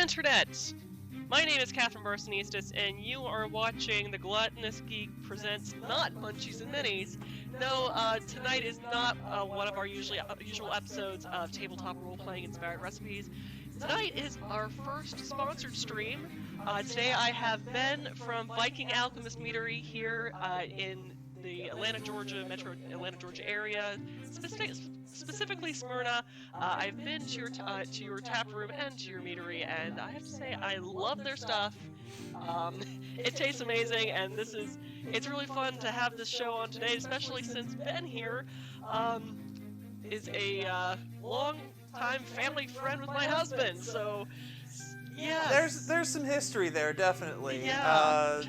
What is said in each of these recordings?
Internet! My name is Catherine Barsonistas, and you are watching The Gluttonous Geek presents not Munchies and Minis. No, tonight is not one of our usual episodes of tabletop role-playing inspired recipes. Tonight is our first sponsored stream. Today I have Ben from Viking Alchemist Meadery here in the Metro Atlanta, Georgia area, specifically Smyrna. I've been to your tap room and to your meadery, and I have to say I love their stuff. It tastes amazing, and it's really fun to have this show on today, especially since Ben here is a long-time family friend with my husband. So, yeah, there's some history there, definitely. Yeah.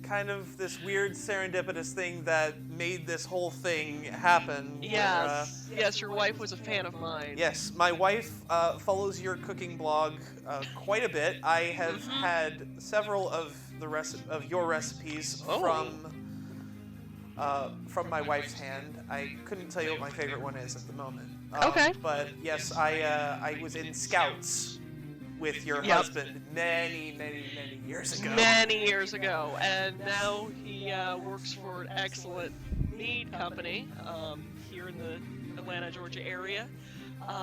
Kind of this weird serendipitous thing that made this whole thing happen. Yes, yes, your wife was a fan of mine. Yes, my wife follows your cooking blog quite a bit. I have had several of your recipes from my wife's hand. I couldn't tell you what my favorite one is at the moment. Okay. But yes, I was in Scouts with your husband many years ago. Many years ago, and now he works for an excellent mead company here in the Atlanta, Georgia area.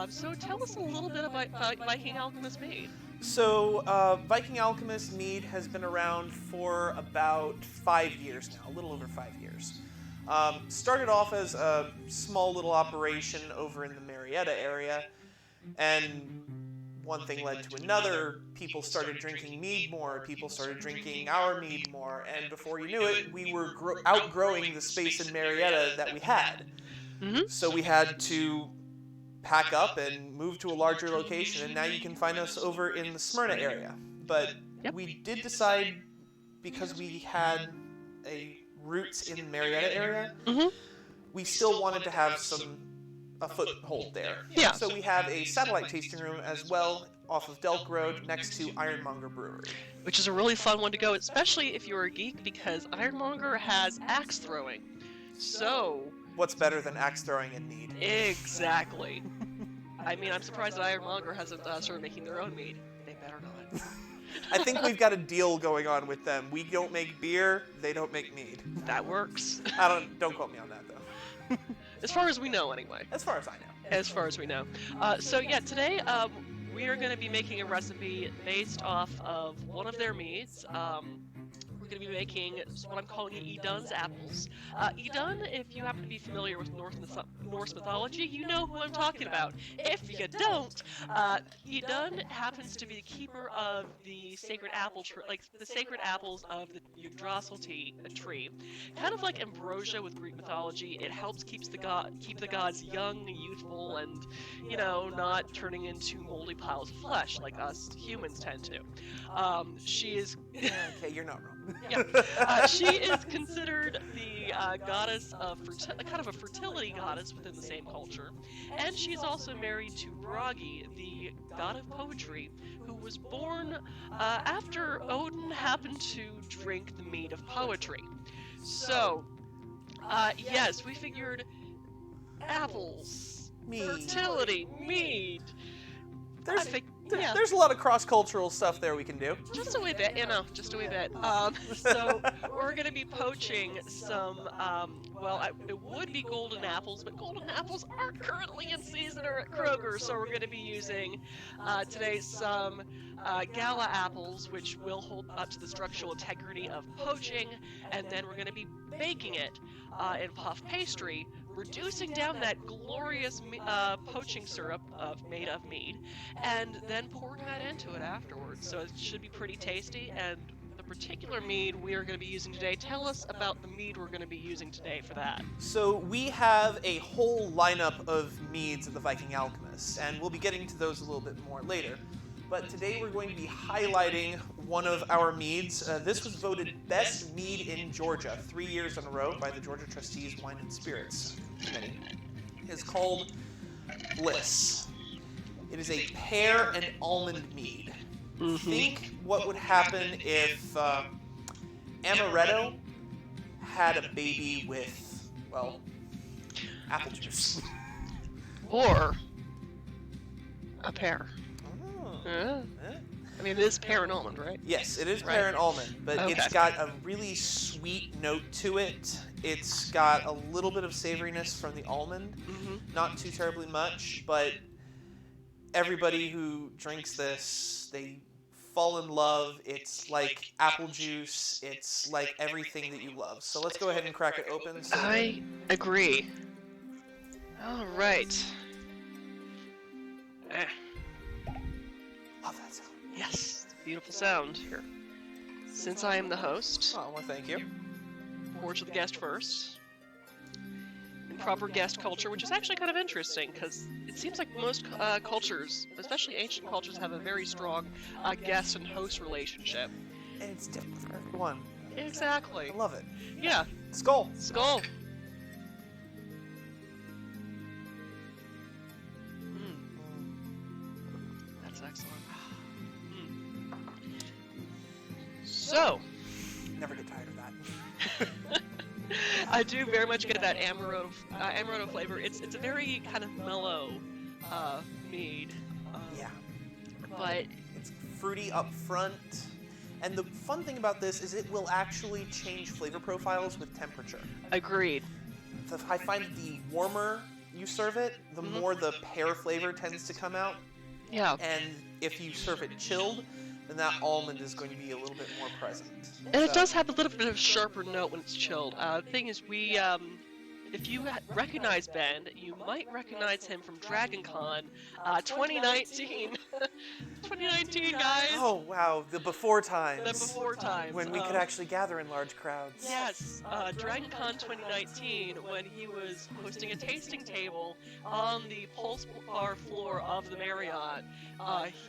So tell us a little bit about Viking Alchemist Mead. So Viking Alchemist Mead has been around for about 5 years now, a little over 5 years. Started off as a small little operation over in the Marietta area, and one thing led to another. People started drinking mead more. People started drinking our mead more. And before you knew it, we were outgrowing the space in Marietta that we had. Mm-hmm. So we had to pack up and move to a larger location. And now you can find us over in the Smyrna area. But we did decide, because we had roots in the Marietta area, we still wanted to have a foothold there. Yeah. So we have a satellite tasting room as well off of Delk Road next to Ironmonger Brewery. Which is a really fun one to go, especially if you're a geek, because Ironmonger has axe throwing. So... what's better than axe throwing and mead? Exactly. I mean, I'm surprised that Ironmonger hasn't started making their own mead. They better not. I think we've got a deal going on with them. We don't make beer, they don't make mead. That works. Don't quote me on that, though. As far as we know, anyway. As far as I know. As far as we know. So yeah, today we are going to be making a recipe based off of one of their meads. We're going to be making what I'm calling Idunn's apples. Idunn, if you happen to be familiar with Norse mythology, you know who I'm talking about. If you don't, Idunn happens to be the keeper of the sacred apple tree, like the sacred apples of the Yggdrasil tree. Kind of like ambrosia with Greek mythology, it helps keep the gods young, youthful, and, not turning into moldy piles of flesh like us humans tend to. She is... Okay, you're not wrong. Yeah, she is considered the goddess of kind of a fertility goddess within the same culture, and she's also married to Bragi, the god of poetry, who was born after Odin happened to drink the mead of poetry. So, yes, we figured apples, mead. Fertility, mead. There's a lot of cross-cultural stuff there we can do. Just a wee bit, just a wee bit. So we're going to be poaching some, it would be golden apples, but golden apples aren't currently in season or at Kroger, so we're going to be using today some gala apples, which will hold up to the structural integrity of poaching, and then we're going to be baking it in puff pastry, reducing down that glorious poaching syrup made of mead, and then pouring that into it afterwards. So it should be pretty tasty. And the particular mead we are going to be using today, tell us about the mead we're going to be using today for that. So we have a whole lineup of meads at the Viking Alchemist, and we'll be getting to those a little bit more later. But today we're going to be highlighting one of our meads. This was voted Best Mead in Georgia 3 years in a row by the Georgia Trustees Wine and Spirits Committee. It's called Bliss. It is a pear and almond mead. Think what would happen if amaretto had a baby with, apple juice. Or a pear. Oh. I mean, it is pear and almond, right? Yes, it is Right. pear and almond, but Okay. it's got a really sweet note to it. It's got a little bit of savoriness from the almond, not too terribly much, but everybody who drinks this, they fall in love. It's like apple juice. It's like everything that you love. So let's go ahead and crack it open. I agree. All right. Love that sound. Yes, beautiful sound here. Since I am the host, Oh, well, thank you. pour to the guest first. In proper guest culture, which is actually kind of interesting, because it seems like most cultures, especially ancient cultures, have a very strong guest and host relationship. And it's different for everyone. Exactly. I love it. Yeah. Skull. Skull. That's excellent. So, Never get tired of that. I do very much get that amaretto flavor. It's a very kind of mellow mead. Yeah. But It's fruity up front. And the fun thing about this is it will actually change flavor profiles with temperature. agreed. I find the warmer you serve it, the more the pear flavor tends to come out. Yeah. And if you serve it chilled, then that almond is going to be a little bit more present. And it does have a little bit of a sharper note when it's chilled. The thing is, if you recognize Ben, you might recognize him from Dragon Con 2019. 2019, guys! Oh, wow, the before times. The before times. When we could actually gather in large crowds. Yes, Dragon Con 2019, when he was hosting a tasting table on the Pulse Bar floor of the Marriott.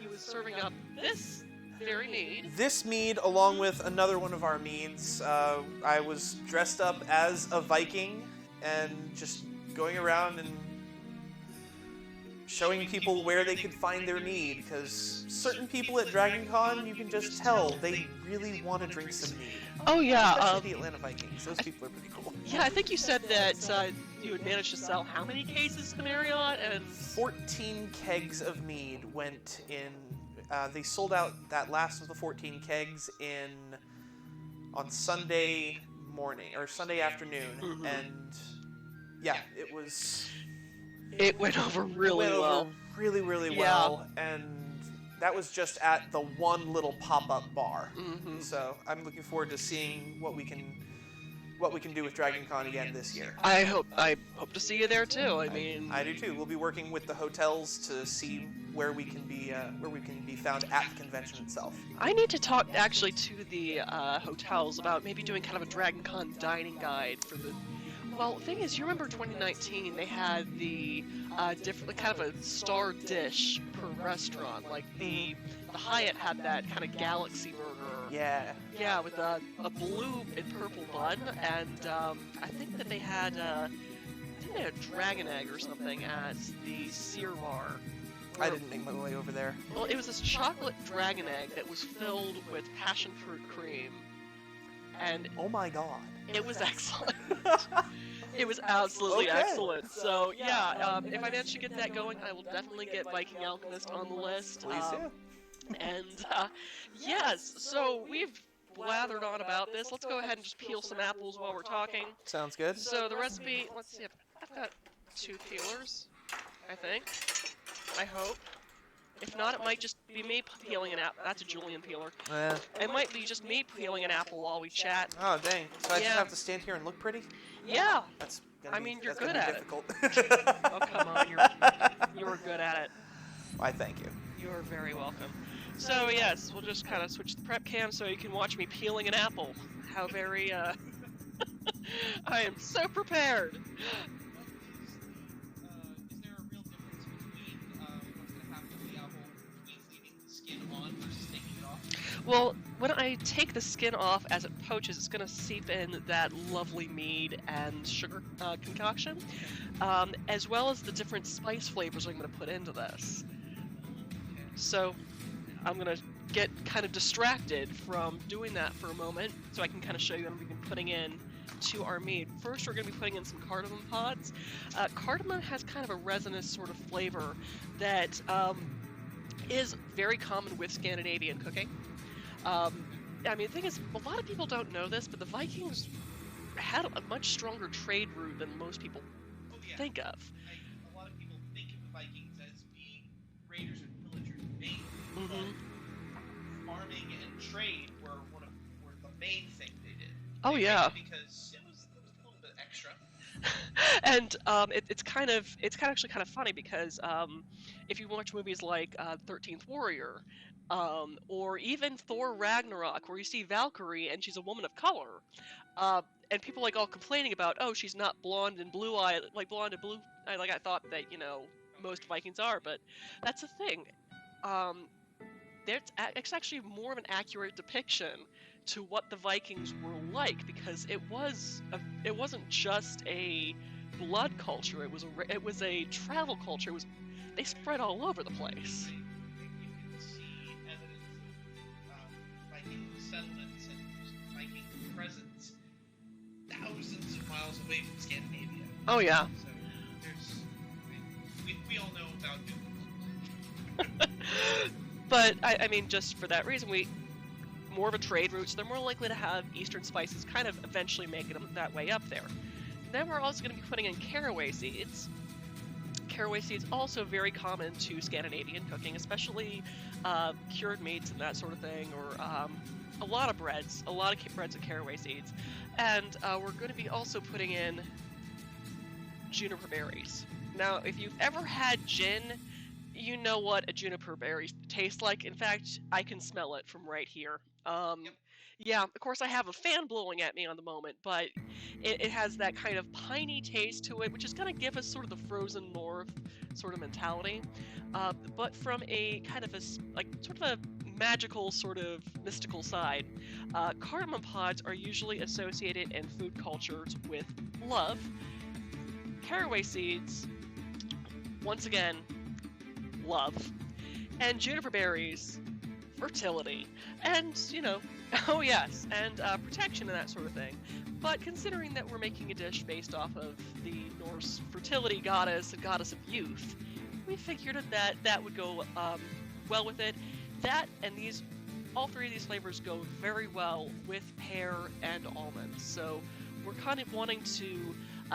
He was serving up this very mead. This mead, along with another one of our meads, I was dressed up as a Viking and just going around and showing people where they could find their mead, because certain people at Dragon Con, you can just tell they really want to drink some mead. Oh yeah, Especially the Atlanta Vikings. Those people are pretty cool. yeah. I think you said that you had managed to sell how many cases to the Marriott, and 14 kegs of mead went in. They sold out that last of the 14 kegs on Sunday morning or Sunday afternoon, and yeah, it went over really went well. over really, really Yeah. well, and that was just at the one little pop-up bar. So I'm looking forward to seeing what we can do with Dragon Con again this year. I hope to see you there too. I mean, I do too. We'll be working with the hotels to see where we can be found at the convention itself. I need to talk actually to the hotels about maybe doing kind of a Dragon Con dining guide for the. Well, the thing is, you remember 2019? They had the different kind of a star dish per restaurant. Like the Hyatt had that kind of galaxy burger. Yeah. Yeah, with a blue and purple bun, and I think that they had dragon egg or something at the Sear Bar. I didn't make my way over there. Well, it was this chocolate dragon egg that was filled with passion fruit cream, and Oh my god. it was excellent. It was absolutely Okay. excellent. So yeah, if I manage to get that going, I will definitely get Viking Alchemist on the list. Please do. And yes, so we've blathered on about this. Let's go ahead and just peel some apples while we're talking. Sounds good. So the recipe, let's see, I've got 2 peelers, I think. I hope. If not, it might just be me peeling an apple. That's a Julian peeler. It might be just me peeling an apple while we chat. Oh dang! So I just Yeah. have to stand here and look pretty? Yeah. That's. I mean, you're that's good gonna at be it. difficult. Oh, come on, you're good at it. Why, thank you. You're very welcome. So yes, we'll just kind of switch the prep cam so you can watch me peeling an apple. How very, I am so prepared. Is there a real difference between what's going to happen to the apple between leaving the skin on versus taking it off? Well, when I take the skin off as it poaches, it's going to seep in that lovely mead and sugar concoction, as well as the different spice flavors I'm going to put into this. So I'm going to get kind of distracted from doing that for a moment so I can kind of show you what we've been putting in to our mead. First, we're going to be putting in some cardamom pods. Cardamom has kind of a resinous sort of flavor that is very common with Scandinavian cooking. I mean, the thing is, a lot of people don't know this, but the Vikings had a much stronger trade route than most people think of. A lot of people think of the Vikings as being raiders and pillagers mainly, Mhm. but farming and trade were the main thing they did. Oh, They yeah. raided because it was a little bit extra. And it's actually kind of funny because if you watch movies like 13th Warrior, or even Thor Ragnarok, where you see Valkyrie and she's a woman of color, and people like all complaining about, oh, she's not blonde and blue eye, like blonde and blue eye, like I thought that most Vikings are, but that's the thing. It's actually more of an accurate depiction to what the Vikings were like, because it wasn't just a blood culture. It was a travel culture. They spread all over the place. You can see evidence of Viking settlements and Viking presence thousands of miles away from Scandinavia. Oh yeah. So we all know about Doom. But I mean, just for that reason, more of a trade route, so they're more likely to have Eastern spices kind of eventually making them that way up there. Then we're also going to be putting in caraway seeds. Caraway seeds also very common to Scandinavian cooking, especially cured meats and that sort of thing, or a lot of breads of caraway seeds. And we're going to be also putting in juniper berries. Now, if you've ever had gin, you know what a juniper berry tastes like. In fact, I can smell it from right here. Yeah, of course I have a fan blowing at me on the moment, but it has that kind of piney taste to it, which is going to give us sort of the frozen north sort of mentality, but from a kind of sort of a magical, sort of mystical side. Cardamom pods are usually associated in food cultures with love. Caraway seeds, once again, love. And juniper berries, fertility. And, oh yes, and protection and that sort of thing. But considering that we're making a dish based off of the Norse fertility goddess and goddess of youth, we figured that would go well with it. That and all three of these flavors go very well with pear and almond. So we're kind of wanting to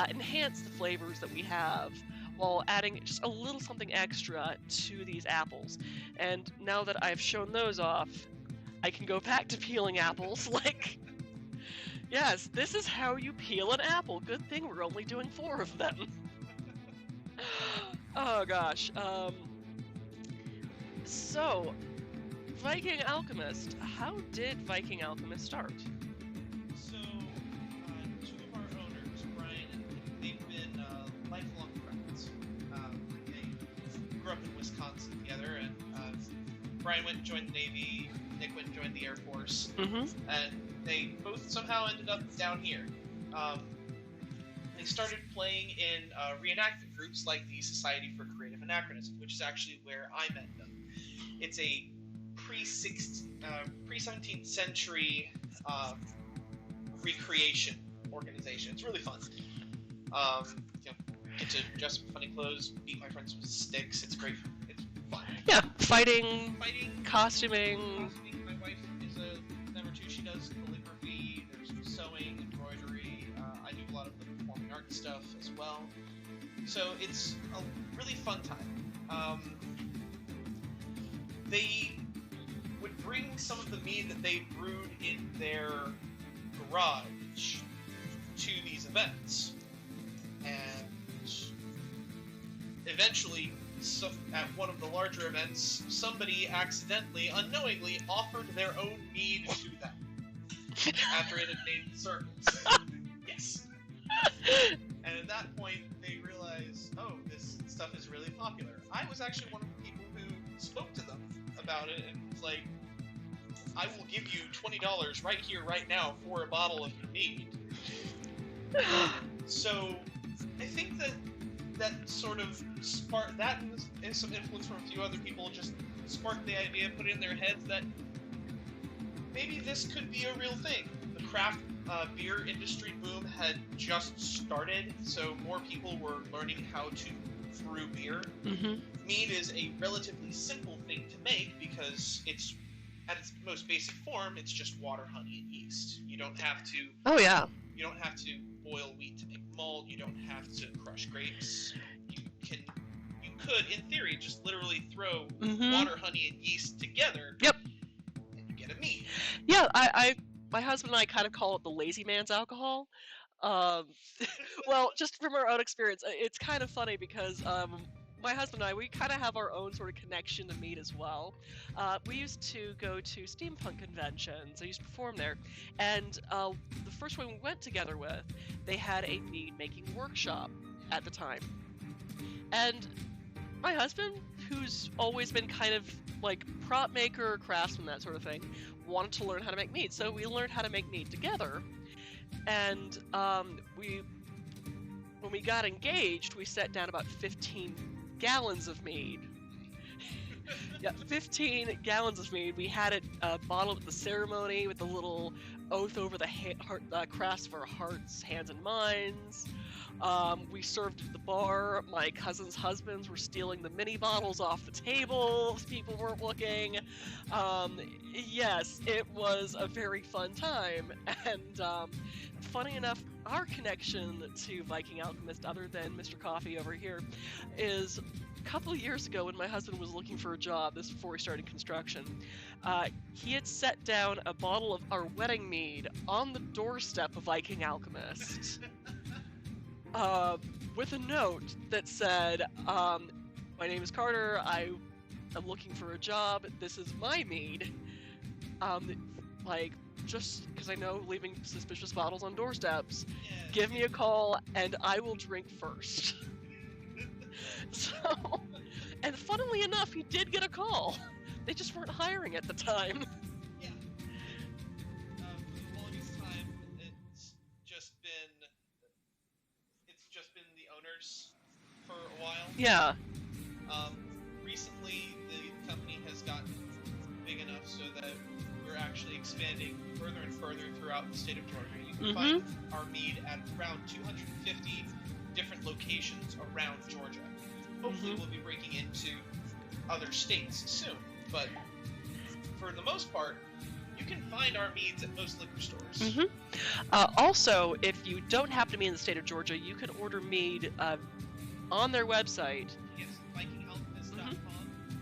enhance the flavors that we have while adding just a little something extra to these apples. And now that I've shown those off, I can go back to peeling apples. Yes, this is how you peel an apple. Good thing we're only doing 4 of them. Oh gosh. So, Viking Alchemist. How did Viking Alchemist start? So, 2 of our owners, Brian and Nick, they've been lifelong friends. They grew up in Wisconsin together, and Brian went and joined the Navy, Nick went and joined the Air Force, and they both somehow ended up down here. They started playing in reenactment groups like the Society for Creative Anachronism, which is actually where I met them. It's a pre-17th century recreation organization. It's really fun. Get to dress in funny clothes, beat my friends with sticks. It's great. It's fun. Yeah, fighting, costuming. My wife is a number 2. She does calligraphy. There's sewing, embroidery. I do a lot of the performing art stuff as well. So it's a really fun time. They would bring some of the mead that they brewed in their garage to these events. And eventually, at one of the larger events, somebody accidentally, unknowingly, offered their own mead to them after it had made the circles. Yes. And at that point, they realized, oh, this stuff is really popular. I was actually one of the people who spoke to them about it and was like, I will give you $20 right here, right now, for a bottle of your mead. So, I think that sort of sparked that, and some influence from a few other people just sparked the idea, put it in their heads that maybe this could be a real thing. The craft beer industry boom had just started, so more people were learning how to brew beer. Mead is a relatively simple thing to make because it's at its most basic form. It's just water, honey, and yeast. You don't have to. Oh yeah. You don't have to boil wheat to make malt. You don't have to crush grapes. You could, in theory, just literally throw water, honey, and yeast together. Yep. And you get a mead. Yeah, my husband and I kind of call it the lazy man's alcohol. Well, just from our own experience, it's kind of funny because my husband and I, we kind of have our own sort of connection to mead as well. We used to go to steampunk conventions. I used to perform there, and the first one we went together with, they had a mead making workshop at the time, and my husband, who's always been kind of like prop maker, craftsman, that sort of thing, wanted to learn how to make mead. So we learned how to make mead together. And when we got engaged, we set down about 15 gallons of mead. Yeah, 15 gallons of mead. We had it bottled at the ceremony with a little oath over the crafts of our hearts, hands, and minds. We served at the bar. My cousin's husbands were stealing the mini bottles off the table if people weren't looking. Yes, it was a very fun time. And funny enough, our connection to Viking Alchemist, other than Mr. Coffee over here, is a couple of years ago when my husband was looking for a job, this is before he started construction, he had set down a bottle of our wedding mead on the doorstep of Viking Alchemist. With a note that said, my name is Carter, I am looking for a job, this is my mead. Just because I know leaving suspicious bottles on doorsteps, give me a call and I will drink first. So, and funnily enough, he did get a call. They just weren't hiring at the time. Yeah. For the longest time, it's just been the owners for a while. Yeah. Recently, the company has gotten big enough so that we're actually expanding further and further throughout the state of Georgia. You can find our mead at around 250 different locations around Georgia. Hopefully we'll be breaking into other states soon, but for the most part, you can find our meads at most liquor stores. Also, if you don't happen to be in the state of Georgia, you can order mead on their website. Yes, VikingAlchemist.com. Go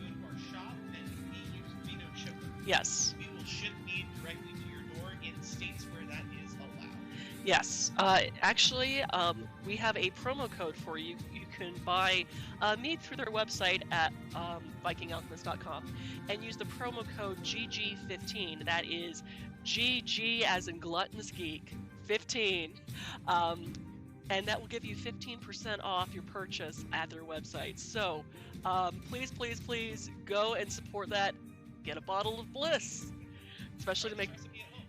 to our shop, and we use Vino Shipper. Yes. We will ship mead directly to your door in states where that is allowed. Yes. Actually, we have a promo code for you. You can buy mead through their website at VikingAlchemist.com and use the promo code GG15. That is GG as in Gluttonous Geek 15. And that will give you 15% off your purchase at their website. So please, please, please go and support that. Get a bottle of bliss. Especially to make...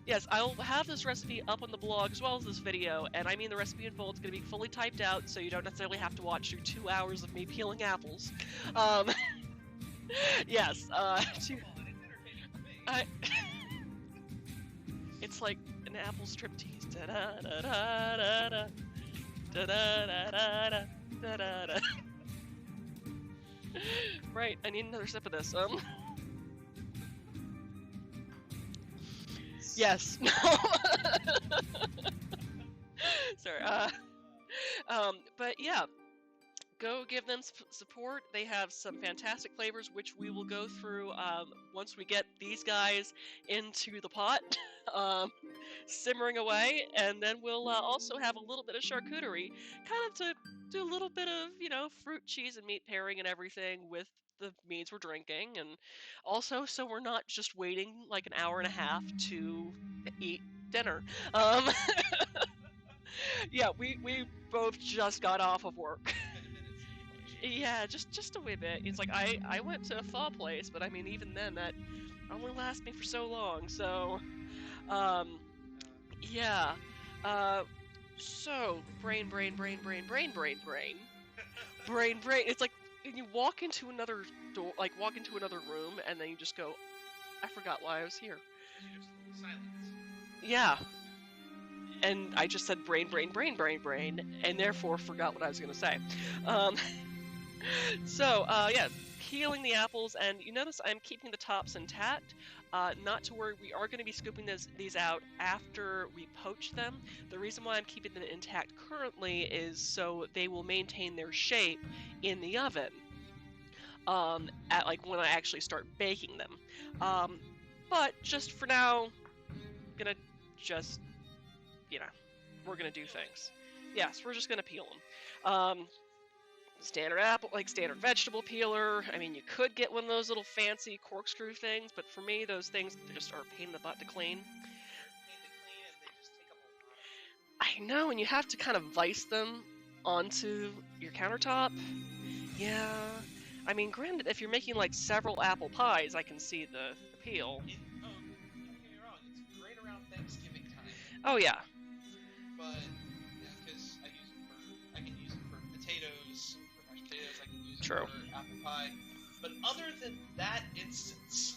Yes, I'll have this recipe up on the blog as well as this video, and I mean the recipe in full. It's going to be fully typed out, so you don't necessarily have to watch through 2 hours of me peeling apples. Yes, it's like an apple striptease. Da-da-da-da-da-da. Da-da-da-da-da. Da-da-da. Right, I need another sip of this. Yes. Sorry. But yeah, go give them support. They have some fantastic flavors, which we will go through once we get these guys into the pot, simmering away, and then we'll also have a little bit of charcuterie, kind of to do a little bit of, fruit, cheese, and meat pairing and everything with the meads we're drinking, and also so we're not just waiting like an hour and a half to eat dinner. Yeah, we both just got off of work. Yeah, just a wee bit. It's like I went to a pho place, but I mean even then that only lasts me for so long. So, yeah. So brain. It's like you walk into another door, walk into another room, and then you just go, I forgot why I was here. Silence. Yeah. And I just said brain, and therefore forgot what I was going to say. So, yeah, peeling the apples, and you notice I'm keeping the tops intact. Not to worry, we are going to be scooping these out after we poach them. The reason why I'm keeping them intact currently is so they will maintain their shape in the oven. At like when I actually start baking them. But just for now, gonna just, we're gonna do things. Yes, we're just gonna peel them. Standard apple, like standard vegetable peeler. I mean, you could get one of those little fancy corkscrew things, but for me, those things just are a pain in the butt to clean. I know, and you have to kind of vice them onto your countertop. Yeah. I mean, granted, if you're making like several apple pies, I can see the appeal. Don't get me wrong, it's great around Thanksgiving time. Oh yeah. But yeah, because I can use it for potatoes, for mashed potatoes. I can use it True. for apple pie. But other than that instance,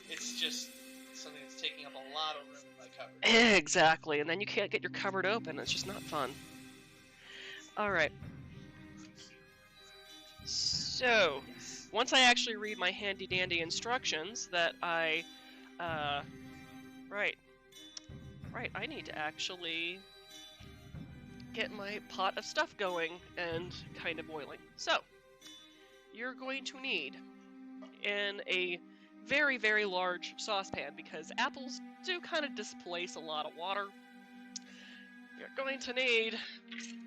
it's just something that's taking up a lot of room in my cupboard. Exactly, and then you can't get your cupboard open. It's just not fun. All right. So, once I actually read my handy-dandy instructions that I, right, I need to actually get my pot of stuff going and kind of boiling. So, you're going to need, in a very, very large saucepan, because apples do kind of displace a lot of water, you're going to need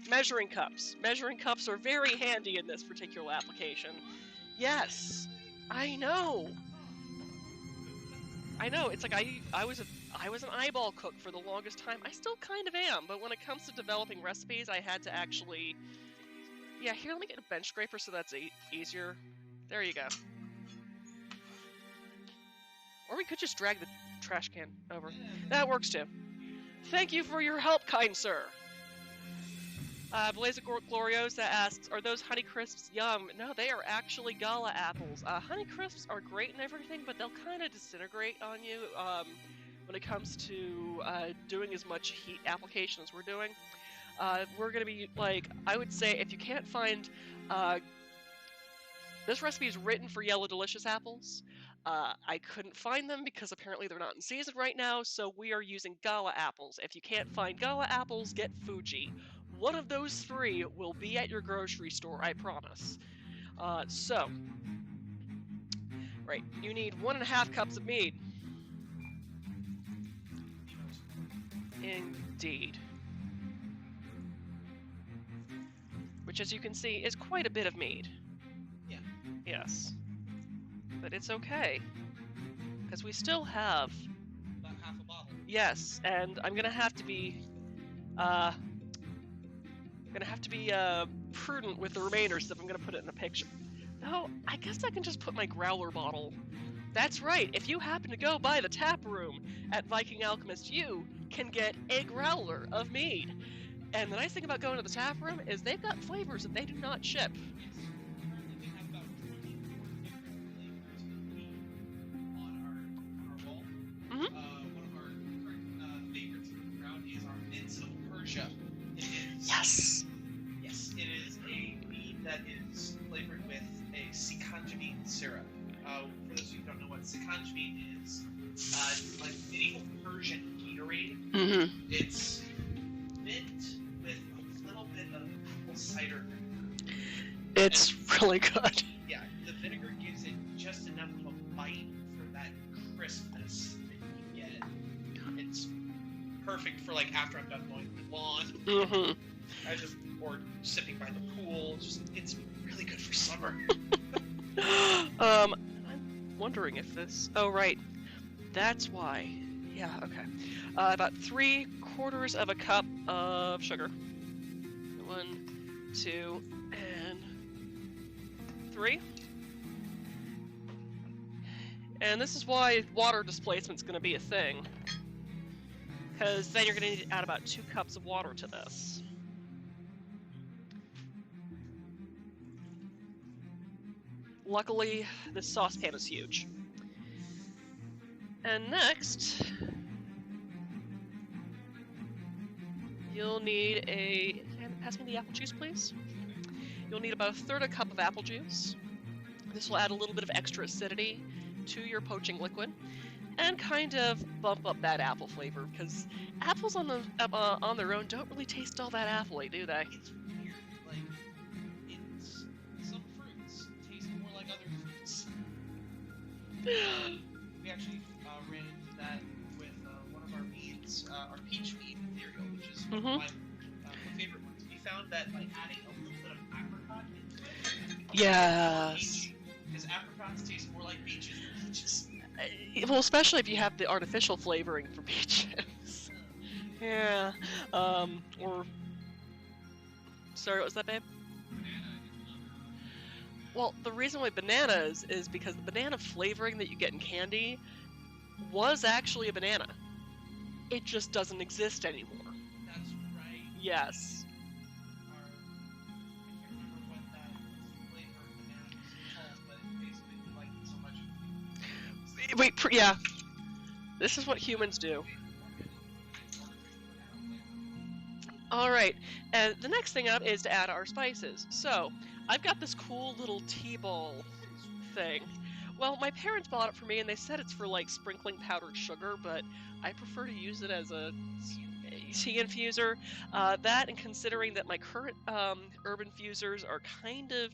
measuring cups. Measuring cups are very handy in this particular application. Yes, I know. It's like I was an eyeball cook for the longest time. I still kind of am, but when it comes to developing recipes, I had to actually. Yeah, here, let me get a bench scraper so that's easier. There you go. Or we could just drag the trash can over. That works too. Thank you for your help, kind sir. Blaze of Gloriosa asks, are those Honeycrisps yum? No, they are actually Gala apples. Honeycrisps are great and everything, but they'll kind of disintegrate on you when it comes to doing as much heat application as we're doing. We're going to be, like, I would say if you can't find... this recipe is written for Yellow Delicious apples. I couldn't find them because apparently they're not in season right now, so we are using Gala apples. If you can't find Gala apples, get Fuji. One of those three will be at your grocery store, I promise. Right, you need 1.5 cups of mead. Indeed. Which, as you can see, is quite a bit of mead. Yeah. Yes. But it's okay, because we still have... About half a bottle. Yes, and I'm gonna have to be, prudent with the remainders if I'm gonna put it in a picture. Though, I guess I can just put my growler bottle. That's right, if you happen to go by the tap room at Viking Alchemist, you can get a growler of mead. And the nice thing about going to the tap room is they've got flavors that they do not ship. They have about 24 different flavors on our wall. One of our current favorites around is our Mints of Persia. Yes! Yes, it is a mead that is flavored with a sikanjamine syrup. For those of you who don't know what sikanjamine is, like medieval Persian Meadery. Mm-hmm. It's mint with a little bit of apple cider vinegar. It's really good. Yeah, the vinegar gives it just enough of a bite for that crispness that you get. It's perfect for like after I'm done mowing the lawn. Mm-hmm. Or sipping by the pool. It's really good for summer. I'm wondering if this... Oh, right. That's why. Yeah, okay. About 3/4 of a cup of sugar. 1, 2, and 3. And this is why water displacement's going to be a thing. Because then you're going to need to add about 2 cups of water to this. Luckily, this saucepan is huge. And next, you'll need pass me the apple juice, please. You'll need about 1/3 cup of apple juice. This will add a little bit of extra acidity to your poaching liquid, and kind of bump up that apple flavor, because apples on their own don't really taste all that appley, do they? It's weird. Like, it's some fruits taste more like other fruits. We actually ran into that with one of our meads, our peach mead Ethereal, which is one of my favorite ones. We found that by adding a little bit of apricot into it, Yes. because apricots taste more like peaches than peaches. Well, especially if you have the artificial flavoring for peaches. Yeah. Or... Sorry, what was that, babe? Well, the reason why bananas is because the banana flavoring that you get in candy was actually a banana. It just doesn't exist anymore. That's right. Yes. I can't remember what that flavor of banana was called, but basically we liked it so much. Wait, yeah. This is what humans do. Alright, and the next thing up is to add our spices. So, I've got this cool little tea-ball thing. Well, my parents bought it for me, and they said it's for, like, sprinkling powdered sugar, but I prefer to use it as a tea infuser. That, and considering that my current herb infusers are kind of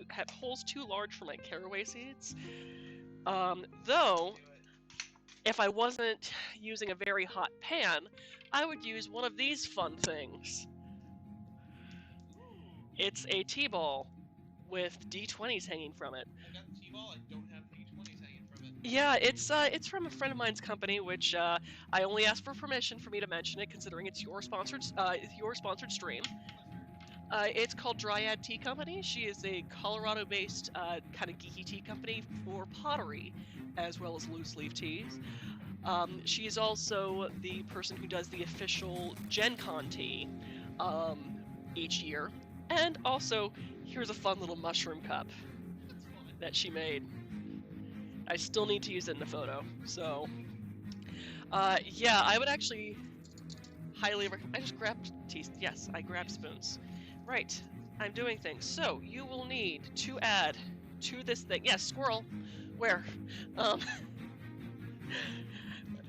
have holes too large for my caraway seeds. Though, if I wasn't using a very hot pan, I would use one of these fun things. It's a tea-ball with D20s hanging from it. I got the T-ball, I don't have D20s hanging from it. Yeah, it's from a friend of mine's company, which I only asked for permission for me to mention it, considering it's your sponsored stream. It's called Dryad Tea Company. She is a Colorado-based kind of geeky tea company for pottery, as well as loose leaf teas. She is also the person who does the official Gen Con tea each year. And also, here's a fun little mushroom cup that she made. I still need to use it in a photo, so... yeah, I would actually highly recommend... I just grabbed teas. Yes, I grabbed spoons. Right, I'm doing things. So, you will need to add to this thing... Yes, squirrel! Where?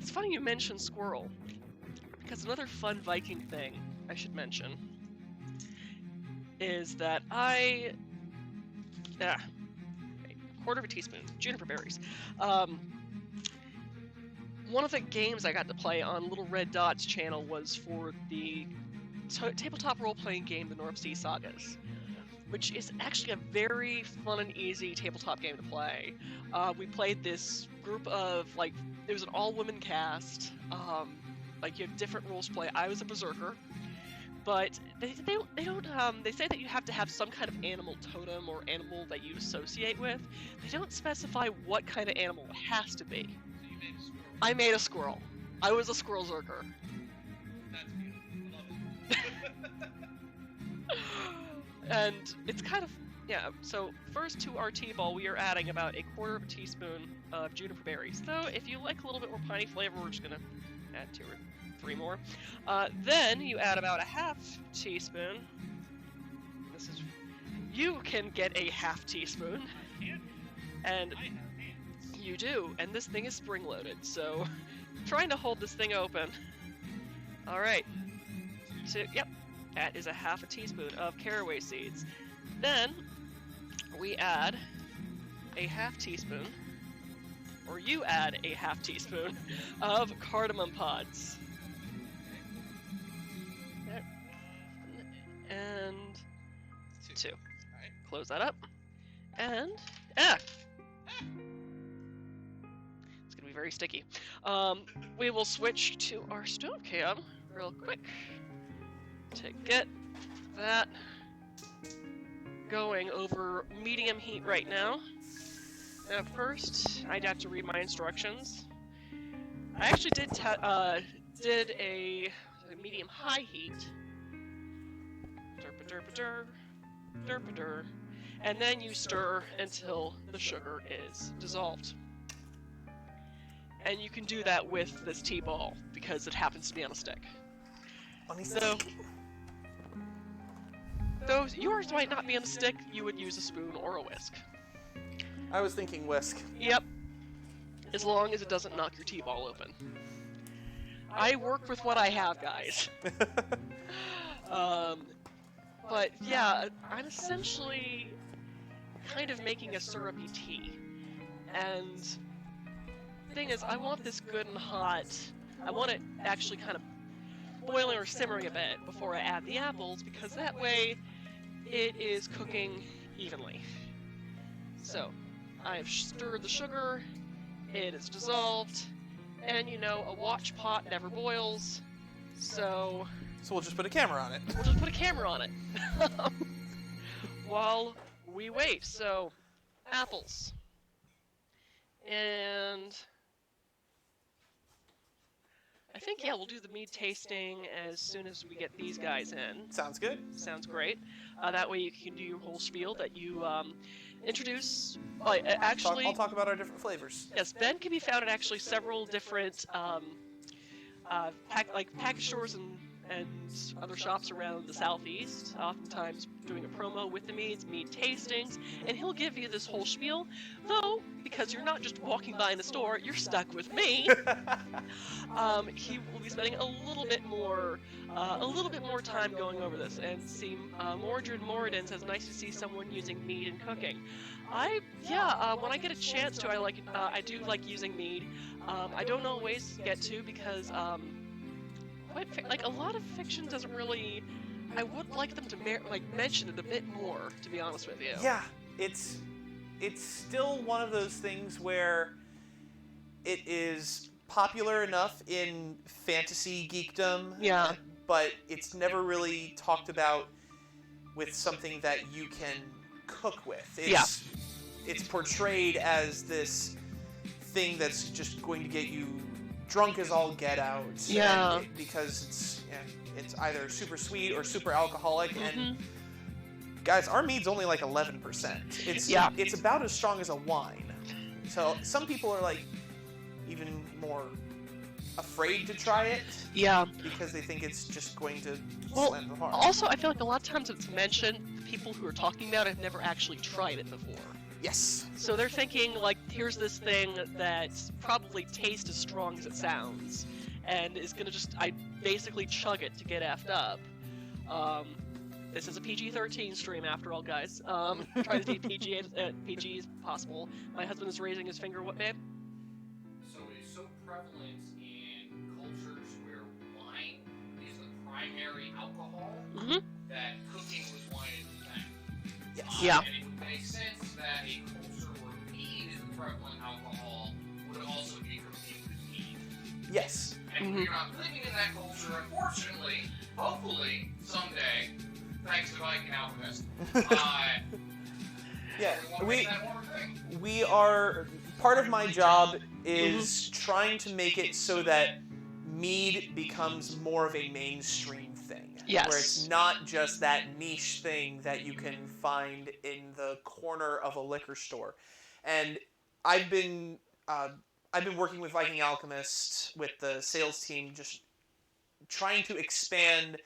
It's funny you mentioned squirrel, because another fun Viking thing I should mention is that a quarter of a teaspoon, juniper berries. One of the games I got to play on Little Red Dot's channel was for the tabletop role-playing game, The North Sea Sagas, which is actually a very fun and easy tabletop game to play. We played this group of, like, it was an all-women cast. Like, you have different roles to play. I was a berserker. But they say that you have to have some kind of animal totem or animal that you associate with. They don't specify what kind of animal it has to be. So you made a squirrel. I made a squirrel. I was a squirrel zerker. That's beautiful. I love it. And it's kind of, yeah, so first to our tea ball, we are adding about a quarter of a teaspoon of juniper berries. Though, if you like a little bit more piney flavor, we're just going to add 2 or 3 more. Then you add about a half teaspoon. This is, you can get a half teaspoon. And I have hands. you do, and this thing is spring-loaded, so trying to hold this thing open. Alright, so, yep, that is a half a teaspoon of caraway seeds. Then, we add a half teaspoon, or you add a half teaspoon of cardamom pods. And 2. Alright. Close that up. And, it's gonna be very sticky. We will switch to our stove can real quick to get that going over medium heat right now. Now first, I'd have to read my instructions. I actually did a medium-high heat. Derp-a-derp-a-derp, derp-a-derp, and then you stir until the sugar is dissolved. And you can do that with this tea ball, because it happens to be on a stick. So, though yours might not be on a stick, you would use a spoon or a whisk. I was thinking whisk. Yep. As long as it doesn't knock your T-ball open. I work with what I have, guys. But yeah, I'm essentially kind of making a syrupy tea. And the thing is, I want this good and hot. I want it actually kind of boiling or simmering a bit before I add the apples, because that way it is cooking evenly. So, I've stirred the sugar, it is dissolved, and you know, a watch pot never boils, so we'll just put a camera on it. we'll just put a camera on it while we wait. So, apples. And I think, yeah, we'll do the mead tasting as soon as we get these guys in. Sounds good. Sounds great. That way you can do your whole spiel that you introduce. Actually, I'll talk about our different flavors. yes, Ben can be found at actually several different package stores and other shops around the southeast, oftentimes doing a promo with the mead tastings, and he'll give you this whole spiel, though, because you're not just walking by in the store, you're stuck with me. He will be spending a little bit more time going over this, and see, Mordred Moradin says, nice to see someone using mead in cooking. When I get a chance to, I do like using mead. I don't always get to, because, a lot of fiction doesn't really. I would like them to mention it a bit more, to be honest with you. Yeah, it's still one of those things where it is popular enough in fantasy geekdom. Yeah. But it's never really talked about with something that you can cook with. It's portrayed as this thing that's just going to get you drunk as all get out. Yeah. Because it's either super sweet or super alcoholic, and guys, our mead's only like 11%. It's about as strong as a wine. So some people are like even more afraid to try it. Yeah. Because they think it's just going to Well, slam them hard. also, I feel like a lot of times it's mentioned, the people who are talking about it have never actually tried it before. Yes. So they're thinking, like, here's this thing that probably tastes as strong as it sounds, and is gonna I basically chug it to get effed up. This is a PG-13 stream, after all, guys. Try to be PG as possible. My husband is raising his finger. What, babe? So it's so prevalent in cultures where wine is the primary alcohol that cooking with wine is the thing. Yes. Yeah. And it would make sense that a culture where mead is the prevalent alcohol would also be cooking with mead. Yes. And we're not living in that culture, unfortunately. Hopefully, someday, thanks to Viking Alchemist. Yeah. That We are, part of my job is trying to make it so that mead becomes more of a mainstream thing. Yes. Where it's not just that niche thing that you can find in the corner of a liquor store. And I've been working with Viking Alchemist, with the sales team, just trying to expand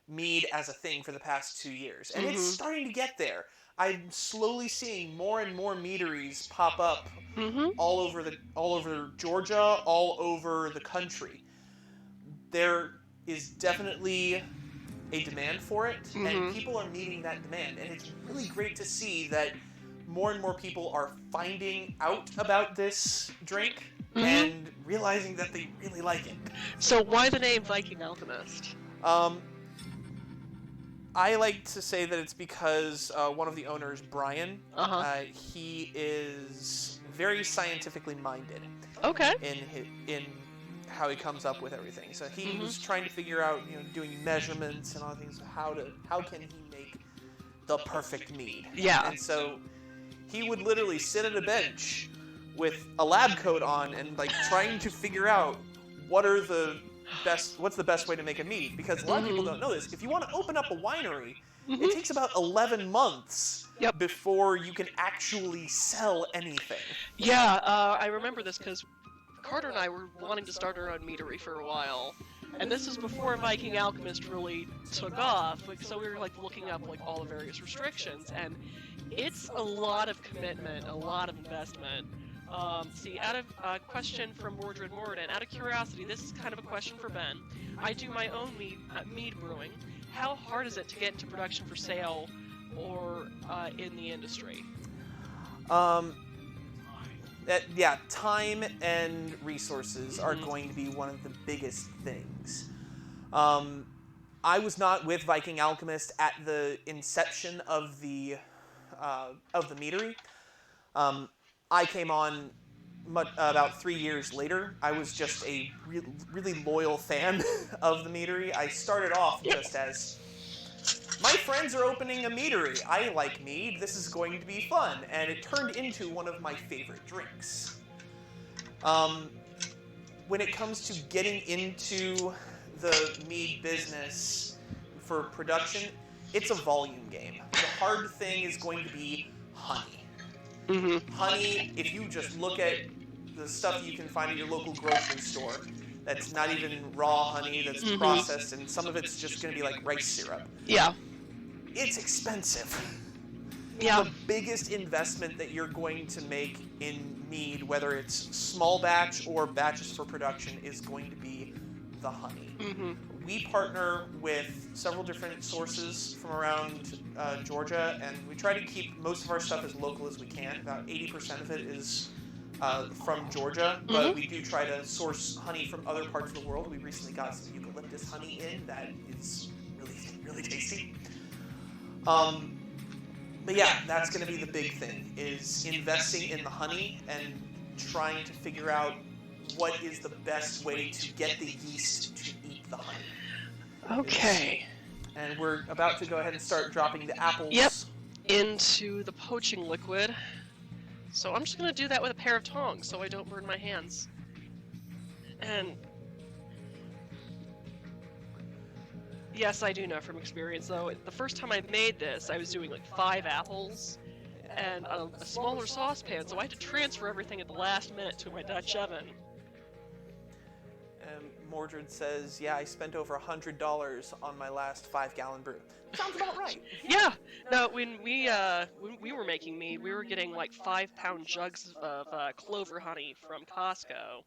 mead as a thing for the past 2 years. And it's starting to get there. I'm slowly seeing more and more meaderies pop up all over Georgia, all over the country. There is definitely a demand for it, and people are meeting that demand. And it's really great to see that more and more people are finding out about this drink and realizing that they really like it. So why the name Viking Alchemist? I like to say that it's because one of the owners, Brian, he is very scientifically minded. Okay. In how he comes up with everything. So he was trying to figure out, doing measurements and all things. How can he make the perfect mead? Yeah. And so he would literally sit at a bench with a lab coat on and trying to figure out what's the best way to make a mead, because a lot of people don't know this. If you want to open up a winery, it takes about 11 months before you can actually sell anything. Yeah, I remember this because Carter and I were wanting to start our own meadery for a while, And this was before Viking Alchemist really took off, so we were like looking up like all the various restrictions, and it's a lot of commitment, a lot of investment. See, out of question from Mordred Morden, out of curiosity, this is kind of a question for Ben. I do my own mead brewing. How hard is it to get into production for sale or in the industry? Yeah, time and resources are going to be one of the biggest things. I was not with Viking Alchemist at the inception of the Meadery. I came on about 3 years later. I was just a really loyal fan of the Meadery. I started off just as, my friends are opening a meadery. I like mead. This is going to be fun. And it turned into one of my favorite drinks. When it comes to getting into the mead business for production, it's a volume game. The hard thing is going to be honey. Mm-hmm. Honey, if you just look at the stuff you can find at your local grocery store, that's not even raw honey, that's processed, and some of it's just going to be like rice syrup. Yeah. It's expensive. Yeah. The biggest investment that you're going to make in mead, whether it's small batch or batches for production, is going to be the honey. Mm-hmm. We partner with several different sources from around Georgia, and we try to keep most of our stuff as local as we can. About 80% of it is from Georgia, but we do try to source honey from other parts of the world. We recently got some eucalyptus honey in that is really, really tasty. But yeah, that's going to be the big thing, is investing in the honey and trying to figure out what is the best way to get the yeast to eat the honey. Okay. And we're about to go ahead and start dropping the apples. Yep. Into the poaching liquid. So I'm just going to do that with a pair of tongs so I don't burn my hands. And yes, I do know from experience, though. The first time I made this, I was doing like 5 apples and a smaller saucepan, so I had to transfer everything at the last minute to my Dutch oven. And Mordred says, yeah, I spent over $100 on my last 5-gallon brew. Sounds about right. Yeah. No, when we were making mead, we were getting like 5-pound jugs of clover honey from Costco.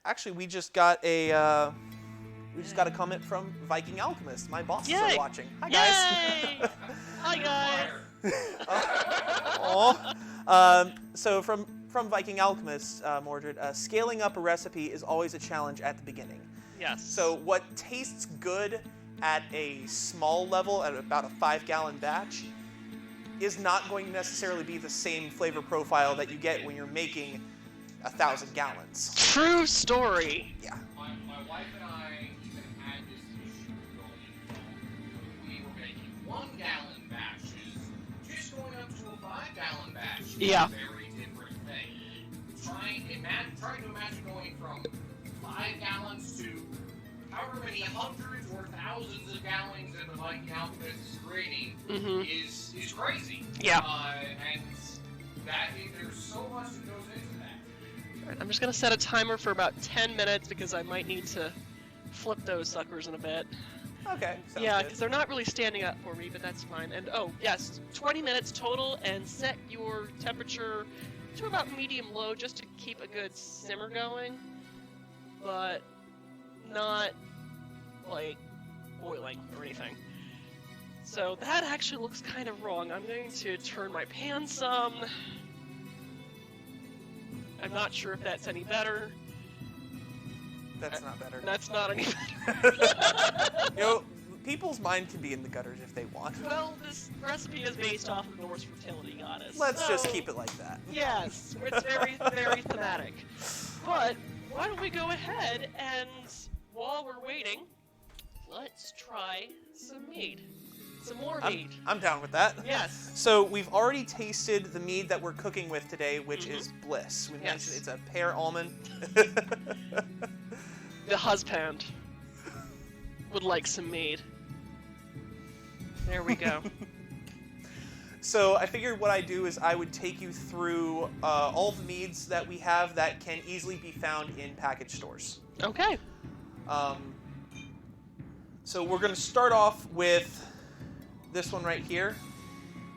Actually, we just got a comment from Viking Alchemist. My boss is Yay! watching. Hi guys. Yay! Hi guys. So from Viking Alchemist, Mordred, scaling up a recipe is always a challenge at the beginning. Yes. So what tastes good at a small level, at about a 5-gallon batch, is not going to necessarily be the same flavor profile that you get when you're making 1,000 gallons. True story. Yeah. My wife and I even had this issue going on. We were making 1-gallon batches, just going up to a 5-gallon batch. Yeah. A very different thing. Trying to imagine going from 5 gallons to however many hundreds or thousands of gallons that the Viking Alchemist is creating is crazy. Yeah. And there's so much that goes into that. Alright, I'm just gonna set a timer for about 10 minutes because I might need to flip those suckers in a bit. Okay. Sounds Yeah, good. because they're not really standing up for me, but that's fine. And oh, yes, 20 minutes total, and set your temperature to about medium-low just to keep a good simmer going, but not, like, boiling or anything. So that actually looks kind of wrong. I'm going to turn my pan some. I'm not sure if that's any better. That's not better. That's not any better. You know, people's mind can be in the gutters if they want. Well, this recipe is based off of Norse fertility goddess. Let's just so- keep it like that. Yes, it's very, very thematic. But why don't we go ahead and, while we're waiting, let's try some mead. Some more mead. I'm down with that. Yes. So we've already tasted the mead that we're cooking with today, which is Bliss. We mentioned it's a Pear Almond. The husband would like some mead. There we go. So I figured what I'd do is I would take you through all the meads that we have that can easily be found in package stores. Okay. So we're going to start off with this one right here.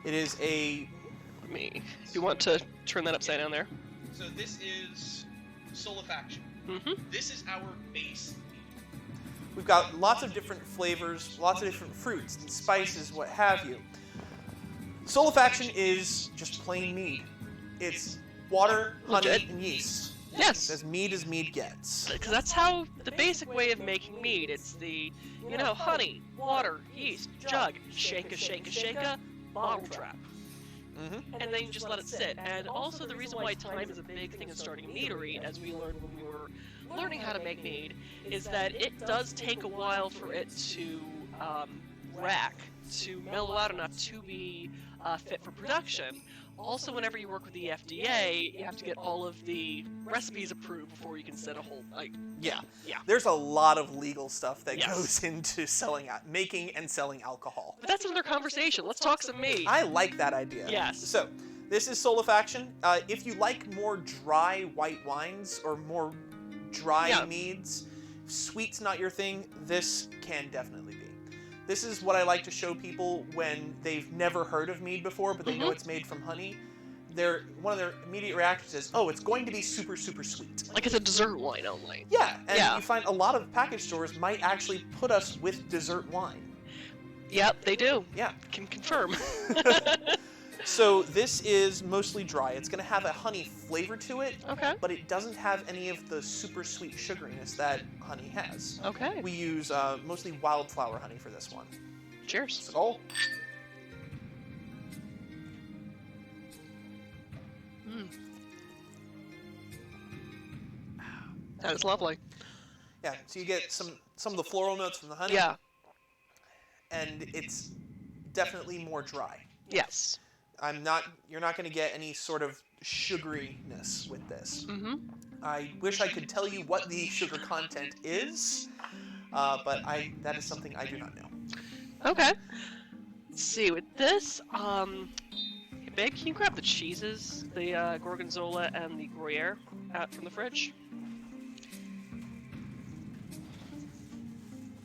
It is a... You want to turn that upside down there? So this is Solifaction. Mm-hmm. This is our base mead. We've got lots of different flavors, lots of different fruits and spices, what have you. Solifaction is just plain mead. It's water, honey, Legit. and yeast. Yes. As mead as mead gets. Because that's how the basic way of making mead. It's the, honey, water, yeast, jug, shake-a, bottle trap. Mm-hmm. And then you just let it sit. And also the reason why time is a big thing in starting meadery, as we learned when we were learning how to make mead, is that it does take a while for it to rack, to mellow out enough to be fit for production. Also, whenever you work with the FDA, you have to get all of the recipes approved before you can set a whole, Yeah. Yeah. There's a lot of legal stuff that Yes. goes into making and selling alcohol. But that's another conversation. Let's talk some mead. I like that idea. Yes. So, this is Solifaction. If you like more dry white wines or more dry Yeah. meads, sweet's not your thing, this can definitely be. This is what I like to show people when they've never heard of mead before, but they know it's made from honey. One of their immediate reactions is, oh, it's going to be super, super sweet. Like it's a dessert wine only. Yeah, and Yeah. you find a lot of package stores might actually put us with dessert wine. Yep, they do. Yeah. Can confirm. So this is mostly dry. It's going to have a honey flavor to it, Okay. but it doesn't have any of the super sweet sugariness that honey has. Okay. We use mostly wildflower honey for this one. Cheers. Skull. That is lovely. Yeah, so you get some of the floral notes from the honey. Yeah. And it's definitely more dry. Yes. You're not going to get any sort of sugaryness with this. Mm-hmm. I wish I could tell you what the sugar content is, but that is something I do not know. Okay. Let's see, with this, hey, babe, can you grab the cheeses, the Gorgonzola and the Gruyere out from the fridge?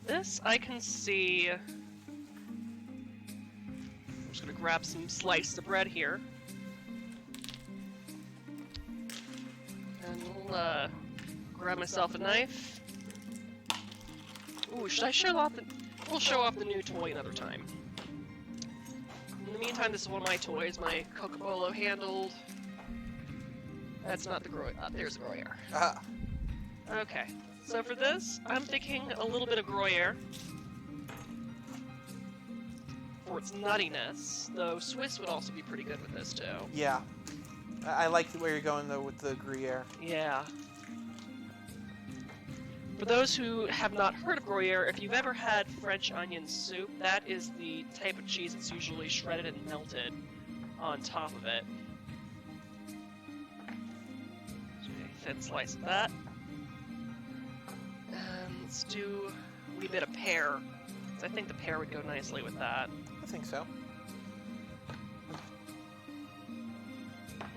This, I can see... I'm just gonna grab some sliced bread here. And we'll, grab myself a knife. Ooh, should I show off the... We'll show off the new toy another time. In the meantime, this is one of my toys, my Cocobolo handled. That's not the Gruyere. There's the Gruyere. Ah. Okay, so for this, I'm thinking a little bit of Gruyere for its nuttiness, though Swiss would also be pretty good with this too. Yeah. I like the way you're going, though, with the Gruyere. Yeah. For those who have not heard of Gruyere, if you've ever had French onion soup, that is the type of cheese that's usually shredded and melted on top of it. So a thin slice of that. And let's do a wee bit of pear. I think the pear would go nicely with that. I think so.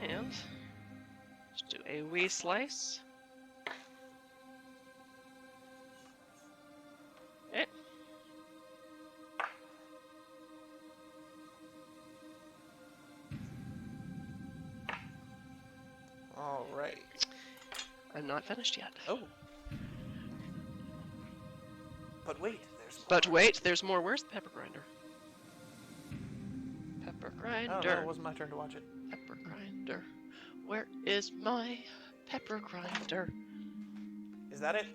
And just do a wee slice. Okay. All right. I'm not finished yet. Oh. But wait, there's more. But wait, there's more. Where's the pepper grinder? Pepper grinder. Oh, no, it wasn't my turn to watch it. Pepper grinder. Where is my pepper grinder? Is that it?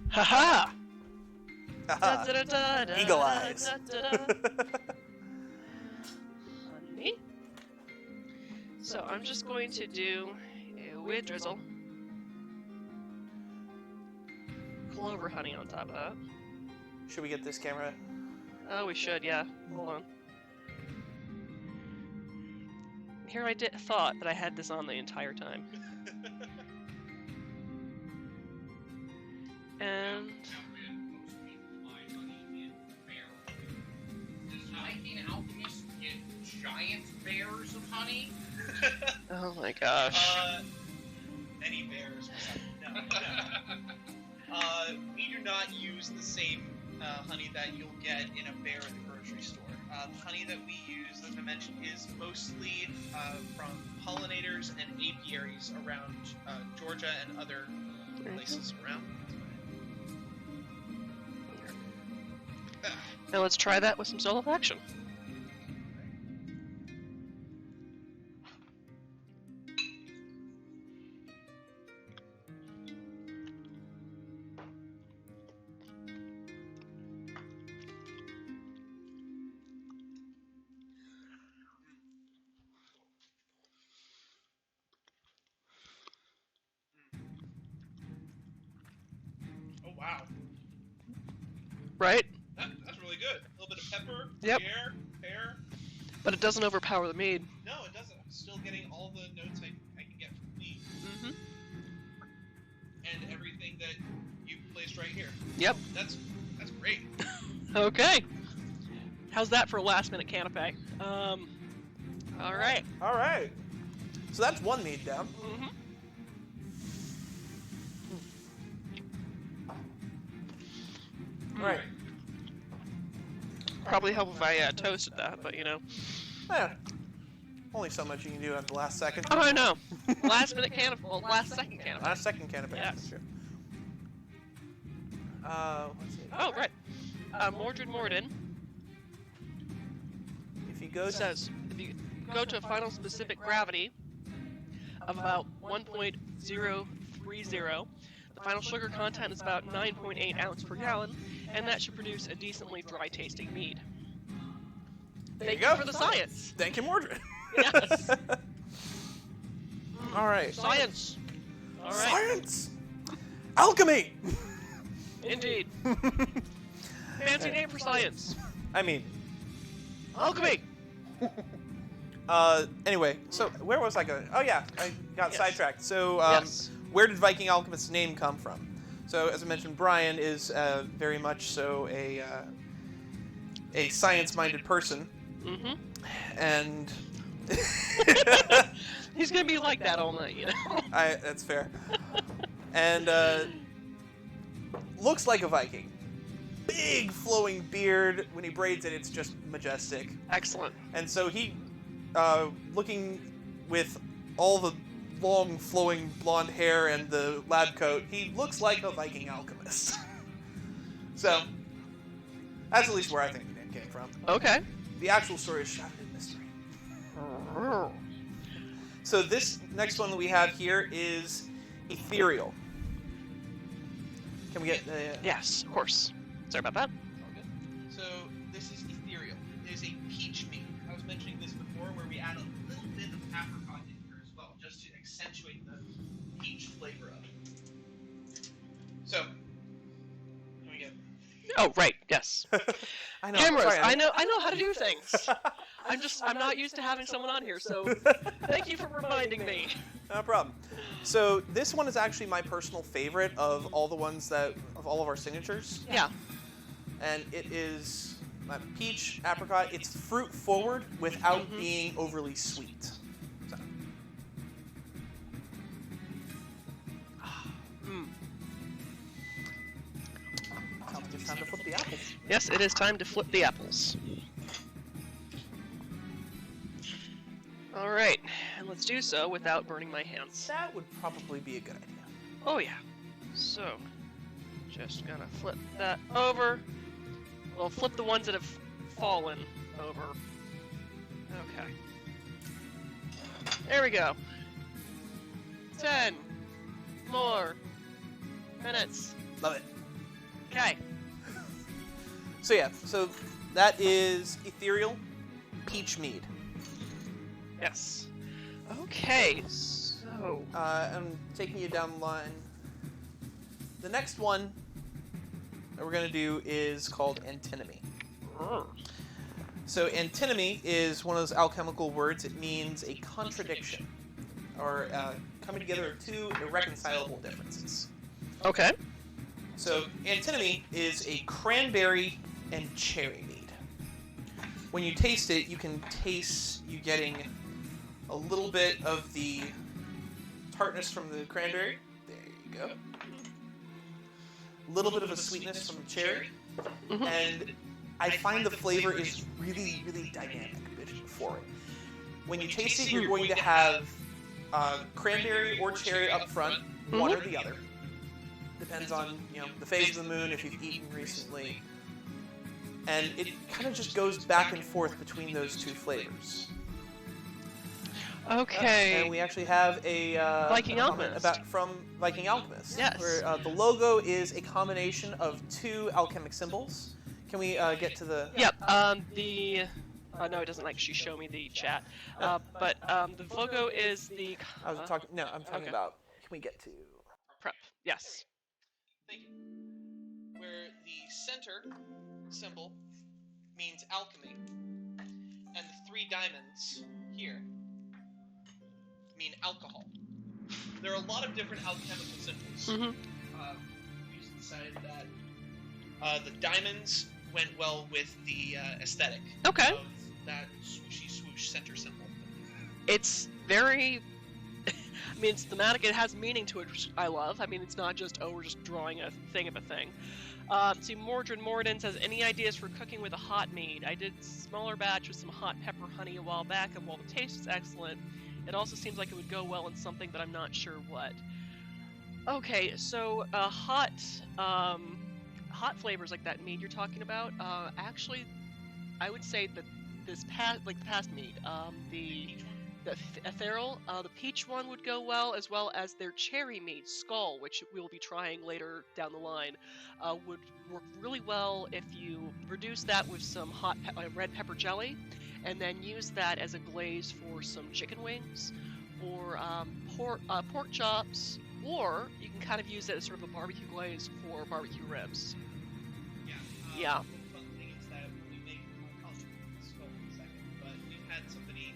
Haha! Haha. Eagle eyes. Honey. So I'm just going to do a wee drizzle. Clover honey on top of that. Should we get this camera? Oh, we should, yeah. Hold on. Here I thought that I had this on the entire time. And... Does Viking Alchemist get giant bears of honey? oh my gosh. Any bears? No. not use the same honey that you'll get in a bear at the grocery store. The honey that we use, as I mentioned, is mostly from pollinators and apiaries around Georgia and other places around. Now let's try that with some solo action. Oh wow! Right? That's really good. A little bit of pepper, Yep. pear. But it doesn't overpower the mead. No, it doesn't. I'm still getting all the notes I can get from mead. Mm-hmm. And everything that you placed right here. Yep. That's great. Okay. How's that for a last-minute canapé? All right. All right. So that's one mead down. Mm-hmm. All right. Probably help if I toasted that, but you know. Yeah. Only so much you can do at the last second. Oh, I know. Last-minute canapé. Well, last-second canapé. Last second canapé. Yes. That's true. Let's see. Oh, right. Mordred Morden If you go to says if you go to a final specific gravity of about 1.030, the final sugar content is about 9.8 ounces per gallon, and that should produce a decently dry-tasting mead. There Thank you go. for the science. Thank you, Mordred. Yes. All right. Science. All right. Science. Alchemy. Indeed. Fancy name for science. I mean, Alchemy. anyway, so where was I going? Oh yeah, I got Yes. sidetracked. So, Yes. where did Viking Alchemist's name come from? So, as I mentioned, Brian is very much so a science-minded person, Mm-hmm. and He's gonna be like that all night, you know. that's fair. And looks like a Viking. Big flowing beard. When he braids it, it's just majestic. Excellent. And so he, looking with all the long flowing blonde hair and the lab coat, he looks like a Viking alchemist. So, that's at least where I think the name came from. Okay. The actual story is shrouded in mystery. So this next one that we have here is Ethereal. Can we get Yes, of course. Sorry about that. So this is Ethereal. It is a peach mead. I was mentioning this before, where we add a little bit of apricot in here as well, just to accentuate the peach flavor of it. So, can we get? Oh, right. Yes. I know. Cameras. sorry, I know how to do things. I'm not used to having someone on here, so thank you for reminding me. No problem. So this one is actually my personal favorite of all the ones of all of our signatures. Yeah. And it is peach, apricot. It's fruit forward without being overly sweet. So. Sounds like it's time to flip the apples. Yes, it is time to flip the apples. All right, and let's do so without burning my hands. That would probably be a good idea. Oh yeah. So, just gonna flip that over. Well, flip the ones that have fallen over. Okay. There we go. 10 more minutes. Love it. Okay. So yeah, so that is Ethereal Peach Mead. Yes. Okay, so... I'm taking you down the line. The next one that we're going to do is called Antinomy. So antinomy is one of those alchemical words. It means a contradiction, or coming together of two irreconcilable differences. Okay. So antinomy is a cranberry and cherry mead. When you taste it, you can taste you getting a little bit of the tartness from the cranberry. There you go. little bit of a sweetness from the cherry, Mhm. and I find the flavor is really, really dynamic for it. When you taste it, you're going to have cranberry or cherry up front, one or the other. Depends on the phase of the moon, if you've eaten recently, and it kind of just goes back and forth between those two flavors. Okay. And we actually have a Viking comment Alchemist. from Viking Alchemist. Yes. Where the logo is a combination of two alchemic symbols. Can we get to the... Yep. No, it doesn't actually show me the chat. But the logo is the. I was talking... No, I'm talking okay. about... Can we get to... Prep. Yes. Thank you. Where the center symbol means alchemy, and the 3 diamonds here mean alcohol. There are a lot of different alchemical symbols. Mhm. We just decided that the diamonds went well with the aesthetic Okay. of that swooshy swoosh center symbol. It's very. I mean, it's thematic. It has meaning to it, which I love. I mean, it's not just we're just drawing a thing of a thing. See, Mordred Morden says, any ideas for cooking with a hot mead? I did smaller batch with some hot pepper honey a while back, and while the taste is excellent, it also seems like it would go well in something, but I'm not sure what. Okay, so hot flavors like that mead you're talking about. Actually, I would say that the past mead, the Ethereal, the peach one would go well as their cherry mead, Skull, which we'll be trying later down the line, would work really well if you reduce that with some hot red pepper jelly, and then use that as a glaze for some chicken wings, or pork chops, or you can kind of use it as sort of a barbecue glaze for barbecue ribs. Yeah. The fun thing is that we make Skull in a second, but we've had somebody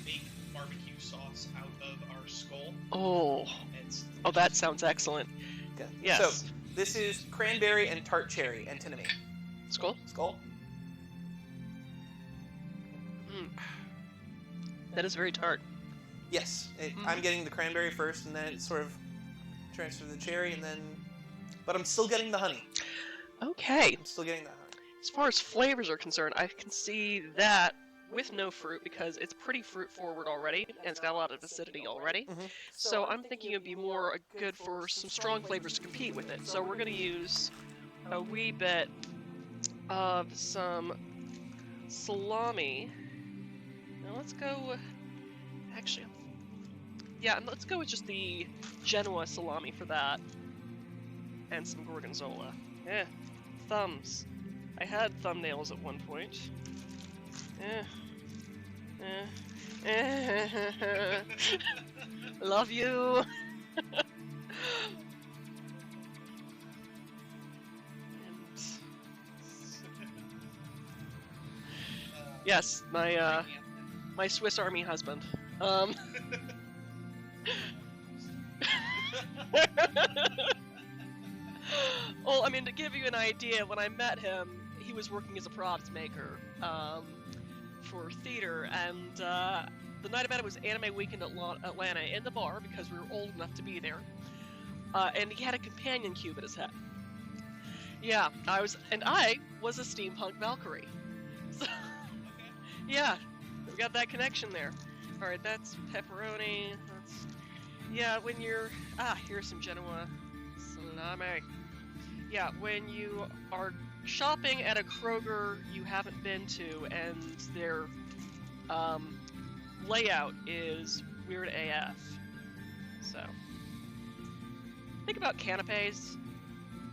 make barbecue sauce out of our skull. Oh, that sounds excellent. Okay. Yes. So, this is cranberry and tart cherry, Antinomy. Skull? Skull? That is very tart. Yes. I'm getting the cranberry first, and then it sort of transfers to the cherry, and then... But I'm still getting the honey. Okay. I'm still getting that honey. As far as flavors are concerned, I can see that with no fruit, because it's pretty fruit forward already, and it's got a lot of acidity already. So I'm thinking it'd be more good for some strong flavors to compete with it. So we're going to use a wee bit of some salami. Now let's go... Actually, yeah, let's go with just the Genoa salami for that. And some gorgonzola. Thumbs. I had thumbnails at one point. Love you. Yes, my Swiss Army husband. Well, I mean, to give you an idea, when I met him, he was working as a props maker for theater, and the night I met him was Anime Weekend at Atlanta in the bar, because we were old enough to be there, and he had a companion cube at his head. Yeah, I was a steampunk Valkyrie. So, yeah, we got that connection there. Alright, that's pepperoni. When you're... here's some Genoa salami. Yeah, when you are shopping at a Kroger you haven't been to, and their layout is weird AF. So, think about canapes.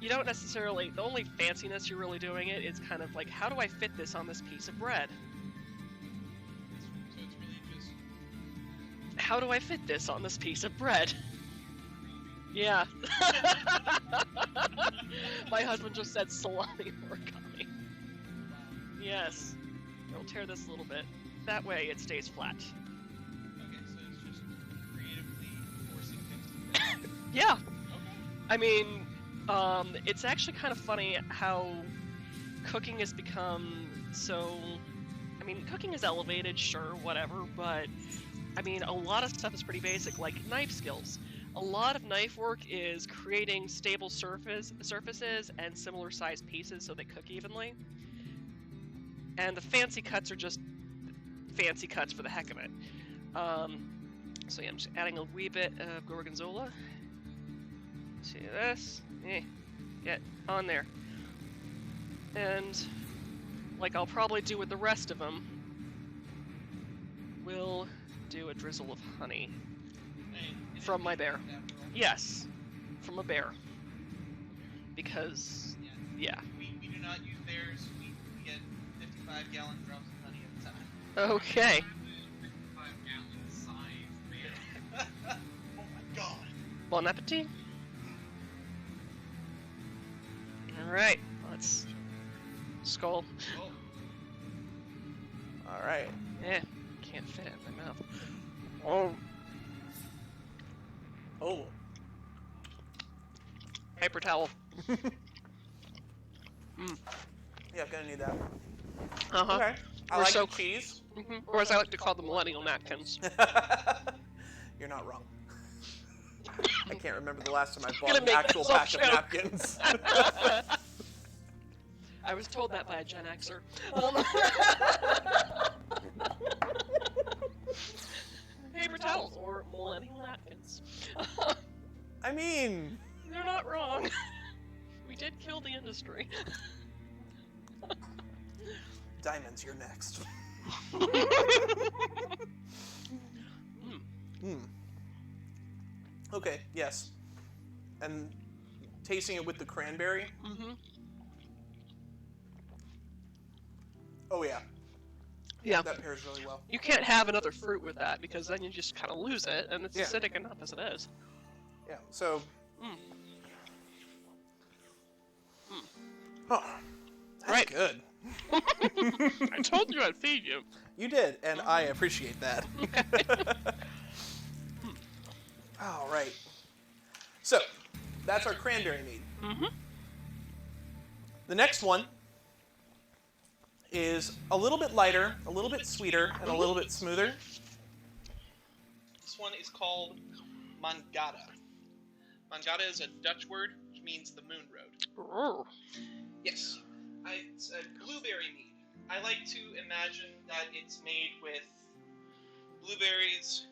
You don't necessarily... The only fanciness you're really doing it is kind of like, how do I fit this on this piece of bread? So it's really just... How do I fit this on this piece of bread? Yeah. My husband just said salami origami. Yes. I'll tear this a little bit. That way it stays flat. Okay, so it's just creatively forcing things together. Yeah. Okay. I mean, it's actually kind of funny how cooking has become so... I mean, cooking is elevated, sure, whatever, but... I mean, a lot of stuff is pretty basic, like knife skills. A lot of knife work is creating stable surfaces and similar sized pieces so they cook evenly. And the fancy cuts are just fancy cuts for the heck of it. So yeah, I'm just adding a wee bit of gorgonzola. See this? Get on there. And like I'll probably do with the rest of them, we'll do a drizzle of honey from my bear. Yes, from a bear. Because, yeah. We do not use bears. We get 55-gallon drums of honey at a time. Okay. 55-gallon size beer. Oh my god. Bon appetit. Alright, let's skull. Oh. All right. Can't fit it in my mouth. Oh. Oh. Paper towel. Yeah, I'm gonna need that. Uh-huh. Okay. I We're like so- the cheese. Or as I like to call them, millennial napkins. You're not wrong. I can't remember the last time I bought Gonna an make actual myself pack of choke. napkins. I was told that by a Gen Xer. Paper towels or millennial napkins. I mean, They're not wrong. We did kill the industry. diamonds, you're next. Okay, yes. And tasting it with the cranberry. Mm-hmm. Oh yeah, Yeah. that pairs really well. You can't have another fruit with that because then you just kind of lose it, and it's Yeah. acidic enough as it is. Yeah. So. Mm. Oh, that's Right. good. I told you I'd feed you. You did, and I appreciate that. All right. So, that's our cranberry mead. Mm-hmm. The next one is a little bit lighter, a little bit sweeter, and a little bit smoother. This one is called Mangata. Mangata is a Dutch word which means the moon road. Yes. It's a blueberry mead. I like to imagine that it's made with blueberries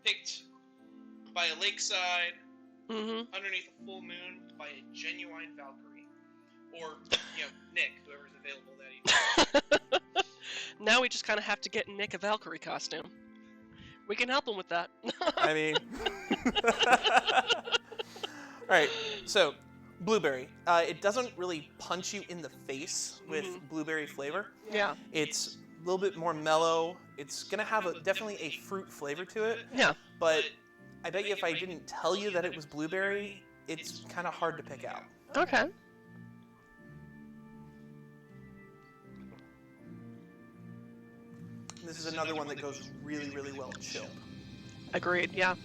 picked by a lakeside Mm-hmm. underneath a full moon by a genuine Valkyrie. Or, Nick, whoever's available that evening. Now we just kind of have to get Nick a Valkyrie costume. We can help him with that. I mean. All right. So, blueberry. It doesn't really punch you in the face with blueberry flavor. Yeah. It's a little bit more mellow. It's gonna have definitely a fruit flavor to it. Yeah. But I bet you if I didn't tell you that it was blueberry, it's kind of hard to pick out. Okay. This is another one that goes really, really well chilled. Agreed. Yeah.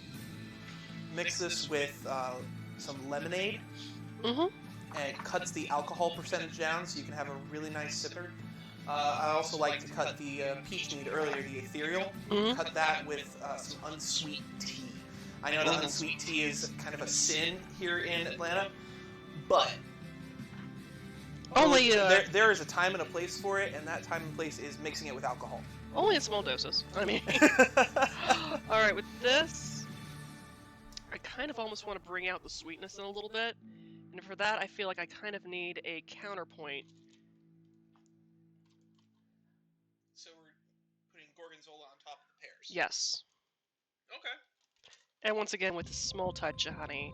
Mix this with some lemonade, Mm-hmm. and it cuts the alcohol percentage down so you can have a really nice sipper. I also like to cut the peach mead earlier, the Ethereal. Mhm. Cut that with some unsweet tea. I know that unsweet tea is kind of a sin here in Atlanta, but Only there is a time and a place for it, and that time and place is mixing it with alcohol. only in small doses. I mean. All right. With this, I kind of almost want to bring out the sweetness in a little bit, and for that, I feel like I kind of need a counterpoint. So we're putting Gorgonzola on top of the pears. Yes. Okay. And once again, with a small touch of honey.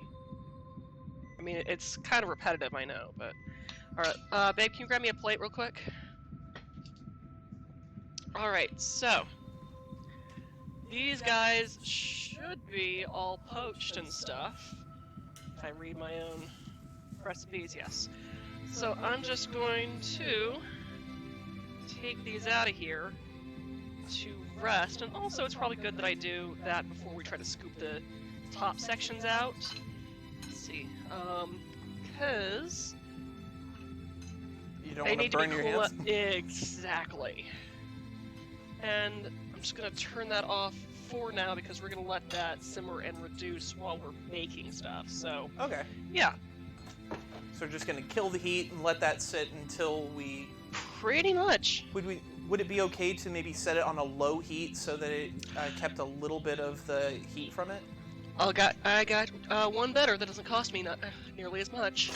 I mean, it's kind of repetitive, I know, but... Alright, babe, can you grab me a plate real quick? Alright, so... These guys should be all poached and stuff. If I read my own recipes, yes. So I'm just going to take these out of here to rest, and also it's probably good that I do that before we try to scoop the top sections out. Let's see, because You don't they want to need to burn be your cool. hands. Exactly. And I'm just gonna turn that off 4 now because we're gonna let that simmer and reduce while we're baking stuff. So Okay. yeah, So we're just gonna kill the heat and let that sit until we. pretty much. Would it be okay to maybe set it on a low heat so that it kept a little bit of the heat from it? I got one better that doesn't cost me not nearly as much.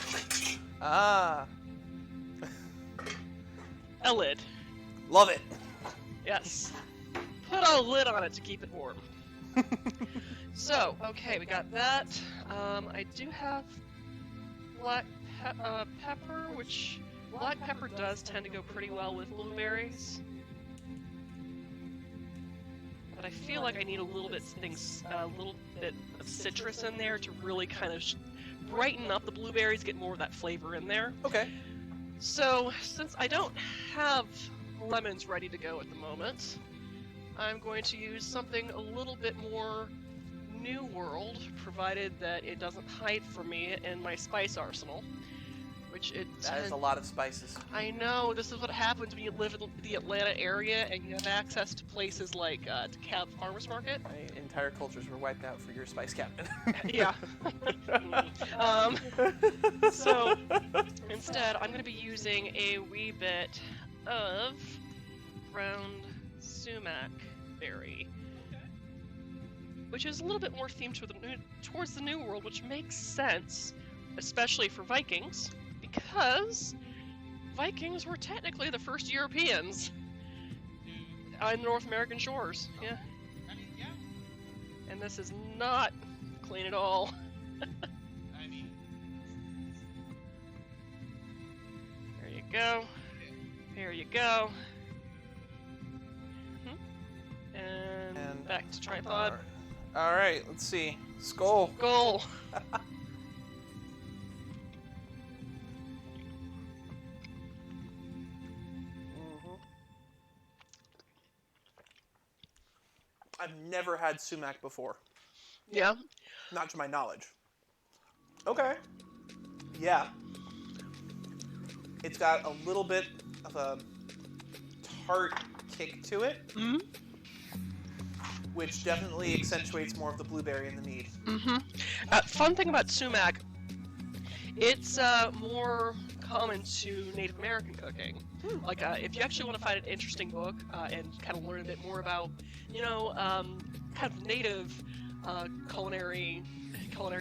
Ah, A lid. love it. Yes. Put a lid on it to keep it warm. So, okay, we got that. I do have black pepper, which black pepper does tend to go pretty well with blueberries. But I feel like I need a little bit of citrus in there to really kind of brighten up the blueberries, get more of that flavor in there. Okay. So, since I don't have lemons ready to go at the moment, I'm going to use something a little bit more New World, provided that it doesn't hide from me in my spice arsenal. Which That is a lot of spices. I know, this is what happens when you live in the Atlanta area and you have access to places like DeKalb Farmers Market. My entire cultures were wiped out for your spice cabinet. Yeah. So, instead, I'm going to be using a wee bit of ground sumac berry, which is a little bit more themed towards the New World, which makes sense, especially for Vikings, because Vikings were technically the first Europeans on North American shores. Yeah. I mean, yeah. And this is not clean at all. I mean, There you go. There you go. And back to tripod. All right, let's see. Skull. Goal. I've never had sumac before, Yeah. not to my knowledge. Okay. Yeah. It's got a little bit of a tart kick to it, Mm-hmm. which definitely accentuates more of the blueberry in the mead. Mm-hmm. Fun thing about sumac, it's more common to Native American cooking. Like, if you actually want to find an interesting book and kind of learn a bit more about, kind of native culinary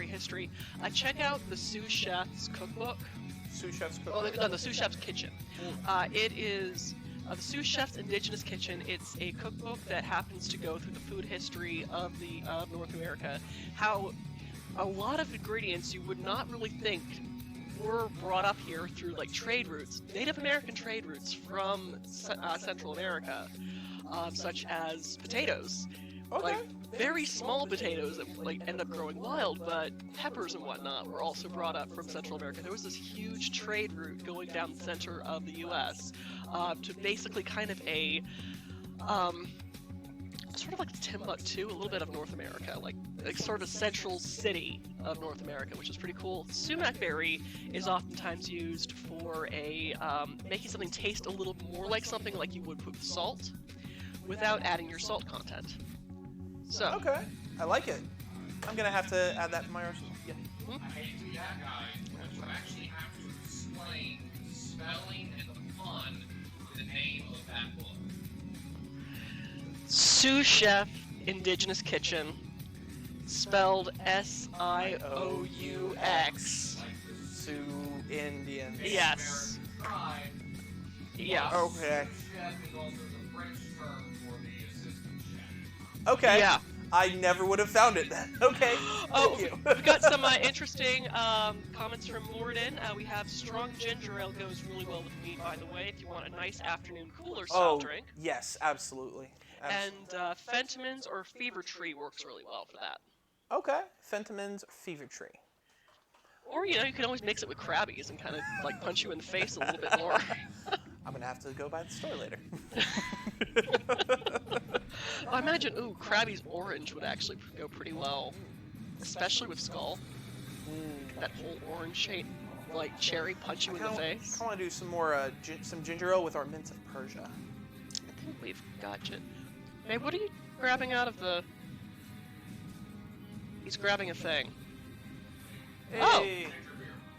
history, check out the Sous Chef's Cookbook. Sous Chef's Oh, Cookbook. no, the Sous Chef's Kitchen. It is the Sous Chef's Indigenous Kitchen. It's a cookbook that happens to go through the food history of North America. How a lot of ingredients you would not really think were brought up here through like trade routes, Native American trade routes from Central America, such as potatoes. Okay. Like very small potatoes that like end up growing wild, but peppers and whatnot were also brought up from Central America. There was this huge trade route going down the center of the U.S. To basically kind of a sort of like Timbuktu, a little bit of North America, like sort of a central city of North America, which is pretty cool. Sumac berry is oftentimes used for a making something taste a little more like something like you would with salt, without adding your salt content. So. Okay. I like it. I'm gonna have to add that to my arsenal. Yeah. I hate to be that guy, but you actually have to explain the spelling and the pun to the name of that book. Sous Chef Indigenous Kitchen, spelled S-I-O-U-X. Like the Sioux Indians. Yes. tribe. Yeah. Okay. Chef is also the French term for the assistant chef. Okay. Yeah. I never would have found it then. Okay. Oh, Thank you. we've got some interesting comments from Morden. We have strong ginger ale goes really well with mead, by the way, if you want a nice afternoon cooler style drink. Yes, absolutely. And Fentimans or Fever Tree works really well for that. Okay. Fentiman's Fever Tree. Or, you can always mix it with Krabbies and kind of, like, punch you in the face a little bit more. I'm gonna have to go by the store later. I imagine, Krabby's Orange would actually go pretty well, especially with Skull. That whole orange shape, like cherry, punch you in the face. I want to do some more some ginger ale with our mints of Persia. I think we've got it. Hey, what are you grabbing out of the He's grabbing a thing. Hey, Oh.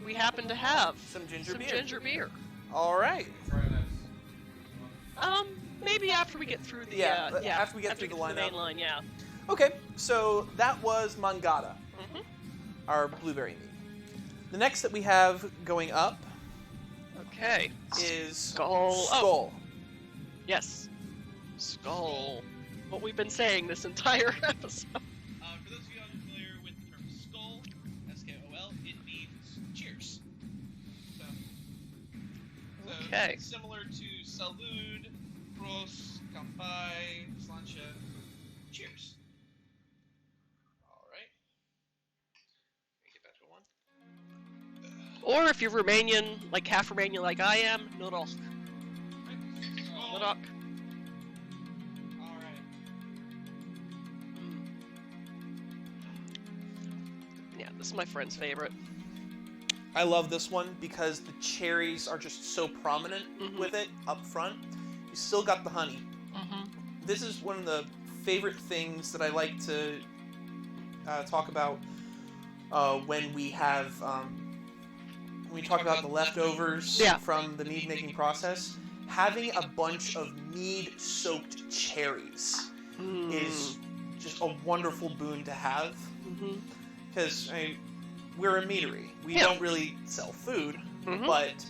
We happen to have some ginger some beer. ginger beer. All right. Maybe after we get through the after we get through the main lineup. line, yeah. Okay, so that was Mangata, Mhm. our blueberry mead. The next that we have going up Okay. is Skull. Skull. Yes. Skull. What we've been saying this entire episode. For those of you unfamiliar with the term skull, S-K-O-L, it means cheers. So Okay. similar to salud, pros, kampai, slancha, cheers. Alright. Get back to one. Or if you're Romanian, like half Romanian like I am, noroc. Noroc. Alright. Yeah, this is my friend's favorite. I love this one because the cherries are just so prominent with it up front. You still got the honey. This is one of the favorite things that I like to talk about when we have when we talk about the leftovers from the mead making process. Having a bunch of mead-soaked cherries is just a wonderful boon to have. Because we're a meadery. We don't really sell food, but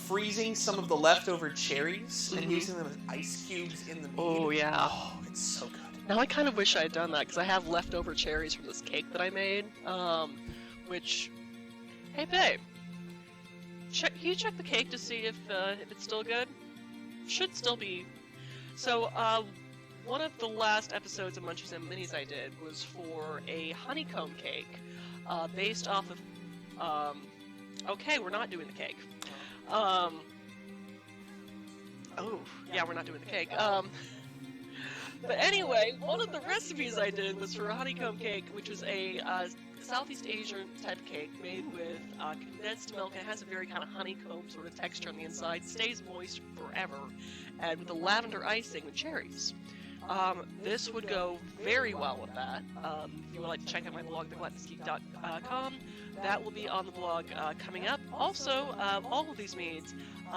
freezing some of the leftover cherries and using them as ice cubes in the mead. Oh yeah. Oh, it's so good. Now I kind of wish I had done that because I have leftover cherries from this cake that I made. Which, hey babe, can you check the cake to see if it's still good? Should still be. So one of the last episodes of Munchies and Minis I did was for a honeycomb cake, based off of. Okay, we're not doing the cake. Oh, yeah, we're not doing the cake. But anyway, one of the recipes I did was for a honeycomb cake, which was a Southeast Asian type cake made with condensed milk. It has a very kind of honeycomb sort of texture on the inside, stays moist forever, and with a lavender icing with cherries. This would go very well with that. If you would like to check out my blog, thegluttonousgeek.com, that will be on the blog coming up. Also, all of these meads,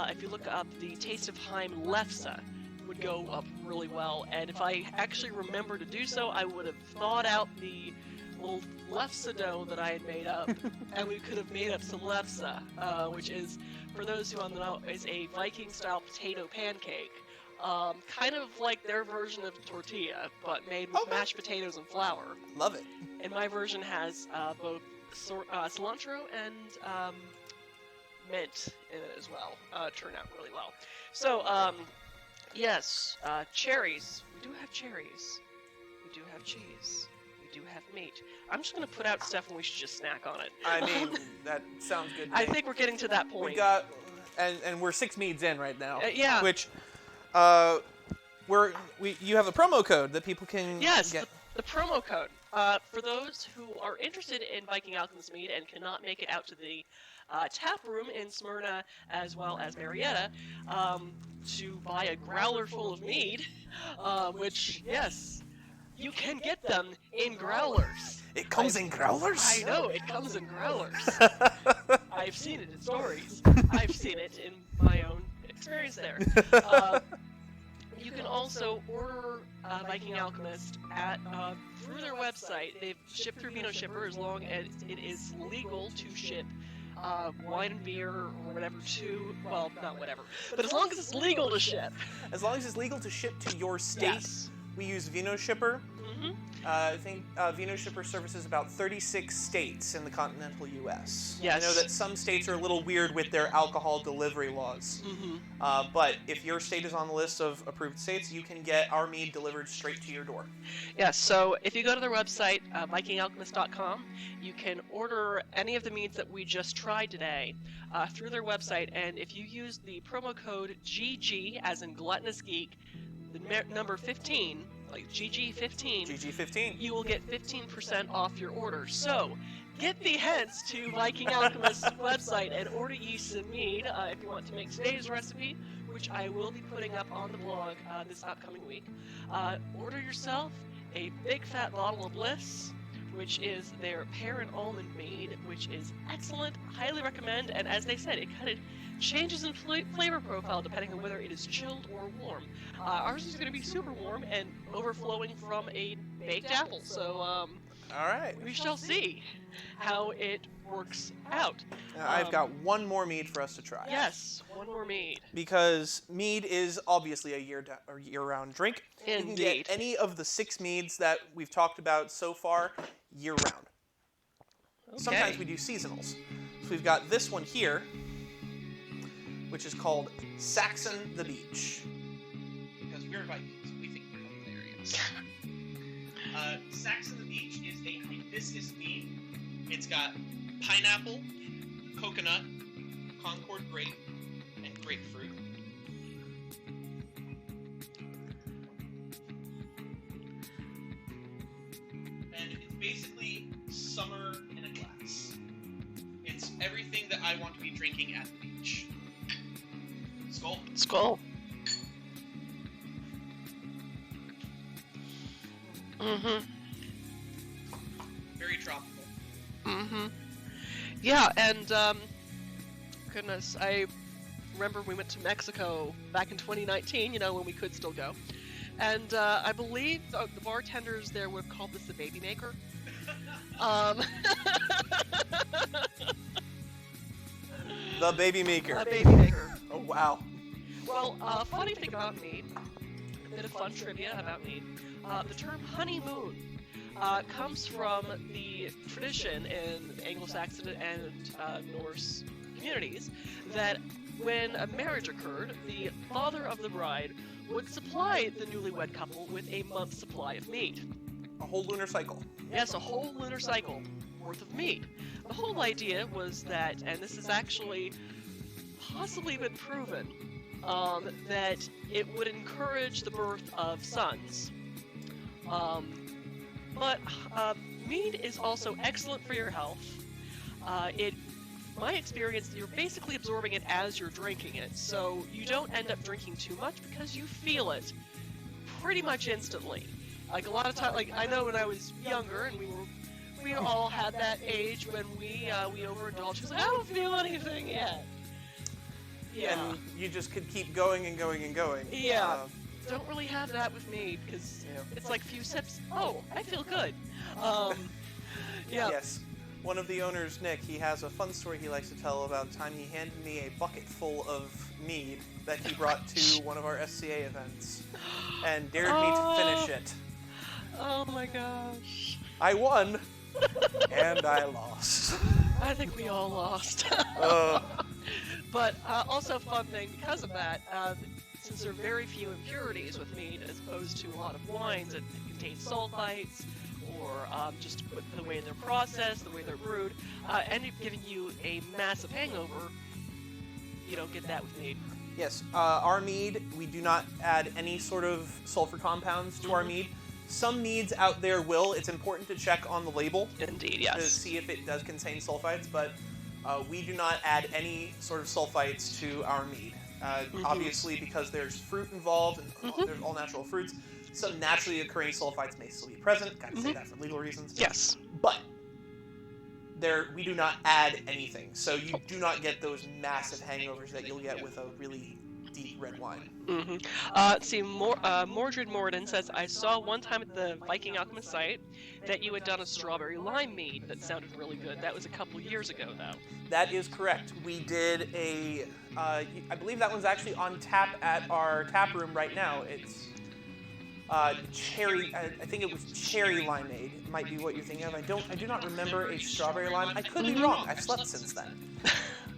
if you look up the Taste of Heim Lefse, would go up really well. And if I actually remember to do so, I would have thawed out the little lefse dough that I had made up, and we could have made up some lefse, which is, for those who don't know, is a Viking-style potato pancake. Kind of like their version of tortilla, but made with mashed potatoes and flour. Love it. And my version has both cilantro and mint in it as well. Turned out really well. So, yes, cherries. We do have cherries. We do have cheese. We do have meat. I'm just going to put out stuff and we should just snack on it. I mean, that sounds good to me. I think we're getting to that point. We got, and we're 6 meads in right now. Yeah. Which, you have a promo code that people can Yes, get. the promo code. For those who are interested in Viking Alchemist mead and cannot make it out to the tap room in Smyrna as well as Marietta to buy a growler full of mead, which, yes, you can get them in growlers. It comes in growlers? I know, it comes in growlers. I've seen it in stories. I've seen it in my own experience there. You can also order Viking Alchemist through their website. They've shipped through Vino Shipper as long as it is legal to ship wine and beer or whatever to, well, not whatever, but as long as it's legal to ship. As long as it's legal to ship to your state, Yes. we use Vino Shipper. Mm-hmm. I think Vino Shipper services about 36 states in the continental U.S. Yes. I know that some states are a little weird with their alcohol delivery laws. Mm-hmm. But if your state is on the list of approved states, you can get our mead delivered straight to your door. Yeah, so if you go to their website, vikingalchemist.com, you can order any of the meads that we just tried today through their website, and if you use the promo code GG, as in Gluttonous Geek, the number 15, like GG15, GG15. you will get 15% off your order. So, get the heads to Viking Alchemist's website and order ye some mead if you want to make today's recipe, which I will be putting up on the blog this upcoming week. Order yourself a big fat bottle of Bliss which is their Pear and Almond mead, which is excellent, highly recommend, and as they said, it kind of changes in flavor profile depending on whether it is chilled or warm. Ours is going to be super warm and overflowing from a baked apple, so All right. we shall see how it works out. I've got one more mead for us to try. Yes, one more mead. Because mead is obviously a year-round drink. You can Indeed. get any of the 6 meads that we've talked about so far year-round. Okay. Sometimes we do seasonals. So we've got this one here, which is called Saxon the Beach. Because we're Vikings, we think we're hilarious. Saxon the Beach is a hibiscus mead. It's got pineapple, coconut, Concord grape, and grapefruit. And it's basically summer in a glass. It's everything that I want to be drinking at the beach. Skull. Skull. Mm-hmm. Very tropical. Mm-hmm. Yeah, and goodness, I remember we went to Mexico back in 2019, you know, when we could still go. And I believe the bartenders there would call this the baby maker. The baby maker. A baby maker. Oh, wow. Well, funny thing about mead, a bit of fun trivia about mead. The term honeymoon comes from the tradition in Anglo-Saxon and Norse communities that when a marriage occurred, the father of the bride would supply the newlywed couple with a month's supply of mead. A whole lunar cycle. Yes, a whole lunar cycle worth of mead. The whole idea was that, and this has actually possibly been proven, that it would encourage the birth of sons. But mead is also excellent for your health. My experience, you're basically absorbing it as you're drinking it, so you don't end up drinking too much because you feel it pretty much instantly. Like a lot of time, like I know when I was younger and we all had that age when we overindulged. Because like, I don't feel anything yet. Yeah. And you just could keep going and going and going. Yeah. Don't really have that with me because it's like few sips. Oh, I feel good. Yeah. Yes. One of the owners, Nick, he has a fun story he likes to tell about the time he handed me a bucket full of mead that he brought to one of our SCA events and dared me to finish it. Oh my gosh. I won, and I lost. I think we all lost. But also a fun thing because of that, since there are very few impurities with mead as opposed to a lot of wines that contain sulfites, or just the way they're processed, the way they're brewed, end up giving you a massive hangover. You don't get that with mead. Yes, our mead, we do not add any sort of sulfur compounds to our mead. Some meads out there will. It's important to check on the label. Indeed, To yes. see if it does contain sulfites, but we do not add any sort of sulfites to our mead. Obviously, because there's fruit involved and there's all natural fruits, some naturally occurring sulfites may still be present. Gotta say that for legal reasons. Yes. But we do not add anything, so you do not get those massive hangovers that you'll get with a really deep red wine. See, Mordred Morden says, I saw one time at the Viking Alchemist site that you had done a strawberry lime mead that sounded really good. That was a couple years ago, though. That is correct. We did I believe that one's actually on tap at our tap room right now. It's cherry, I think it was cherry limeade. It might be what you're thinking of. I do not remember a strawberry lime. I could be wrong. I've slept since then.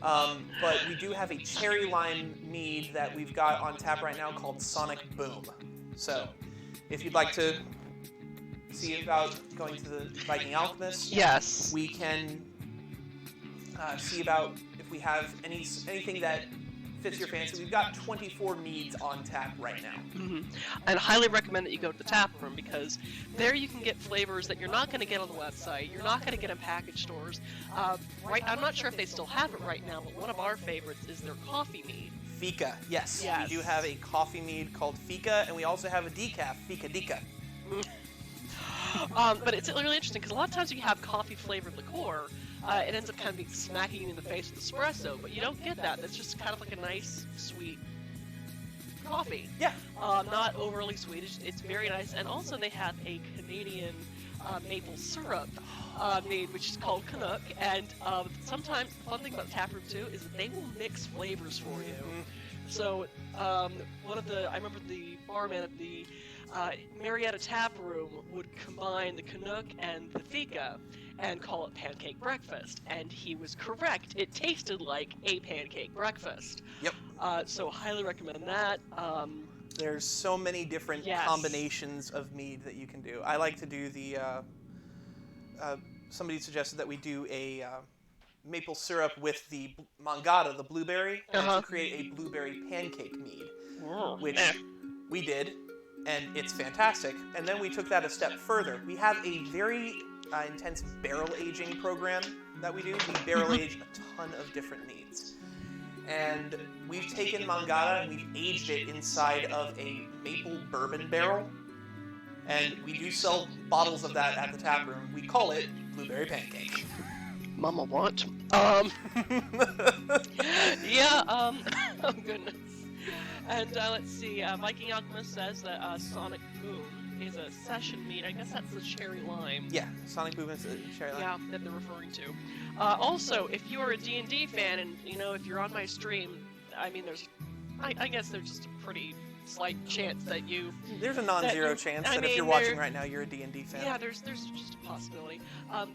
But we do have a cherry lime mead that we've got on tap right now called Sonic Boom. So, if you'd like to see about going to the Viking Alchemist, Yes. we can see about if we have anything that fits your fancy. We've got 24 meads on tap right now. I'd highly recommend that you go to the tap room because there you can get flavors that you're not going to get on the website. You're not going to get in package stores. I'm not sure if they still have it right now, but one of our favorites is their coffee mead. Fika, yes. Yes. We do have a coffee mead called Fika, and we also have a decaf, Fika Dika. But it's really interesting because a lot of times when you have coffee-flavored liqueur, it ends up kind of being smacking you in the face with espresso, but you don't get that. It's just kind of like a nice, sweet coffee. Yeah. Not overly sweet. It's very nice. And also they have a Canadian maple syrup made, which is called Canuck. And sometimes the fun thing about the taproom too is that they will mix flavors for you. So I remember the barman at the Marietta Tap Room would combine the Canuck and the Fika and call it pancake breakfast, and he was correct. It tasted like a pancake breakfast. Yep. So highly recommend that. There's so many different Yes. combinations of mead that you can do. I like to do the. Somebody suggested that we do a maple syrup with the mangata, the blueberry, and to create a blueberry pancake mead, which we did, and it's fantastic. And then we took that a step further. We have a very intense barrel aging program that we do. We barrel age a ton of different meads. And we've taken mangata and we've aged it inside of a maple bourbon barrel. And we do sell bottles of that at the tap room. We call it blueberry pancake. Mama want. Yeah, oh goodness. And let's see, Viking Alchemist says that Sonic Boom is a session mead. I guess that's the cherry lime. Yeah, Sonic Boom is the cherry lime. Yeah, that they're referring to. Also, if you are a D&D fan, and if you're on my stream, I mean, I guess there's just a pretty slight chance that you. There's a non-zero chance that if you're watching right now, you're a D&D fan. Yeah, there's just a possibility.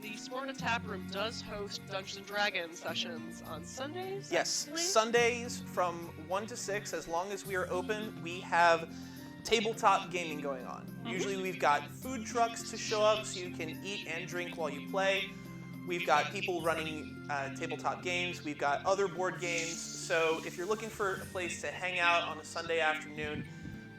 The Smyrna Tap Room does host Dungeons and Dragons sessions on Sundays. Yes, I believe? Sundays from 1 to 6, as long as we are open, we have tabletop gaming going on. Usually we've got food trucks to show up so you can eat and drink while you play. We've got people running tabletop games. We've got other board games. So if you're looking for a place to hang out on a Sunday afternoon,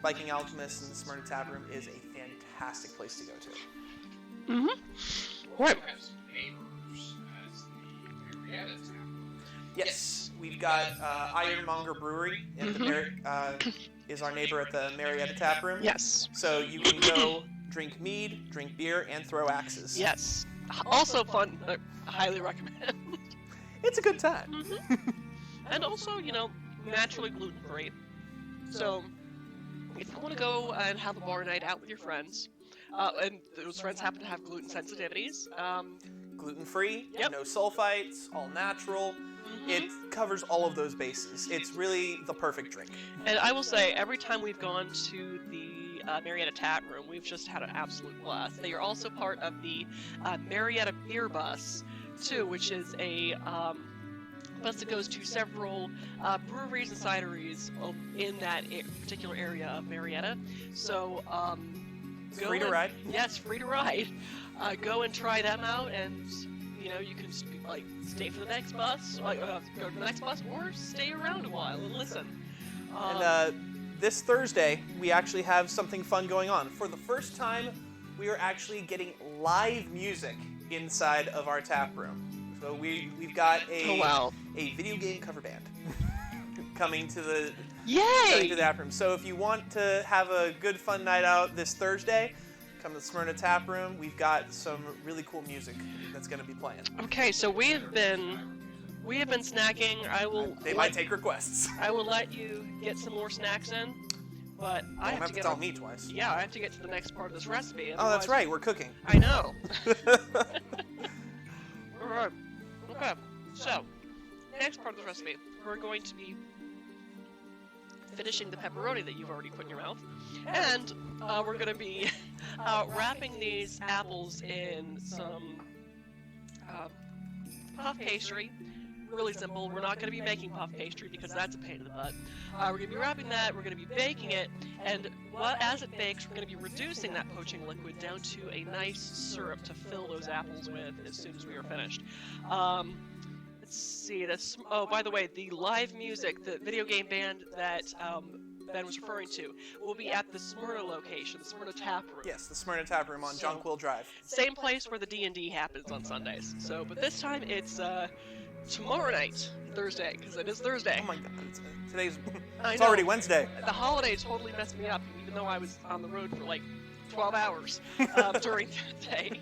Viking Alchemist and the Smyrna Tap Room is a fantastic place to go to. Mm-hmm. Right. Have some neighbors as the Marietta Tap Room. Yes, we've got Ironmonger Brewery at the is our neighbor at the Marietta Tap Room. Yes. So you can go drink mead, drink beer, and throw axes. Yes. Also fun. Highly recommend. It's a good time. Mm-hmm. And also, naturally gluten-free. So, if you want to go and have a bar night out with your friends, and those friends happen to have gluten sensitivities, Gluten-free, Yep. no sulfites, all natural. It covers all of those bases. It's really the perfect drink. and I will say, every time we've gone to the Marietta Tap Room, we've just had an absolute blast. They are also part of the Marietta Beer Bus, too, which is a bus that goes to several breweries and cideries in that particular area of Marietta. So, Free to ride. Yes, free to ride. Go and try them out, and you can stay for the next bus, go to the next bus, or stay around a while and listen. And this Thursday, we actually have something fun going on. For the first time, we are actually getting live music inside of our tap room. So we've got a video game cover band coming to the tap room. So if you want to have a good fun night out this Thursday, come to the Smyrna Tap Room. We've got some really cool music that's going to be playing. Okay, so we have been snacking. They might take requests. I will let you get some more snacks in, but I Don't have to tell me twice. Yeah, I have to get to the next part of this recipe. Oh, that's right. We're cooking. I know. Alright. Okay. So, next part of the recipe, we're going to be finishing the pepperoni that you've already put in your mouth, and we're going to be wrapping these apples in some puff pastry. Really simple. We're not going to be making puff pastry because that's a pain in the butt. We're going to be wrapping that, we're going to be baking it, and as it bakes, we're going to be reducing that poaching liquid down to a nice syrup to fill those apples with as soon as we are finished. Let's see, this. Oh, by the way, the live music, the video game band that Ben was referring to, will be at the Smyrna location, the Smyrna Tap Room. Yes, the Smyrna Tap Room on Jonquil Drive. Same place where the D&D happens on Sundays. So, but this time it's tomorrow night, Thursday, because it is Thursday. Oh my God, it's I it's know. already Wednesday. The holidays totally messed me up, even though I was on the road for like 12 hours during that day.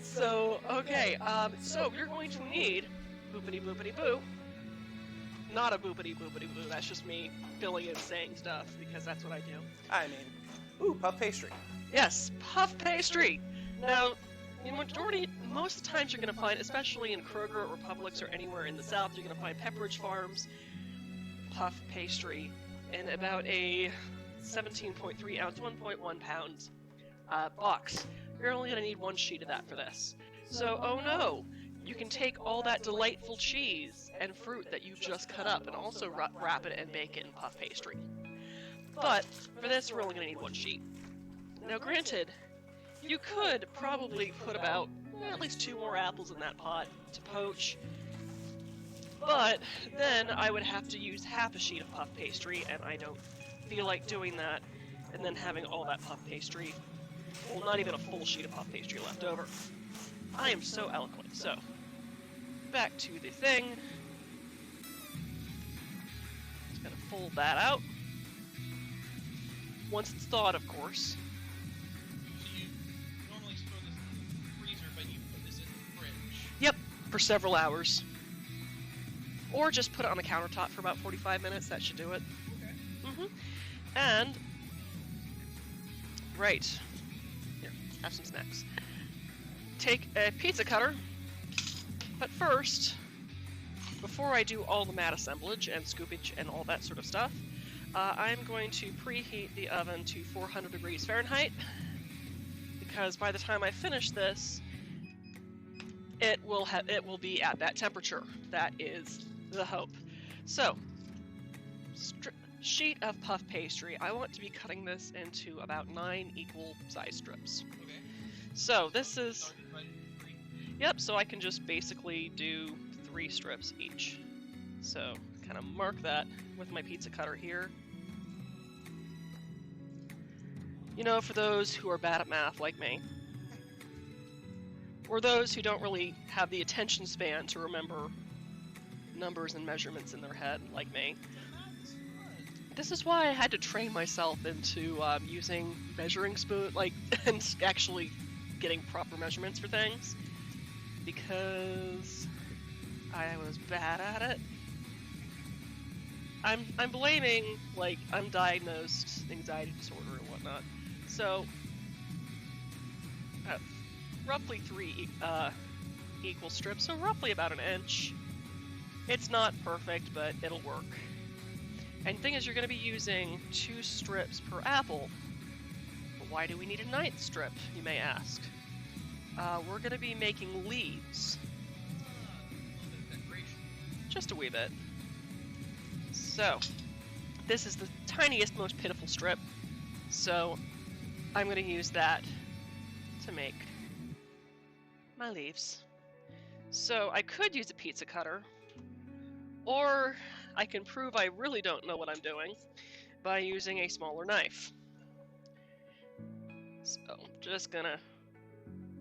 So, okay, so you're going to need boopity boopity boo. Not a boopity boopity boo, that's just me filling in saying stuff because that's what I do. I mean, ooh, puff pastry. Yes, puff pastry. Now, most of the times you're going to find, especially in Kroger or Publix or anywhere in the South, you're going to find Pepperidge Farms puff pastry in about a 17.3 ounce, 1.1 pounds box. You're only going to need one sheet of that for this. So, oh no, you can take all that delightful cheese and fruit that you've just cut up and also wrap it and bake it in puff pastry. But for this, we're only going to need one sheet. Now, granted, you could probably put about at least 2 more apples in that pot to poach, but then I would have to use half a sheet of puff pastry, and I don't feel like doing that, and then having all that puff pastry, well, not even a full sheet of puff pastry left over. I am so eloquent. So, back to the thing. Just gonna fold that out. Once it's thawed, of course. So you normally store this in the freezer, but you put this in the fridge. Yep, for several hours. Or just put it on the countertop for about 45 minutes, that should do it. Okay. And, right, here, have some snacks. Take a pizza cutter, but first, before I do all the mat assemblage and scoopage and all that sort of stuff, I'm going to preheat the oven to 400 degrees Fahrenheit, because by the time I finish this, it will be at that temperature. That is the hope. So, sheet of puff pastry. I want to be cutting this into about 9 equal size strips. Okay. So this is, Starting by 3. yep, so I can just basically do 3 strips each. So, kind of mark that with my pizza cutter here. You know, for those who are bad at math like me, or those who don't really have the attention span to remember numbers and measurements in their head like me, this is why I had to train myself into using measuring spoon, and actually getting proper measurements for things, because I was bad at it. I'm blaming, undiagnosed anxiety disorder and whatnot. So, roughly 3 equal strips, so roughly about 1 inch. It's not perfect, but it'll work. And the thing is, you're going to be using 2 strips per apple. But why do we need a 9th strip, you may ask? We're going to be making leaves. A little bit of decoration. Just a wee bit. So, this is the tiniest, most pitiful strip. So, I'm going to use that to make my leaves. So, I could use a pizza cutter, or I can prove I really don't know what I'm doing by using a smaller knife. So, I'm just gonna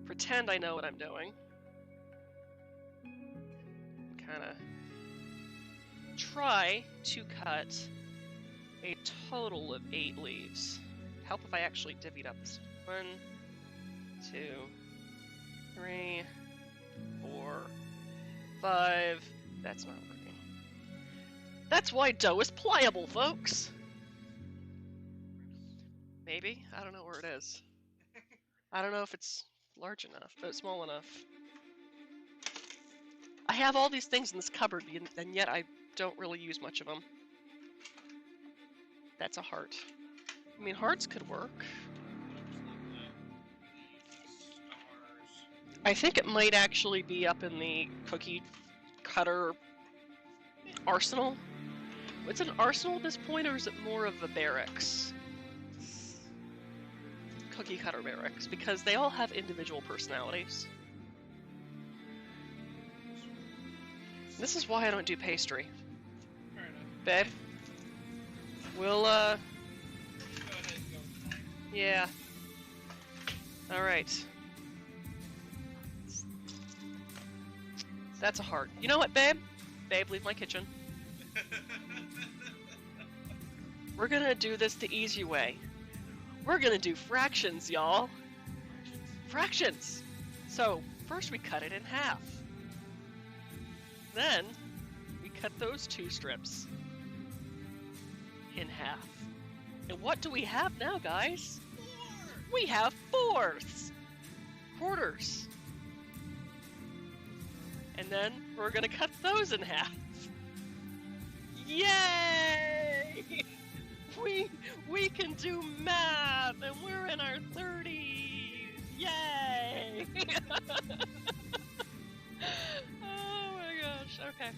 pretend I know what I'm doing. Kinda try to cut a total of 8 leaves. Help if I actually divvied up this. 1, 2, 3, 4, 5. That's not working. That's why dough is pliable, folks! Maybe? I don't know where it is. I don't know if it's large enough, but small enough. I have all these things in this cupboard, and yet I don't really use much of them. That's a heart. I mean, hearts could work. I think it might actually be up in the cookie cutter arsenal. It's an arsenal at this point, or is it more of a barracks? Cookie cutter barracks, because they all have individual personalities. This is why I don't do pastry. Fair enough. Babe? We'll, Go ahead and go with mine. yeah. Alright. That's a heart. You know what, babe? Babe, leave my kitchen. We're gonna do this the easy way. We're gonna do fractions, y'all. Fractions! So, first we cut it in half. Then, we cut those 2 strips in half. And what do we have now, guys? We have 4ths! Quarters. And then, we're gonna cut those in half. Yay! We can do math, and we're in our 30s! Yay! Oh my gosh, okay.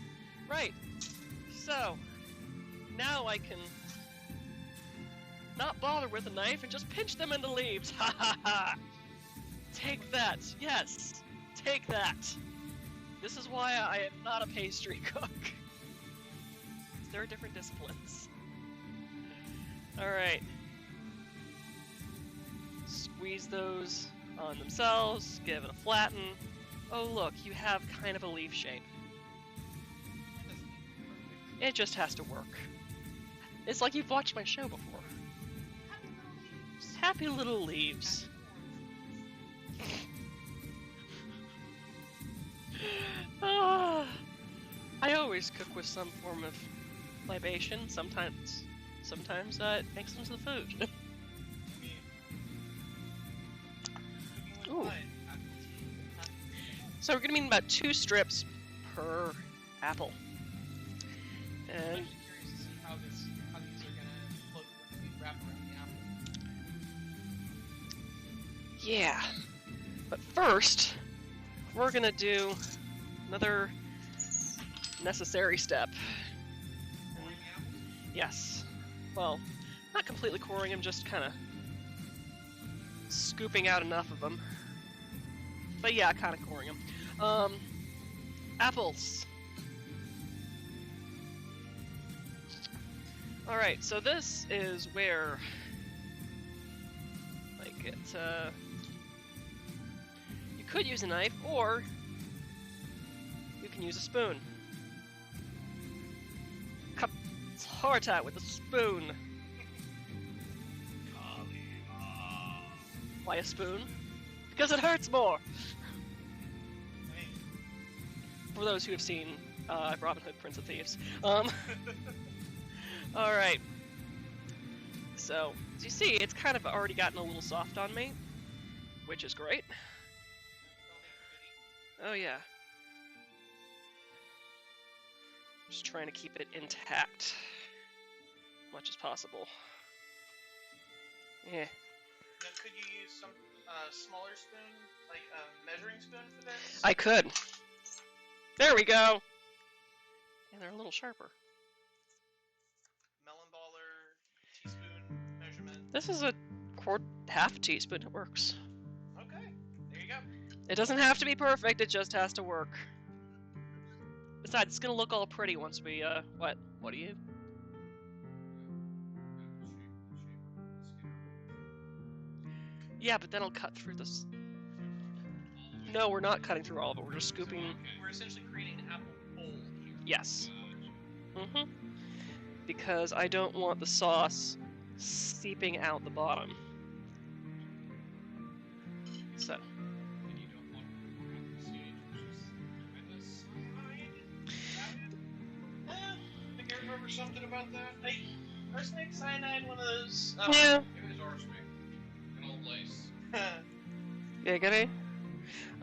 Right. So, now I can not bother with a knife and just pinch them into leaves. Ha ha ha! Take that, yes! Take that! This is why I am not a pastry cook. There are different disciplines. Alright. Squeeze those on themselves, give it a flatten. Oh look, you have kind of a leaf shape. It just has to work. It's like you've watched my show before. Happy little leaves. I always cook with some form of libation. Sometimes it makes them to the food. Ooh. So we're gonna need about 2 strips per apple. I'm And actually curious to see how these are gonna look when we wrap around the apple. yeah. But first, we're gonna do another necessary step. Pouring the apples? Yes. Well, not completely coring them, just kind of scooping out enough of them. But yeah, kind of coring them. Apples. Alright, so this is where, like, you could use a knife, or you can use a spoon. Cut heart out with a spoon. Why a spoon? Because it hurts more! For those who have seen Robin Hood, Prince of Thieves. Alright. So, as you see, it's kind of already gotten a little soft on me, which is great. Oh yeah. Just trying to keep it intact as much as possible. Yeah. Now, could you use some smaller spoon, like a measuring spoon for this? I could. There we go! And they're a little sharper. Melon baller, teaspoon measurement. This is a half teaspoon, it works. Okay, there you go. It doesn't have to be perfect, it just has to work. Besides, it's gonna look all pretty once we, what? What do you? Yeah, but then I'll cut through this. No, we're not cutting through all of it, we're just scooping. We're essentially creating an apple bowl here. Yes. Mm-hmm. Because I don't want the sauce seeping out the bottom. So. And you don't want more apple stage, which is I think I remember something about that. Hey, arsenic, cyanide, one of those. Oh, Yeah. it was arsenic. An old place. Yeah, get it?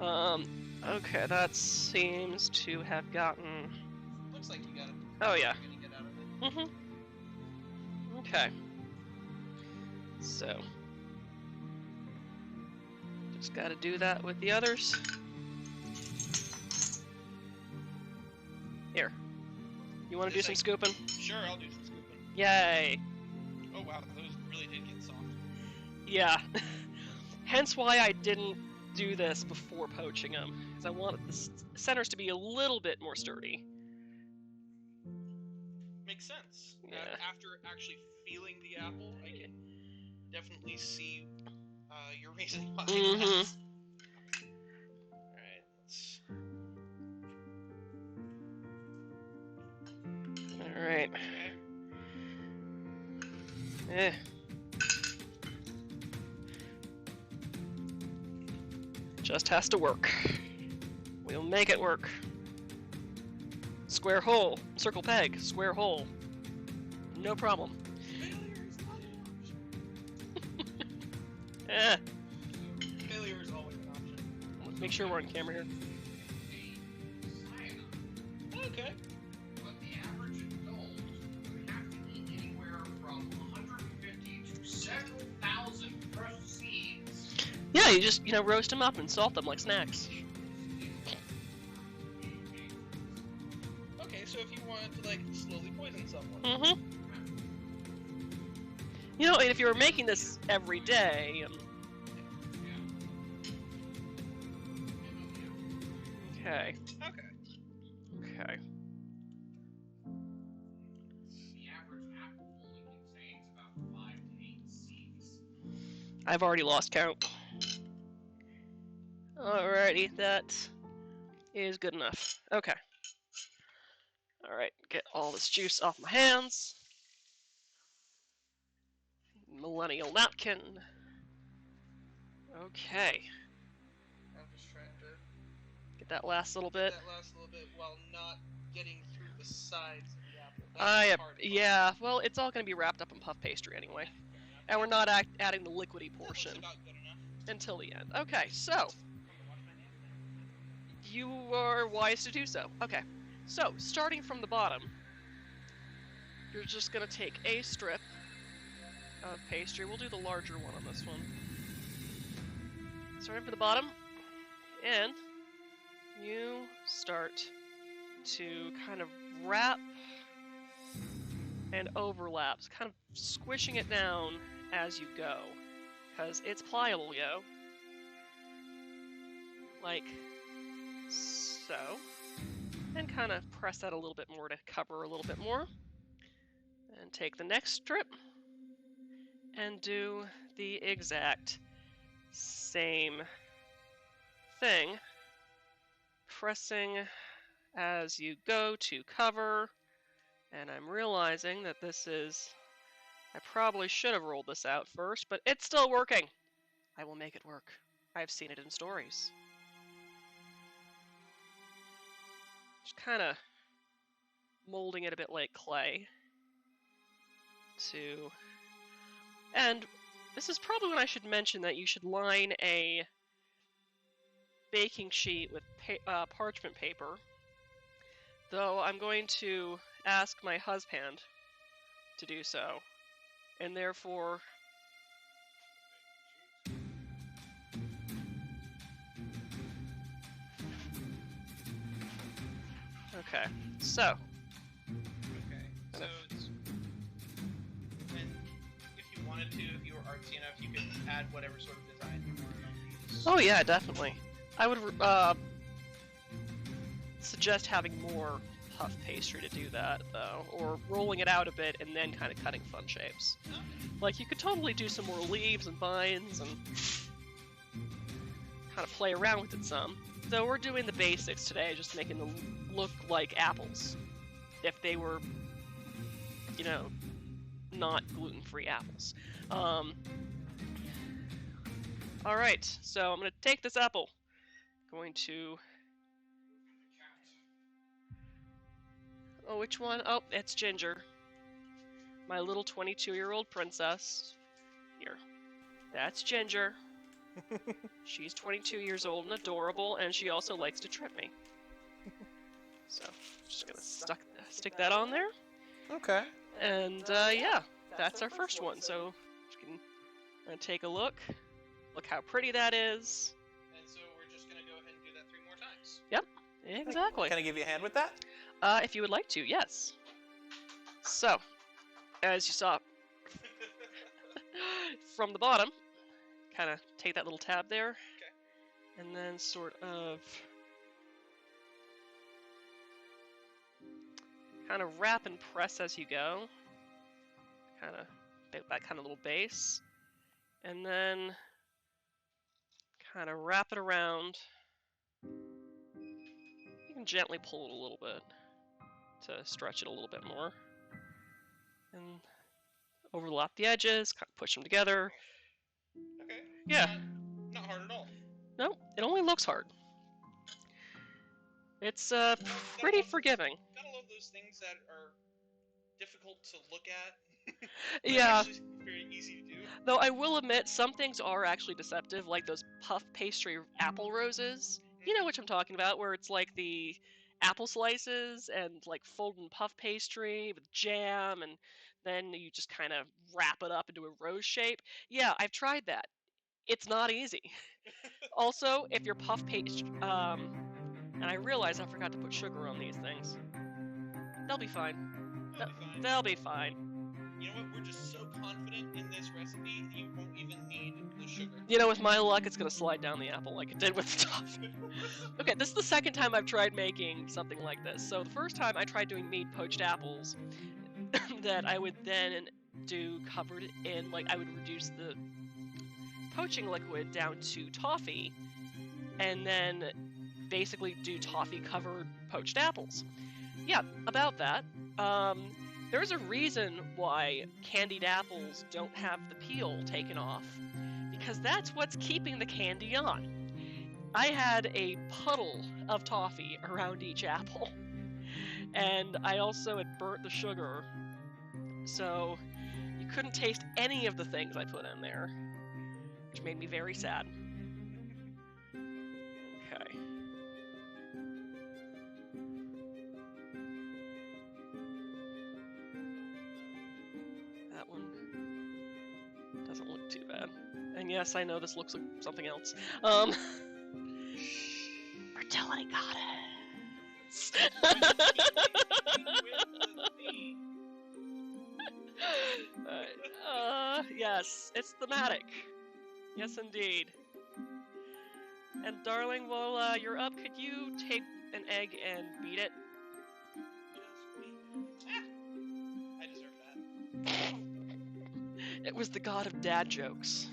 Okay, that seems to have gotten... Looks like you got it. Oh, yeah. You're gonna get out of it. Mm-hmm. Okay. So. Just gotta do that with the others. Here. You wanna do some scooping? Sure, I'll do some scooping. Yay! Oh wow, those really did get soft. Yeah. Hence why I didn't do this before poaching them, because I wanted the centers to be a little bit more sturdy. Makes sense. Yeah. After actually feeling the apple, I can definitely see your reasoning behind Mm-hmm. that. Alright, let's... Alright. Okay. Just has to work. We'll make it work. Square hole, circle peg, square hole. No problem. Failure is not an option. Eh. Failure is always an option. Let's make sure we're on camera here. Okay. But the average adult would have to eat anywhere from 150 to several thousand crushed seeds. Yeah, you just, roast them up and salt them like snacks. Okay, so if you wanted to, like, slowly poison someone. Mm-hmm. And if you were making this every day, Okay. Okay. The average apple only contains about 5 to 8 seeds. I've already lost count. Alrighty, that is good enough. Okay. Alright, get all this juice off my hands. Millennial napkin. Okay. I'm just trying to Get that last little bit. that last little bit while not getting through the sides of the apple. That's the hard part. Yeah, well, it's all going to be wrapped up in puff pastry anyway. And we're not adding the liquidy That portion looks about good enough. until the end. Okay, so. You are wise to do so. Okay, so starting from the bottom, you're just going to take a strip of pastry. We'll do the larger one on this one. Starting from the bottom, and you start to kind of wrap and overlaps, kind of squishing it down as you go, because it's pliable, yo. Like so. And kind of press that a little bit more to cover a little bit more. And take the next strip and do the exact same thing, pressing as you go to cover. And I'm realizing that I probably should have rolled this out first, but it's still working. I will make it work. I've seen it in stories. Just kind of molding it a bit like clay. And this is probably when I should mention that you should line a baking sheet with parchment paper. Though I'm going to ask my husband to do so, and therefore okay, so Okay, so it's... And if you wanted to, if you were artsy enough, you could add whatever sort of design you wanted on these. oh yeah, definitely. I would suggest having more puff pastry to do that, though, or rolling it out a bit and then kind of cutting fun shapes. Okay. Like, you could totally do some more leaves and vines and kind of play around with it some. Though we're doing the basics today, just making them look like apples. If they were, not gluten-free apples. Alright, so I'm going to take this apple. Going to... Oh, which one? Oh, it's Ginger. My little 22-year-old princess. Here. That's Ginger. She's 22 years old and adorable, and she also likes to trip me. So, just gonna stick that on there. Okay. And, yeah, that's our first one. So, you can take a look. Look how pretty that is. And so we're just going to go ahead and do that 3 more times. Yep, exactly. Can I give you a hand with that? If you would like to, yes. So, as you saw from the bottom, kind of take that little tab there, Okay. and then sort of kind of wrap and press as you go, kind of that kind of little base, and then kind of wrap it around. You can gently pull it a little bit to stretch it a little bit more, and overlap the edges, kind of push them together. Okay. Yeah. Not hard at all. No, it only looks hard. It's pretty forgiving. Gotta love those things that are difficult to look at. But Yeah. actually very easy to do. Though I will admit, some things are actually deceptive, like those puff pastry apple roses. You know what I'm talking about, where it's like the apple slices and like folded puff pastry with jam, and then you just kind of wrap it up into a rose shape. Yeah, I've tried that. It's not easy. Also, if your puff pastry, and I realize I forgot to put sugar on these things. They'll be fine. That'll be fine. They'll be fine. You know what? We're just so confident in this recipe, you won't even need the sugar. You know, with my luck, it's gonna slide down the apple like it did with the toffee. Okay, this is the second time I've tried making something like this. So the first time I tried doing mead-poached apples that I would then do covered in, like, I would reduce the poaching liquid down to toffee and then basically do toffee-covered poached apples. Yeah, about that. There's a reason why candied apples don't have the peel taken off, because that's what's keeping the candy on. I had a puddle of toffee around each apple, and I also had burnt the sugar, so you couldn't taste any of the things I put in there, which made me very sad. Okay. That one doesn't look too bad. And yes, I know this looks like something else. Fertility goddess. Yes, it's thematic. Yes, indeed. And darling, while you're up, could you take an egg and beat it? I deserve that. It was the god of dad jokes.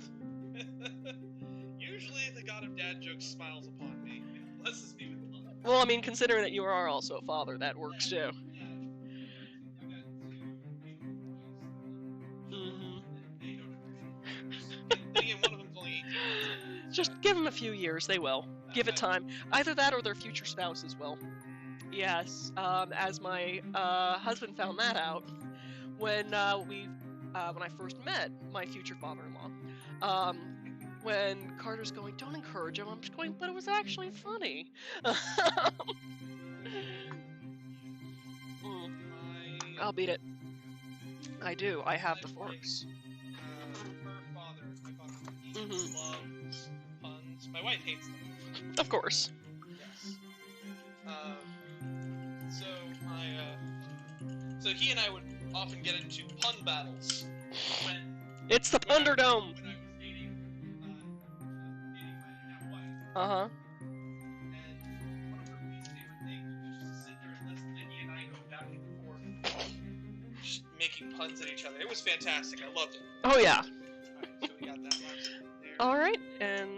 Usually the god of dad jokes smiles upon me. It blesses me with love. Well, I mean, considering that you are also a father, that works too. Again, one of them's only 18. Just give them a few years, they will. Give it time. Either that or their future spouses will. Yes, as my husband found that out when when I first met my future father-in-law. When Carter's going, don't encourage him, I'm just going, but it was actually funny. I'll beat it. I do. I have the forks. Her father, my father, he loves puns. My wife hates them. Of course. Yes. So he and I would often get into pun battles It's the Punderdome. when I was dating my now wife. Uh-huh. And one of her least favorite things was just to sit there and listen to he and I go back and forth, just making puns at each other. It was fantastic. I loved it. Oh, yeah. Alright, so we got that last there. Alright, and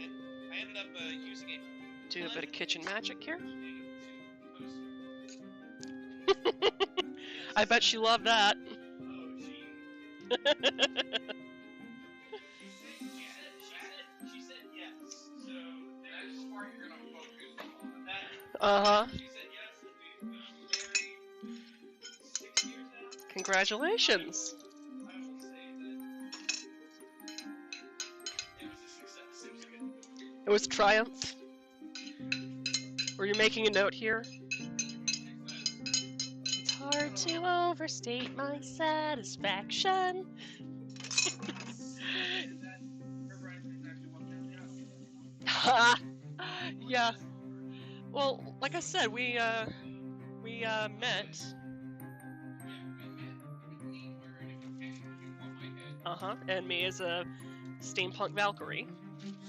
And I ended up using a do a bit of kitchen magic here. toaster. I bet she loved that. Oh, she said yes. So That is the part you're gonna focus on. that Uh-huh. she said yes, and we've been married 6 years now. Congratulations. I will say that it was a success. It was a good move. It was a triumph. Were you making a note here? It's hard to overstate my satisfaction. Ha! Yeah. Well, like I said, we met. Uh-huh. And me as a steampunk Valkyrie.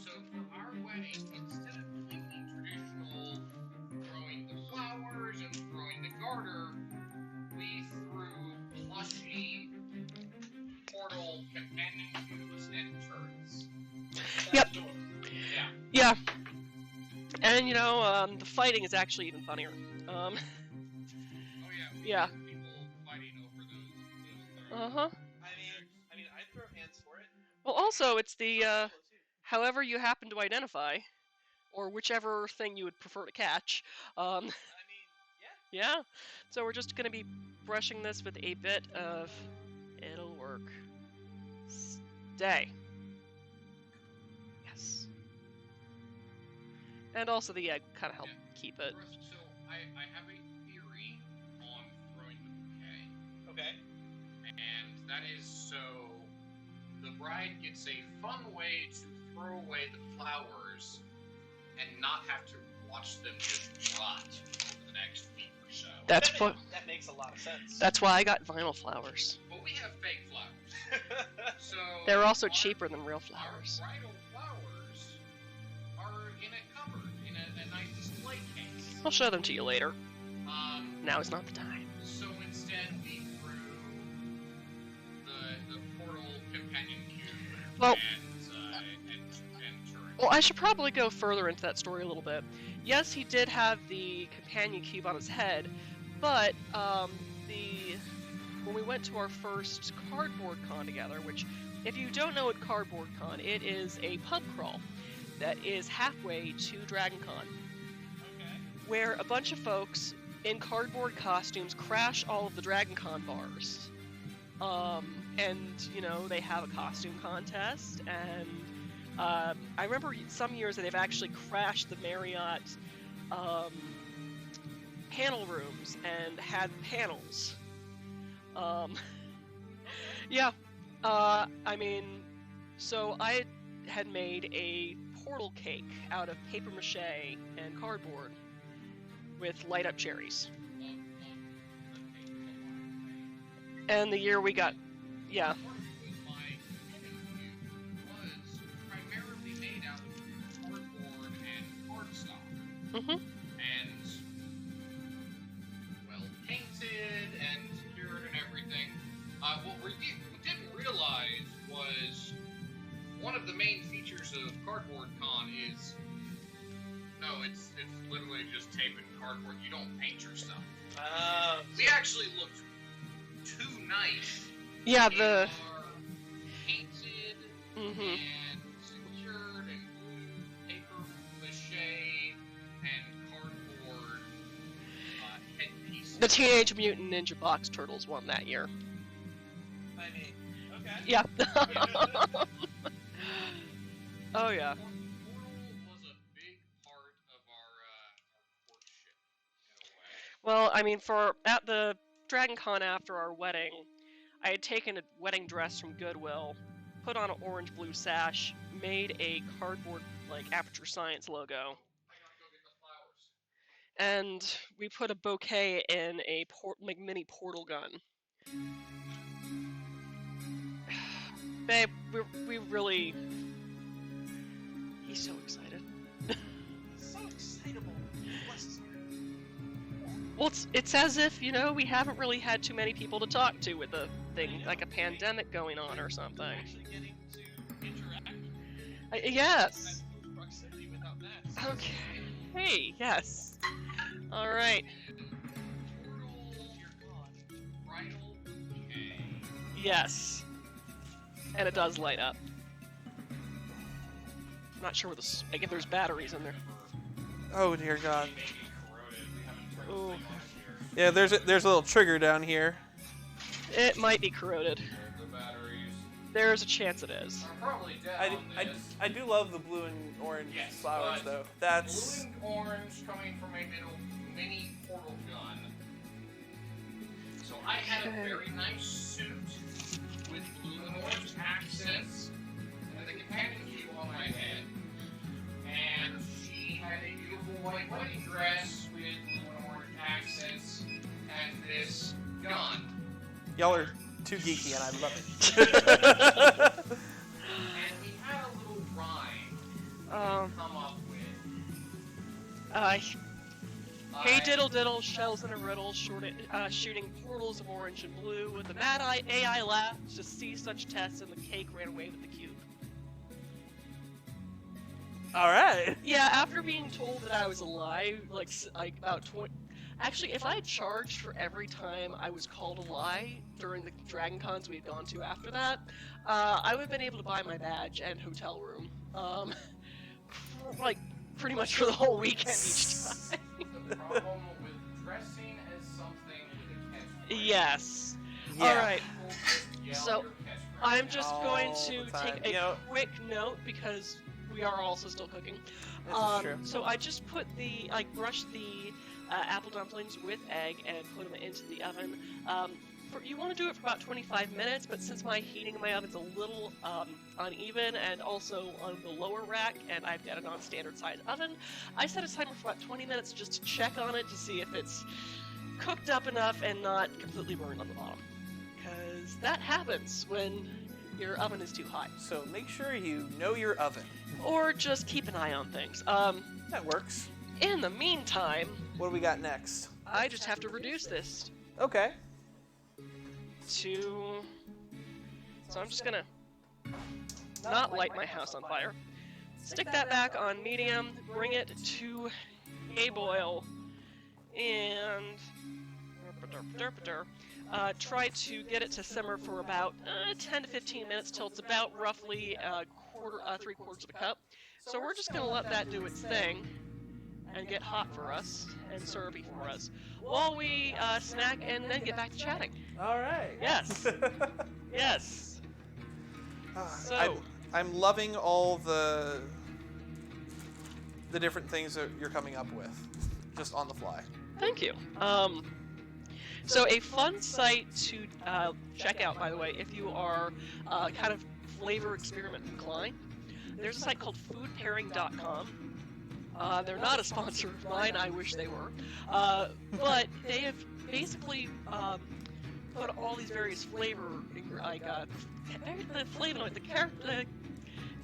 So for our wedding, instead of doing the traditional throwing the flowers and throwing the garter, we threw plushy portal companion cubes and turrets. Yep. Yeah. Yeah. And, you know, the fighting is actually even funnier. Oh yeah. We Yeah. had people fighting over those Uh-huh. I mean, I'd throw hands for it. Well, also, it's the, Too. however you happen to identify. or whichever thing you would prefer to catch. I mean, yeah. Yeah. So we're just gonna be brushing this with a bit of. It'll work. Stay. Yes. And also the egg kind of help keep it. So I have a theory on throwing the bouquet. Okay. And that is so the bride gets a fun way to throw away the flowers and not have to watch them just rot over the next week or so. That's That makes a lot of sense. That's why I got vinyl flowers. But we have fake flowers. So They're also cheaper than real flowers. Our bridal flowers are in a cupboard, in a nice display case. I'll show them to you later. Now Now is not the time. So instead, we threw the portal companion cube Well- and turret. Well, I should probably go further into that story a little bit. Yes, he did have the companion cube on his head, but when we went to our first cardboard con together, which, if you don't know what cardboard con, it is a pub crawl that is halfway to Dragon Con, Okay. where a bunch of folks in cardboard costumes crash all of the Dragon Con bars. And, you know, they have a costume contest, and I remember some years that they've actually crashed the Marriott panel rooms and had panels. Yeah, I mean, so I had made a portal cake out of paper mache and cardboard with light up cherries. And the year we got, yeah. My companion cube was primarily made out of cardboard and cardstock. Mm-hmm. And well painted and secured and everything. What we didn't realize was one of the main features of Cardboard Con is it's literally just tape and cardboard. You don't paint your stuff. We actually looked too nice. Yeah, in the. our painted Mm-hmm. and secured and glued paper mache and cardboard headpieces. The Teenage Mutant Ninja Box Turtles won that year. I mean, okay. Yeah. Oh yeah. Portal was a big part of our courtship in a way. Well, I mean, at the Dragon Con after our wedding, I had taken a wedding dress from Goodwill, put on an orange-blue sash, made a cardboard Aperture Science logo, I gotta go get the flowers. and we put a bouquet in a mini portal gun. Babe, we really. He's so excited. So excitable. Bless his heart. Well, it's as if, we haven't really had too many people to talk to with a thing, like a pandemic going on or something. Actually getting to interact with Yes. close proximity without masks. Okay. Hey, yes. Alright. Portal, you're gone. Bridal bouquet. Yes. And it does light up. I'm not sure if there's batteries in there. Oh dear God. Maybe corroded. We haven't turned Ooh. this thing on here. Yeah, there's a little trigger down here. It might be corroded. The batteries There's a chance it is. are probably dead on this. I do love the blue and orange Yes, flowers but though. That's Blue and orange coming from a little mini portal gun. So I had a Okay. very nice suit with blue and orange accents and the companion cube on my head. And she had a beautiful white wedding dress with blue and orange accents and this gun. y'all are too geeky and I love it. And we had a little rhyme come up with. Hey diddle diddle, shells in a riddle, shooting portals of orange and blue, with a mad AI laughed to see such tests, and the cake ran away with the cube. All right. Yeah, after being told that I was alive, like about 20... Actually, if I had charged for every time I was called a lie during the Dragon Cons we had gone to after that, I would have been able to buy my badge and hotel room. pretty much for the whole weekend each time. The problem with dressing as something with a catchphrase. Yes. Yeah. All right. People just yell So, your catchphrase. I'm just All going the to time. take a You know- quick note because we are also still cooking. This is true. So I just brushed the apple dumplings with egg and put them into the oven. You want to do it for about 25 minutes, but since my heating in my oven's a little uneven and also on the lower rack, and I've got a non-standard size oven, I set a timer for about 20 minutes just to check on it to see if it's cooked up enough and not completely burned on the bottom. Because that happens when your oven is too high. So make sure you know your oven. Or just keep an eye on things. That works. In the meantime, What do we got next? I just have to reduce this Okay. to... So I'm just gonna not light my house on fire. Stick that back on medium, bring it to a boil, and try to get it to simmer for about 10 to 15 minutes till it's about roughly 3/4 of a cup. So we're just gonna let that do its thing and get hot for us and syrupy for us while we snack and then get back to chatting. All right. Yes. Yes. So- I'm loving all the different things that you're coming up with, just on the fly. Thank you. So a fun site to check out, by the way, if you are kind of flavor experiment inclined, there's a site called foodpairing.com. They're not a sponsor of mine. I wish they were. But they have basically put all these various flavor, the flavonoid, the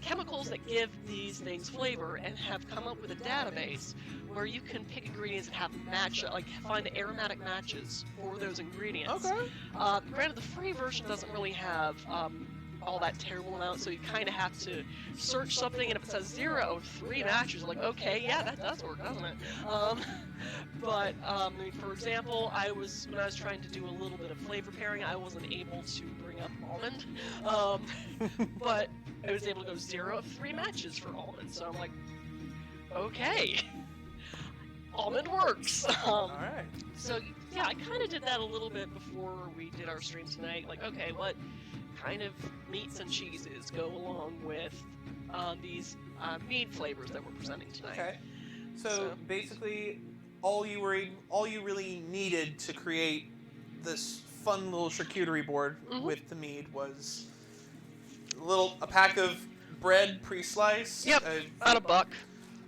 chemicals that give these things flavor, and have come up with a database where you can pick ingredients and have find the aromatic matches for those ingredients. Okay. Granted, the free version doesn't really have all that terrible amount, so you kind of have to search something, and if it says 0 of 3 matches, like, okay, yeah, that does work, doesn't it? For example, when I was trying to do a little bit of flavor pairing, I wasn't able to bring up almond, but I was able to go 0 of 3 matches for almond, so I'm like, okay, almond works. All right. So yeah, I kind of did that a little bit before we did our stream tonight. Like, okay, what kind of meats and cheeses go along with these mead flavors that we're presenting tonight? Okay. So basically, all you really needed to create this fun little charcuterie board with the mead was a pack of bread pre-sliced. Yep, about $1.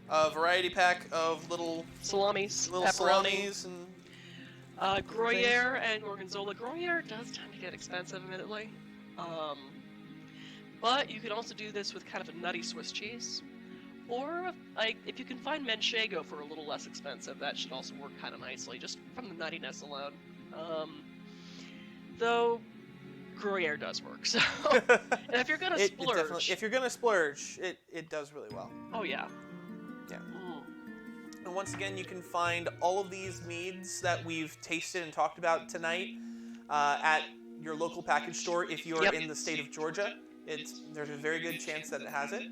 A variety pack of little Salamis, pepperonis pepperoni, and Gruyere and Gorgonzola. Gruyere does tend to get expensive, admittedly. But you can also do this with kind of a nutty Swiss cheese. Or, if you can find Manchego for a little less expensive, that should also work kind of nicely, just from the nuttiness alone. Though, Gruyere does work, so... And if you're gonna splurge... if you're gonna splurge, it does really well. Oh, yeah. Yeah. And once again, you can find all of these meads that we've tasted and talked about tonight at your local package store if you are in the state of Georgia. There's a very good chance that it has it.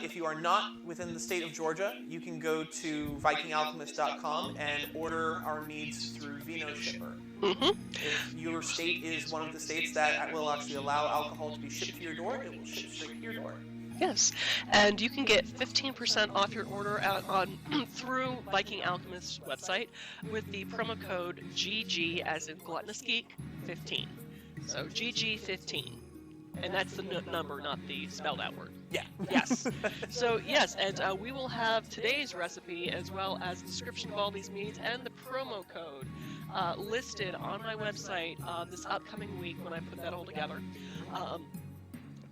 If you are not within the state of Georgia, you can go to vikingalchemist.com and order our meads through Vino Shipper. If your state is one of the states that will actually allow alcohol to be shipped to your door, it will ship straight to your door. Yes, and you can get 15% off your order through Viking Alchemist's website with the promo code GG, as in Gluttonous Geek 15. So GG15, and that's the number, not the spelled out word. Yeah. Yes. So yes, and we will have today's recipe as well as the description of all these meads and the promo code listed on my website this upcoming week when I put that all together.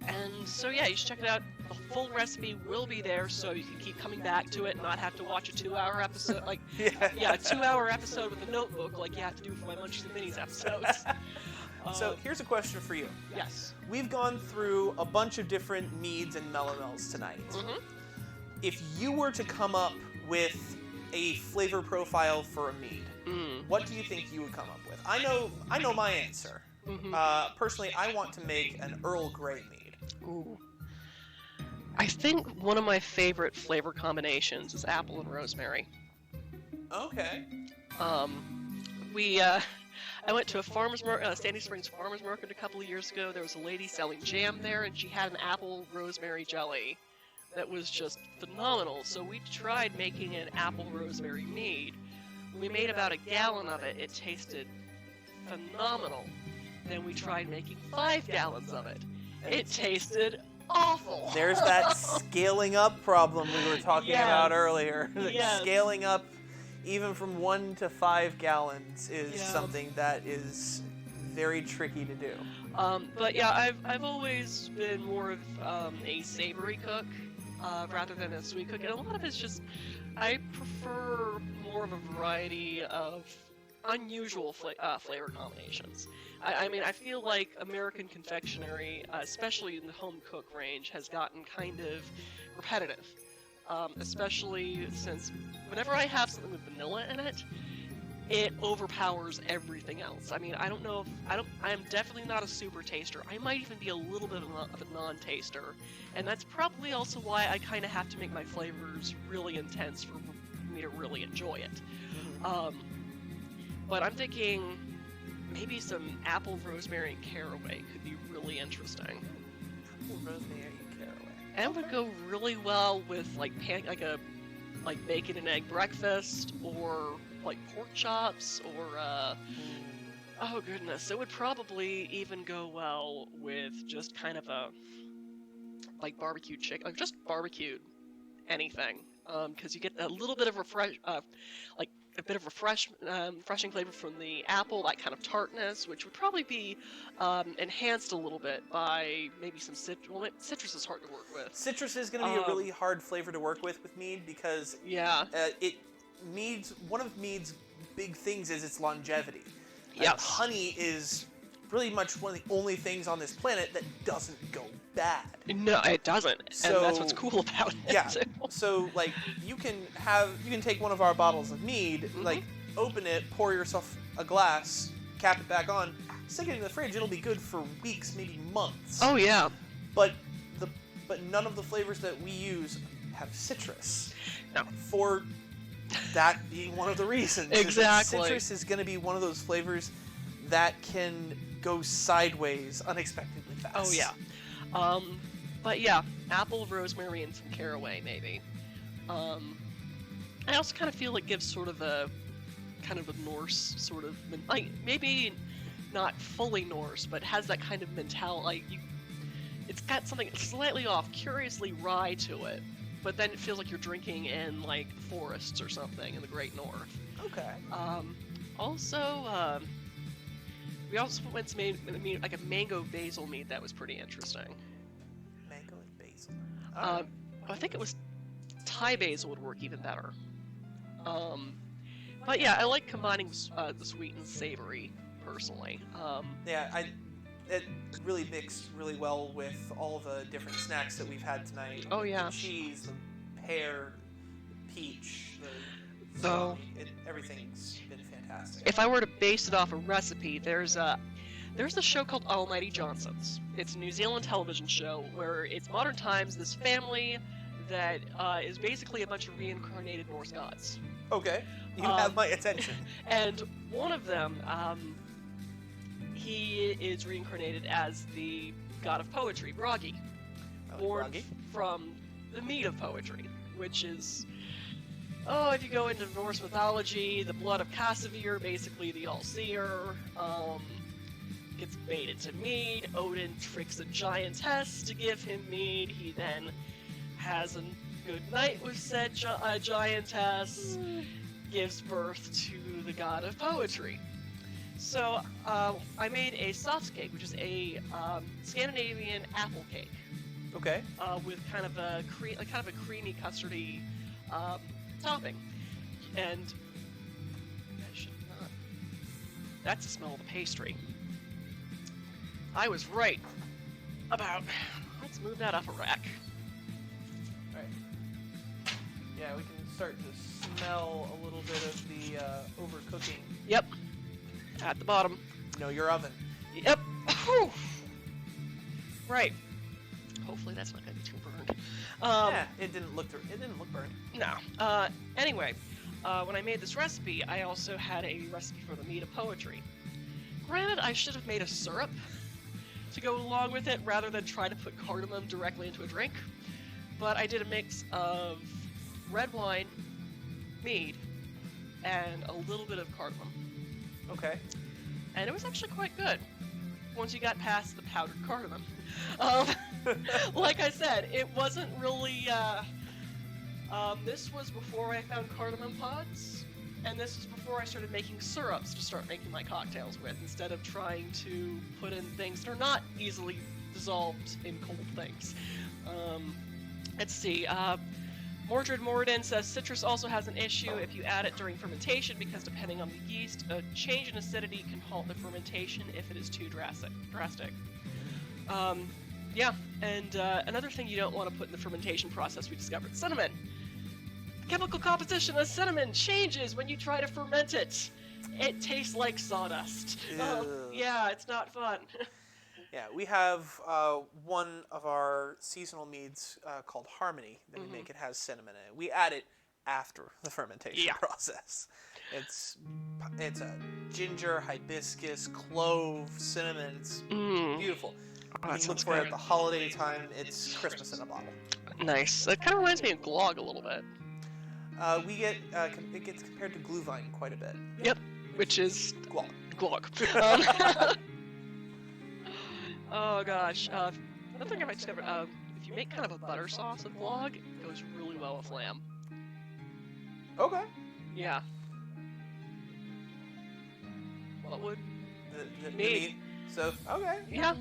And so yeah, you should check it out. The full recipe will be there, so you can keep coming back to it and not have to watch a 2-hour episode, a 2-hour episode with a notebook like you have to do for my Munchies and Minis episodes. So here's a question for you. Yes. We've gone through a bunch of different meads and melomels tonight. If you were to come up with a flavor profile for a mead, what do you think you would come up with? I know my answer. Mm-hmm. Personally, I want to make an Earl Grey mead. Ooh. I think one of my favorite flavor combinations is apple and rosemary. Okay. I went to a Sandy Springs farmers market a couple of years ago. There was a lady selling jam there, and she had an apple rosemary jelly that was just phenomenal. So we tried making an apple rosemary mead. We made about a gallon of it. It tasted phenomenal. Then we tried making 5 gallons of it. It tasted awful. There's that scaling up problem we were talking about earlier. Yes. Scaling up even from 1 to 5 gallons is something that is very tricky to do. But yeah, I've always been more of a savory cook rather than a sweet cook, and a lot of it's just I prefer more of a variety of unusual flavor combinations. I mean, I feel like American confectionery, especially in the home cook range, has gotten kind of repetitive. Especially since whenever I have something with vanilla in it, it overpowers everything else. I mean, I don't know if I am definitely not a super taster. I might even be a little bit of a non-taster, and that's probably also why I kind of have to make my flavors really intense for me to really enjoy it. But I'm thinking maybe some apple, rosemary, and caraway could be really interesting. Apple, rosemary, and caraway. And would go really well with like bacon and egg breakfast, or like pork chops, or oh goodness, it would probably even go well with just kind of a like barbecued chicken, like just barbecued anything, because you get a little bit of refreshing flavor from the apple, that kind of tartness, which would probably be enhanced a little bit by maybe some citrus. Well, citrus is hard to work with. Citrus is going to be a really hard flavor to work with mead because one of mead's big things is its longevity. Yes. Honey is really much one of the only things on this planet that doesn't go bad. No, it doesn't, So, and that's what's cool about it. Yeah. Too. So like you can take one of our bottles of mead, like open it, pour yourself a glass, cap it back on, stick it in the fridge. It'll be good for weeks, maybe months. Oh yeah. But none of the flavors that we use have citrus. No. For that being one of the reasons. Exactly. Citrus is going to be one of those flavors that can go sideways unexpectedly fast. Oh yeah. But yeah, apple, rosemary, and some caraway maybe. I also kind of feel it gives sort of a kind of a Norse sort of, like, maybe not fully Norse, but has that kind of mentality. Like it's got something slightly off, curiously rye to it, but then it feels like you're drinking in like forests or something in the Great North. Okay. Also, we also went to made like a mango basil mead that was pretty interesting. Mango and basil. I think it was Thai basil would work even better. But yeah, I like combining the sweet and savory personally. It really mixed really well with all the different snacks that we've had tonight. Oh yeah. The cheese, the pear, the peach, everything's been fantastic. If I were to base it off a recipe, there's a show called Almighty Johnsons. It's a New Zealand television show where it's modern times, this family that is basically a bunch of reincarnated Norse gods. Okay, you have my attention. And one of them, he is reincarnated as the god of poetry, Bragi, born from the mead of poetry, which is, if you go into Norse mythology, the blood of Casavir, basically the all-seer, gets made into mead. Odin tricks a giantess to give him mead. He then has a good night with said giantess, gives birth to the god of poetry. So I made a soft cake, which is a Scandinavian apple cake. Okay. With kind of a creamy custardy topping, and I should not. That's the smell of the pastry. I was right about. Let's move that up a rack. Right. Yeah, we can start to smell a little bit of the overcooking. Yep. At the bottom. Know your oven. Yep. Whew. Right. Hopefully that's not going to be too burned. Yeah, it didn't look burned. No. Anyway, when I made this recipe, I also had a recipe for the mead of poetry. Granted, I should have made a syrup to go along with it rather than try to put cardamom directly into a drink. But I did a mix of red wine, mead, and a little bit of cardamom. Okay. And it was actually quite good once you got past the powdered cardamom. Like I said, it wasn't really... this was before I found Cardamom Pods, and this was before I started making syrups to start making my cocktails with, instead of trying to put in things that are not easily dissolved in cold things. Let's see. Mordred Morden says citrus also has an issue if you add it during fermentation, because depending on the yeast, a change in acidity can halt the fermentation if it is too drastic. Yeah, and another thing you don't want to put in the fermentation process we discovered, cinnamon. The chemical composition of cinnamon changes when you try to ferment it. It tastes like sawdust. Yeah, it's not fun. Yeah, we have one of our seasonal meads called Harmony that we make. It has cinnamon in it. We add it after the fermentation process. It's a ginger, hibiscus, clove, cinnamon. It's beautiful. Oh, You can look for it at the holiday time. It's Christmas in a bottle. Nice. It kind of reminds me of Glog a little bit. We get it gets compared to Glühwein quite a bit. Yep, which is Glog. Glog. Oh gosh. Another thing I discovered, if you make kind of a butter sauce with Glog, it goes really well with lamb. Okay. Yeah. What would? The Mead. mead. So okay. Yeah.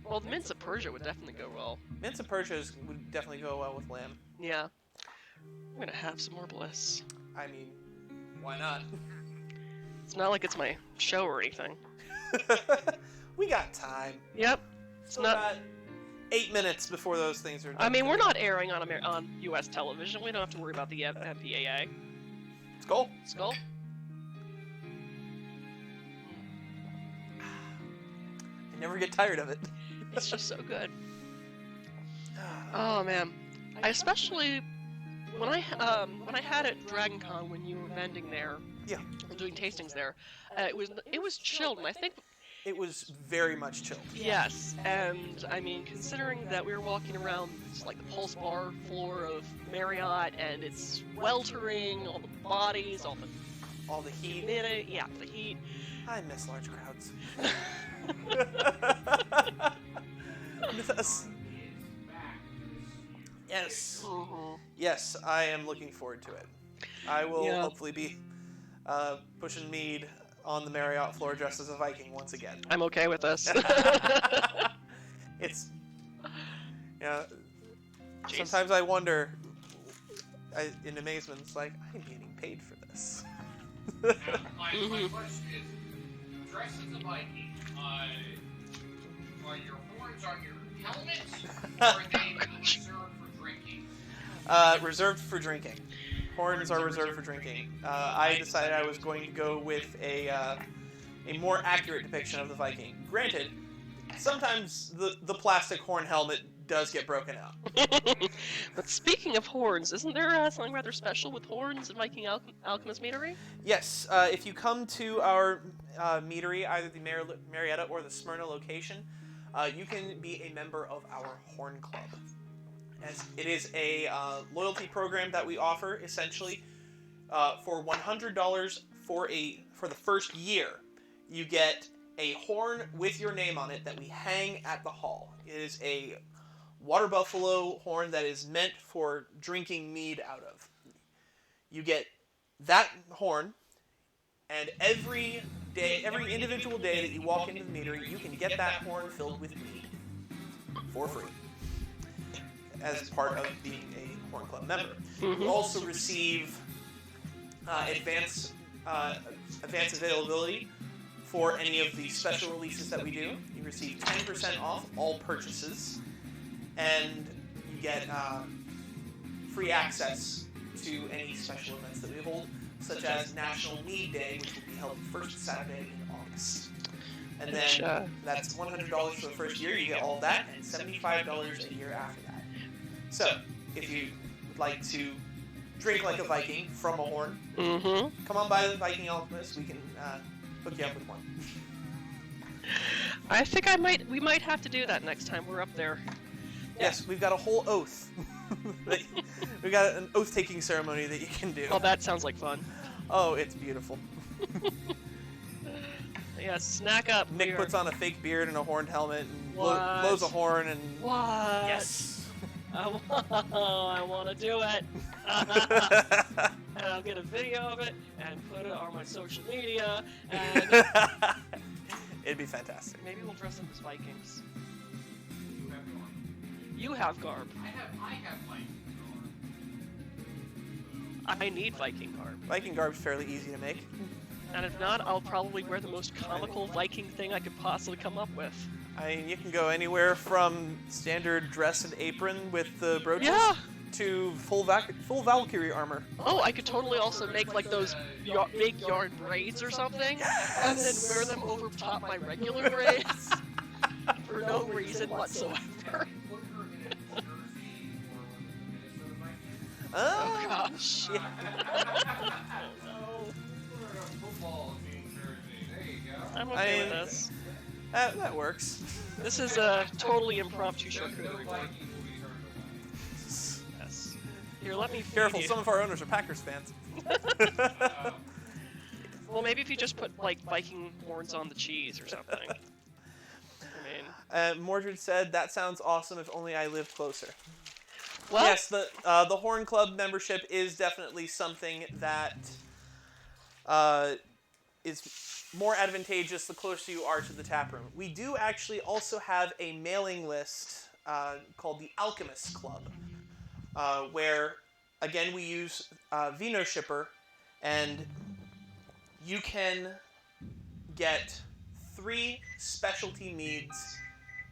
Well, the mince of Persia would definitely go well. Mince of Persia would definitely go well with lamb. Yeah. I'm gonna have some more bliss. I mean, why not? It's not like it's my show or anything. We got time. Yep. It's not. Got 8 minutes before those things are done. I mean, we're not airing on U.S. television. We don't have to worry about the MPAA. Skull. Skull. I never get tired of it. It's just so good. Oh man, I especially when I had it at Dragon Con when you were vending there. Yeah. And doing tastings there, it was chilled, and I think. It was very much chilled. Yes, and I mean, considering that we were walking around like the Pulse Bar floor of Marriott, and it's weltering, all the bodies, all the heat. Yeah, the heat. I miss large crowds. Yes. Yes, I am looking forward to it. I will hopefully be pushing mead on the Marriott floor dressed as a Viking once again. I'm okay with this. It's, sometimes I wonder, in amazement, it's like, I'm getting paid for this. Now, my question is, dressed as a Viking, are your horns on your helmet, or are they reserved for drinking? Reserved for drinking. Horns are reserved for drinking. I decided I was going to go with a more accurate depiction of the Viking. Granted, sometimes the plastic horn helmet does get broken out. But speaking of horns, isn't there something rather special with horns in Viking Alchemist Meadery? Yes, if you come to our meadery, either the Marietta or the Smyrna location, you can be a member of our Horn Club. As it is a loyalty program that we offer, essentially, for $100 for the first year, you get a horn with your name on it that we hang at the hall. It is a water buffalo horn that is meant for drinking mead out of. You get that horn, and every individual day that you walk into the meadery, you can get that horn filled with mead for free, as part of being a Horn Club member. You also receive advance availability for any of the special releases that we do. You receive 10% off all purchases, and you get free access to any special events that we hold, such as National Mead Day, which will be held the first Saturday in August. And then that's $100 for the first year. You get all of that, and $75 a year after that. So, if you would like to drink like a Viking from a horn, come on by the Viking Alchemist. We can hook you up with one. I think we might have to do that next time we're up there. Yes, we've got a whole oath. We've got an oath-taking ceremony that you can do. Oh, that sounds like fun. Oh, it's beautiful. Yeah, snack up. Nick puts on a fake beard and a horned helmet and What? blows a horn and... What? Yes! I want to do it. And I'll get a video of it and put it on my social media. And it'd be fantastic. Maybe we'll dress up as Vikings. You have garb. You have garb. I have Viking garb. I need Viking garb. Viking garb's fairly easy to make. And if not, I'll probably wear the most comical Viking thing I could possibly come up with. I mean, you can go anywhere from standard dress and apron with the brooches to full Valkyrie armor. Oh, I could totally also make like those big yarn braids or something, and then wear them over top my regular braids for no reason whatsoever. Oh gosh. Yeah. I'm okay with this. That works. This is a totally impromptu charcuterie board. Yes. Here, let me feed Careful, you. some of our owners are Packers fans. Well, maybe if you just put like Viking horns on the cheese or something. I mean, Mordred said, "That sounds awesome. If only I lived closer." well, Yes, the Horn Club membership is definitely something that is more advantageous the closer you are to the tap room. We do actually also have a mailing list called the Alchemist Club, where, again, we use Vino Shipper, and you can get 3 specialty meads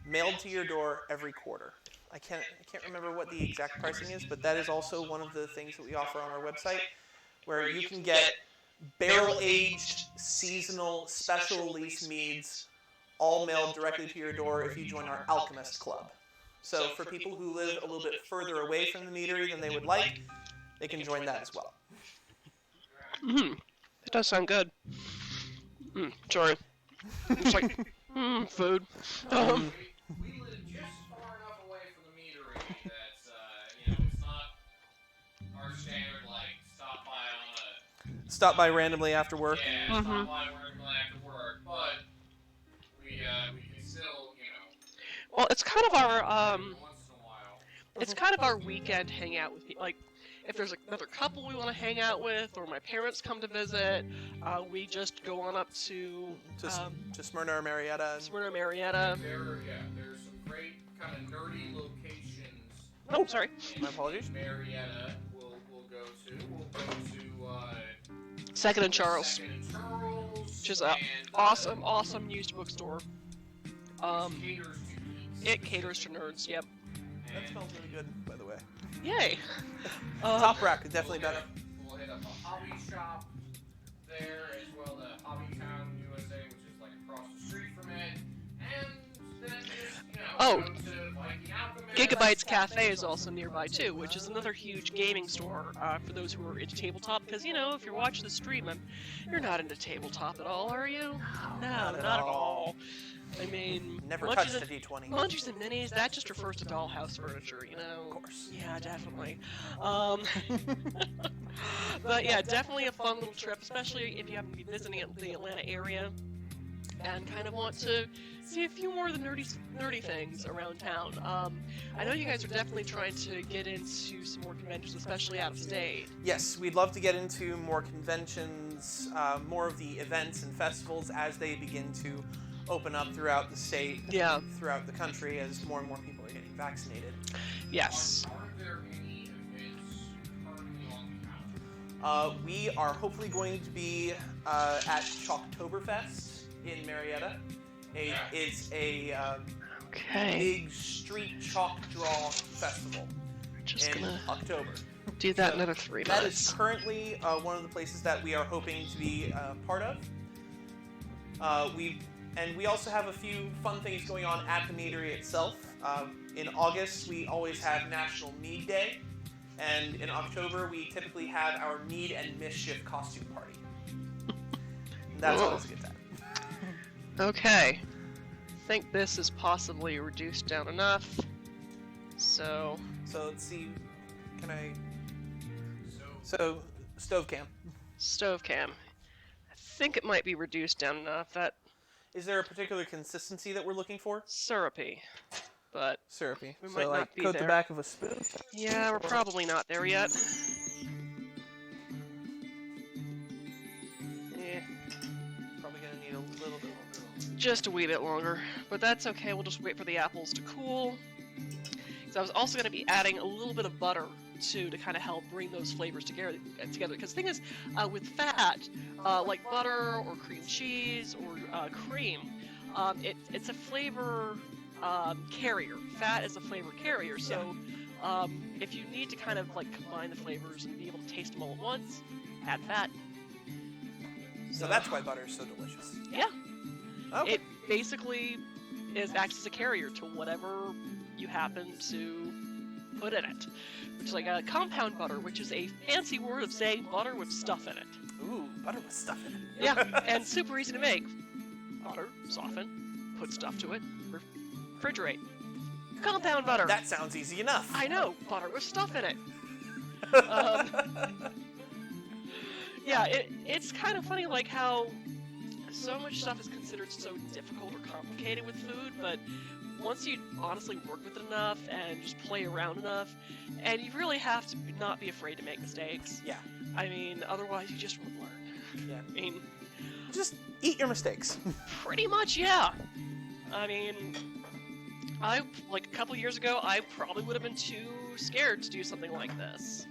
mailed to your door every quarter. I can't remember what the exact pricing is, but that is also one of the things that we offer on our website, where you can get barrel-aged, seasonal, special release meads, all mailed directly to your door if you join our Alchemist Club. So for people who live a little bit further away from the meadery than they would like, they can join that as well. it does sound good. Sorry. It's like, food. We live just far enough away from the meadery that, it's not our standard, like, Stop by randomly after work. Yeah, stop by randomly after work, but we can still, Well, it's kind of our once in a while. it's kind of our weekend hangout with people. Like, if there's another couple we want to hang out with, or my parents come to visit, we just go on up to Smyrna or Marietta. Smyrna, Marietta. There's some great kind of nerdy locations. Oh, sorry. My apologies. Marietta, we'll go to. We'll go to Second and Charles, Second and Charles, which is an awesome used bookstore. It caters to nerds. Yep. That smells really good, by the way. Yay. Top rack is definitely better. We'll hit up a hobby shop there, as well as Hobbytown USA, which is like across the street from it, and then just go to Viking Alchemist. Gigabytes Cafe is also nearby too, which is another huge gaming store for those who are into tabletop. Because if you're watching the stream, you're not into tabletop at all, are you? No, not at all. I mean, Never touched a D20. Munchies and Minis, that just refers to dollhouse furniture, Of course. Yeah, definitely. But yeah, definitely a fun little trip, especially if you happen to be visiting the Atlanta area and kind of want to see a few more of the nerdy things around town. I know you guys are definitely trying to get into some more conventions, especially out of state. Yes, we'd love to get into more conventions, more of the events and festivals as they begin to open up throughout the state, throughout the country, as more and more people are getting vaccinated. Yes. Are there any events currently on town? We are hopefully going to be at Chalktoberfest in Marietta. It's a big street chalk draw festival in October. Do that another 3 months. That is currently one of the places that we are hoping to be part of. We And we also have a few fun things going on at the Meadery itself. In August, we always have National Mead Day. And in October, we typically have our Mead and Mischief costume party. And that's always a good time. Okay. I think this is possibly reduced down enough. So let's see. Can I... So, stove cam. Stove cam. I think it might be reduced down enough. That Is there a particular consistency that we're looking for? syrupy. But Syrupy. We So, might like, not be coat the there. back of a spoon. yeah, we're probably not there yet. Yeah, Probably gonna need a little bit longer. just a wee bit longer. But that's okay, we'll just wait for the apples to cool. So I was also going to be adding a little bit of butter too to kind of help bring those flavors together. Because the thing is, with fat, like butter or cream cheese or cream, it's a flavor carrier. Fat is a flavor carrier. So if you need to kind of like combine the flavors and be able to taste them all at once, add fat. So that's why butter is so delicious. Yeah. Okay. It basically acts as a carrier to whatever you happen to put in it. Which is like a compound butter, which is a fancy word of saying butter with stuff in it. Ooh, butter with stuff in it. Yeah, and super easy to make. Butter, soften, put stuff to it, refrigerate. Compound butter. That sounds easy enough. I know, butter with stuff in it. Yeah, it's kind of funny like how so much stuff is considered so difficult or complicated with food, but once you honestly work with it enough and just play around enough, and you really have to not be afraid to make mistakes. Yeah. I mean, otherwise you just won't learn. Yeah. I mean, Just eat your mistakes. pretty much, yeah. I mean, like a couple years ago, I probably would have been too scared to do something like this.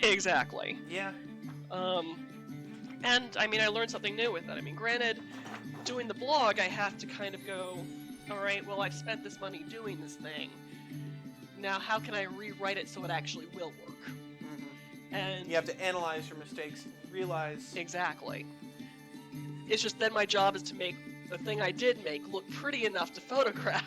Exactly. Yeah. And I mean, I learned something new with it. I mean, granted, doing the blog, I have to kind of go, all right, well, I've spent this money doing this thing. Now, how can I rewrite it so it actually will work? Mm-hmm. And You have to analyze your mistakes and realize. exactly. It's just then my job is to make the thing I did make look pretty enough to photograph.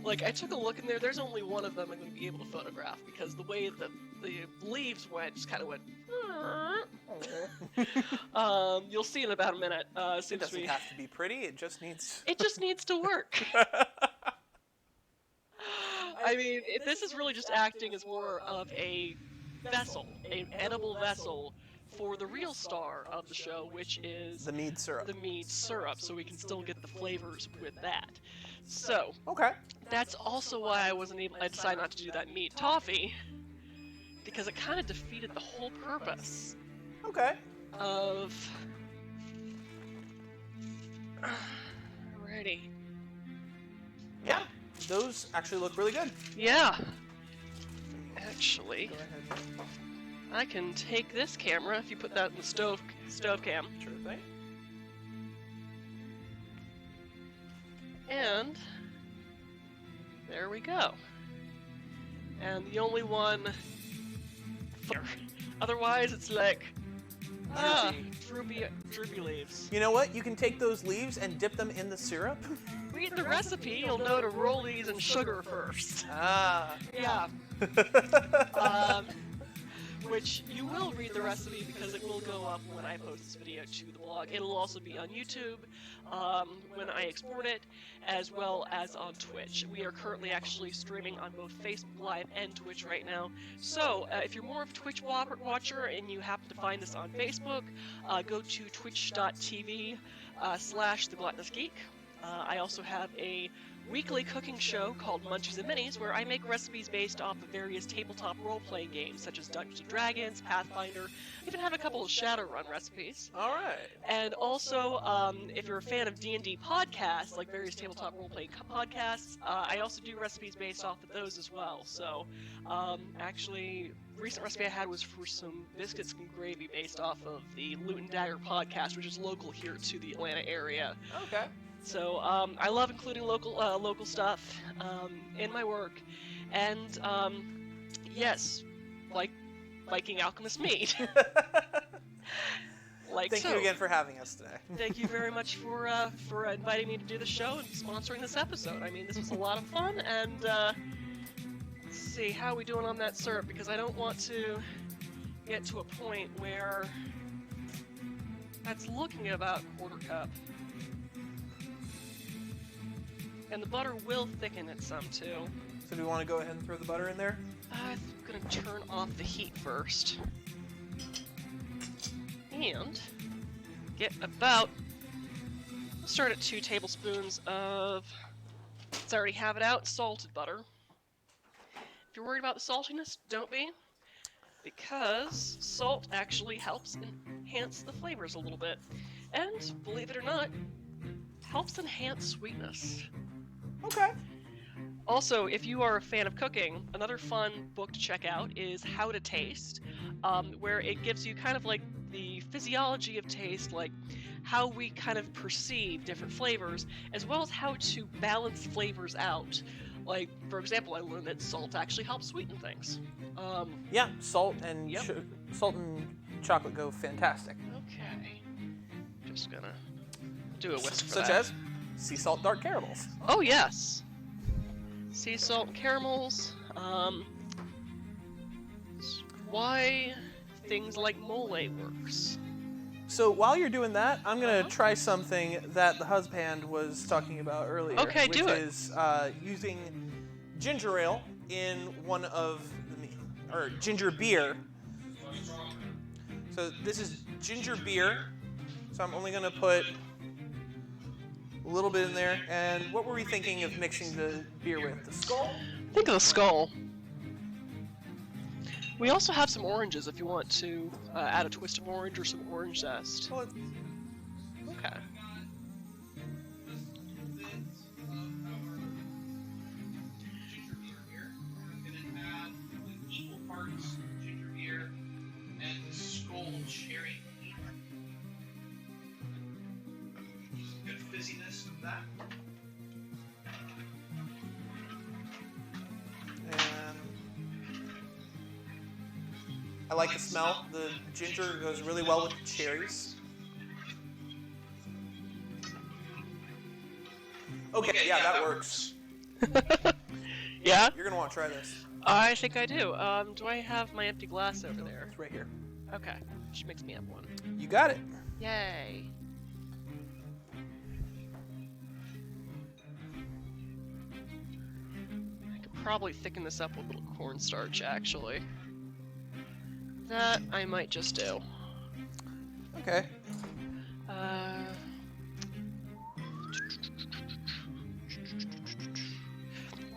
Like, I took a look in there, there's only one of them I'm going to be able to photograph, because the way that the leaves went, just kind of went... You'll see in about a minute. It doesn't have to be pretty, it just needs. It just needs to work. I mean, this is really just acting as more of a vessel, an edible vessel for the real star of the show, which is The mead syrup. the mead syrup, so we can still get the flavors with that. So, Okay. that's also why I decided not to do that mead toffee, because it kind of defeated the whole purpose Okay. of... Alrighty. Yeah. Those actually look really good. Yeah. Actually, Go ahead. I can take this camera if you put that in the stove cam. Sure thing. And there we go. And the only one otherwise it's like droopy leaves. You know what? You can take those leaves and dip them in the syrup. Read the recipe, you'll know to roll these in sugar first. Ah. Yeah. Which you will read the recipe because it will go up when I post this video to the blog. It'll also be on YouTube when I export it, as well as on Twitch. We are currently actually streaming on both Facebook Live and Twitch right now. So if you're more of a Twitch watcher and you happen to find us on Facebook, go to twitch.tv/thegluttonousgeek. I also have a weekly cooking show called Munchies and Minis, where I make recipes based off of various tabletop role-playing games, such as Dungeons & Dragons, Pathfinder. I even have a couple of Shadowrun recipes. All right. And also, if you're a fan of D&D podcasts, like various tabletop role-playing podcasts, I also do recipes based off of those as well. So, actually, recent recipe I had was for some biscuits and gravy based off of the Loot and Dagger podcast, which is local here to the Atlanta area. Okay. So I love including local stuff in my work, and yes, like Viking Alchemist mead. Like Thank so. you again for having us today. Thank you very much for inviting me to do the show and sponsoring this episode. I mean, this was a lot of fun, and let's see, how are we doing on that syrup? Because I don't want to get to a point where that's looking at about a quarter cup. And the butter will thicken it some, too. So do we want to go ahead and throw the butter in there? I'm going to turn off the heat first. And get about, we'll start at 2 tablespoons of, let's already have it out, salted butter. If you're worried about the saltiness, don't be, because salt actually helps enhance the flavors a little bit. And, believe it or not, helps enhance sweetness. Okay. Also, if you are a fan of cooking, another fun book to check out is How to Taste, where it gives you kind of like the physiology of taste, like how we kind of perceive different flavors, as well as how to balance flavors out. Like, for example, I learned that salt actually helps sweeten things. Yeah, salt and Yep. salt and chocolate go fantastic. Okay. Just gonna do a whisk for Such that. as sea salt dark caramels. Oh, yes. Sea salt and caramels. Why things like mole works. So while you're doing that, I'm gonna try something that the husband was talking about earlier. Okay, which do it. is using ginger ale in one of or ginger beer. So this is ginger beer. So I'm only gonna put a little bit in there. And what were we thinking of mixing the beer with? The skull? Think of the skull. We also have some oranges if you want to add a twist of orange or some orange zest. Well, Okay. Ginger beer here. I'm gonna add equal parts ginger beer and skull cherry. Good fizziness of that. and I like the smell. The ginger goes really well with the cherries. Okay, yeah, that works. Yeah? You're gonna want to try this. I think I do. Do I have my empty glass over there? It's right here. Okay. She makes me have one. You got it. Yay. I could probably thicken this up with a little cornstarch, actually. That I might just do. Okay.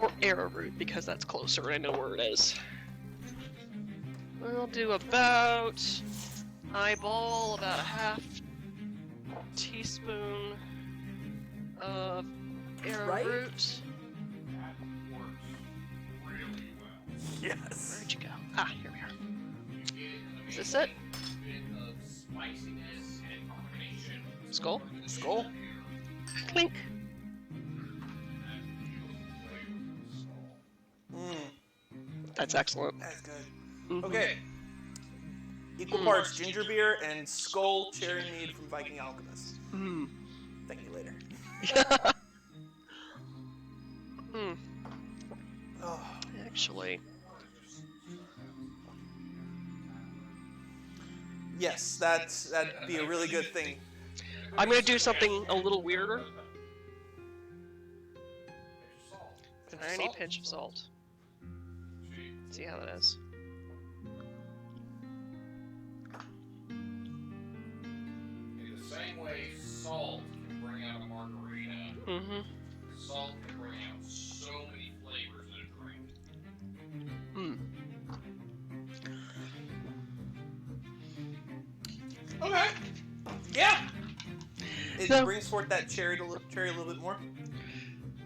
Or arrowroot, because that's closer and I know where it is. We'll do about eyeball, about a half teaspoon of arrowroot. Yes. Where'd you go? Ah, here we are. Is this it? Skull? Skull. Clink. Mmm, That's excellent. that's good. Mhm. Okay. Equal parts ginger beer and skull cherry mead from Viking Alchemist. Mm. Thank you later. Mm. Oh, Actually, yes, that'd be a really good thing. I'm gonna do something a little weirder. A tiny Salt? pinch of salt. See how that is. In the same way salt can bring out a margarita, Mm-hmm. salt can bring out so many flavors in a drink. Mm. Okay. Yeah. It So- brings forth that cherry a little bit more.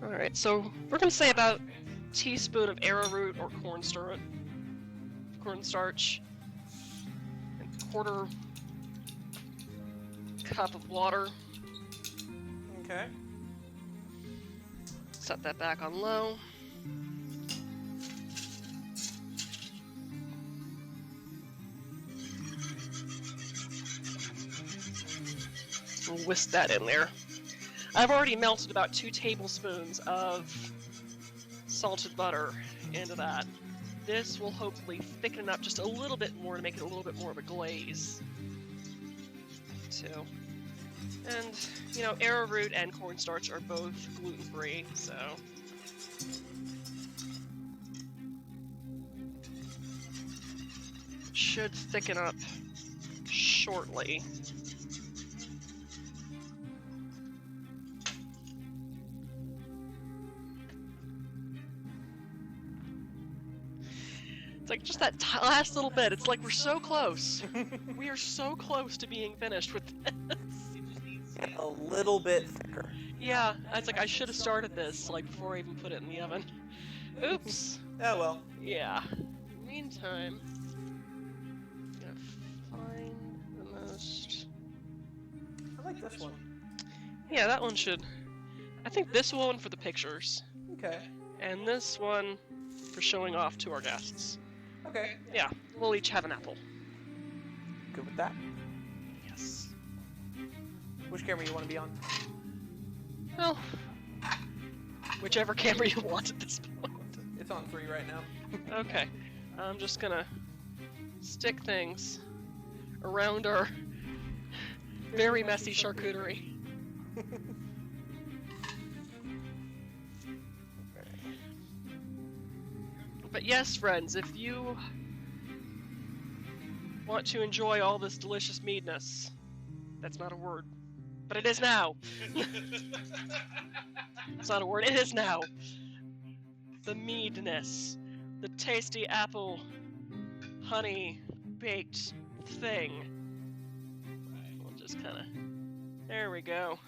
Alright, so we're gonna say about a teaspoon of arrowroot or cornstarch, and quarter cup of water. Okay. Set that back on low. We'll whisk that in there. I've already melted about 2 tablespoons of salted butter into that. This will hopefully thicken it up just a little bit more to make it a little bit more of a glaze, too. And, you know, arrowroot and cornstarch are both gluten-free, so... should thicken up shortly. It's like just that last little bit. It's like we're so close. We are so close to being finished with this. A little bit thicker. Yeah, it's like I should have started this like before I even put it in the oven. Oops. Oh well. Yeah. Meantime, I'm gonna find the most. I like this one. Yeah, that one should. I think this one for the pictures, Okay. and this one for showing off to our guests. Okay. Yeah, we'll each have an apple. Good with that. Yes. Which camera you want to be on? Well, whichever camera you want at this point. It's on 3 right now. Okay, I'm just gonna stick things around our very messy charcuterie. But yes, friends, if you want to enjoy all this delicious meadness, that's not a word, but it is now. It's not a word, it is now. The meadness, the tasty apple, honey, baked thing. We'll just kind of, there we go.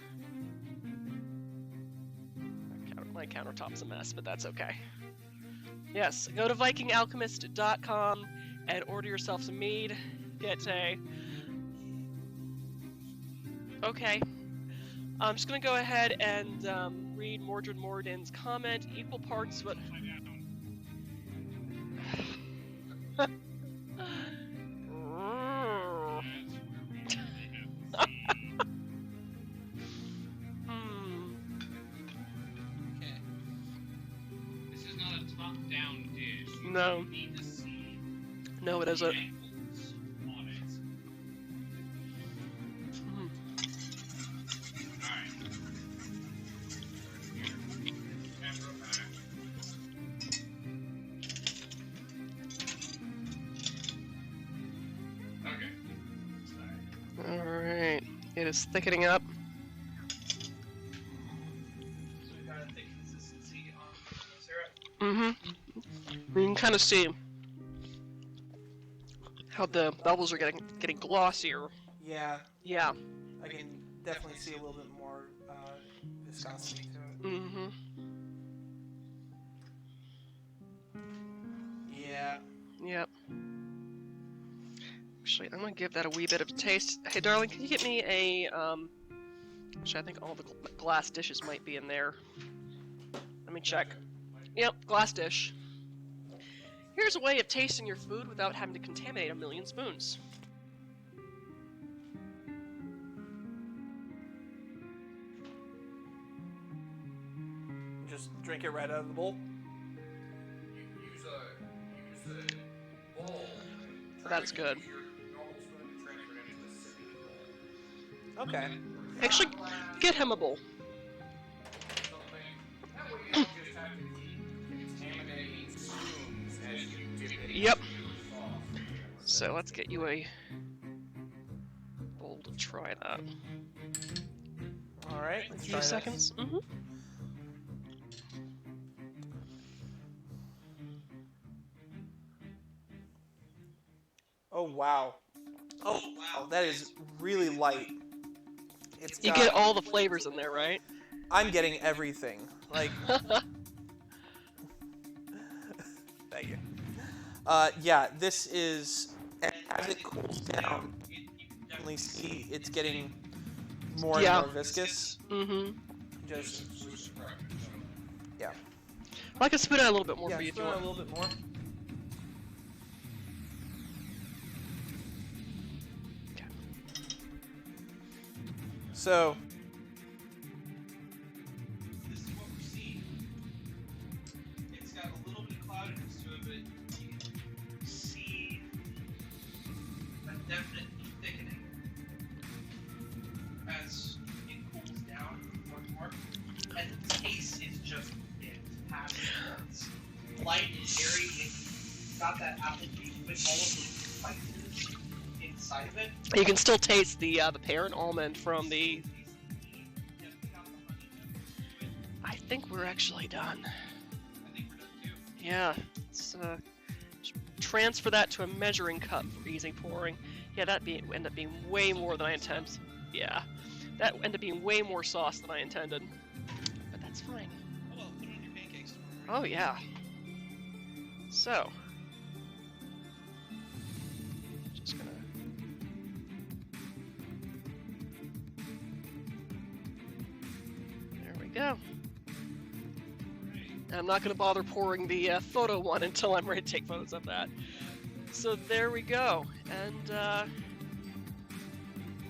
My countertop's a mess, but that's okay. Yes, go to vikingalchemist.com and order yourself some mead. Get a... Okay. I'm just going to go ahead and read Mordred Morden's comment. Equal parts what... No. No, it isn't. Alright. It is thickening up. Mm-hmm. You can kind of see how the bubbles are getting glossier. Yeah. Yeah. I can definitely see a little bit more viscosity to it. Mm-hmm. Yeah. Yep. Actually, I'm gonna give that a wee bit of a taste. Hey, darling, can you get me a Actually, I think all the glass dishes might be in there. Let me check. Yep, glass dish. Here's a way of tasting your food without having to contaminate a million spoons. Just drink it right out of the bowl. Use a bowl. That's good. Okay. Actually, get him a bowl. Yep. So let's get you a bowl to try that. All right. A Let's few try this. seconds. Mm-hmm. Oh wow. Oh wow. That is really light. It's You got- get all the flavors in there, right? I'm getting everything. Like. Thank you. Yeah, this is, as it cools down, you can definitely see it's getting more Yeah. and more viscous. Mm-hmm. Just, yeah. I can spoon out a little bit more Yeah, for you if throw you in a want. little bit more. So, This is what we're seeing. It's got a little bit of cloudiness to it, but you can see a definite thickening as it cools down more and more. And the taste is just fantastic. It's light and airy. It's got that apple juice with all of the spices inside of it. You can still taste the pear and almond from the. I think we're actually done. I think we're done too. Yeah, let's transfer that to a measuring cup for easy pouring. Yeah, end up being way more than I intended. Yeah, that ended up being way more sauce than I intended. But that's fine. Oh well, put it on your pancakes tomorrow, right? Oh yeah. So, just gonna. There we go. And I'm not going to bother pouring the photo one until I'm ready to take photos of that. So there we go. And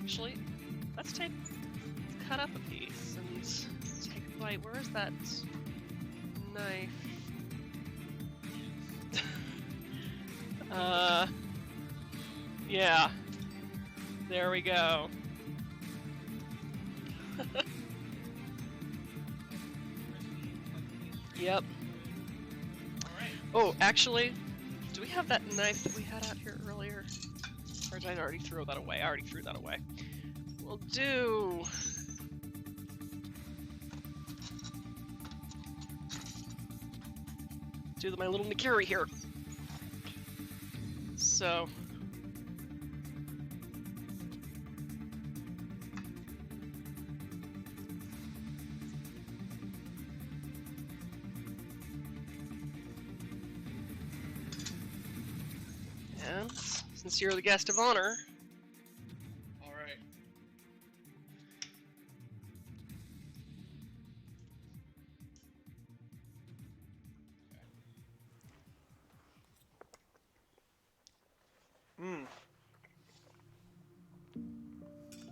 actually, let's cut up a piece and take a bite. Where is that knife? Yeah. There we go. Yep. Alright. Oh, actually, do we have that knife that we had out here earlier? Or did I already throw that away? I already threw that away. We'll do... my little Meadery here. So... And since you're the guest of honor, Alright.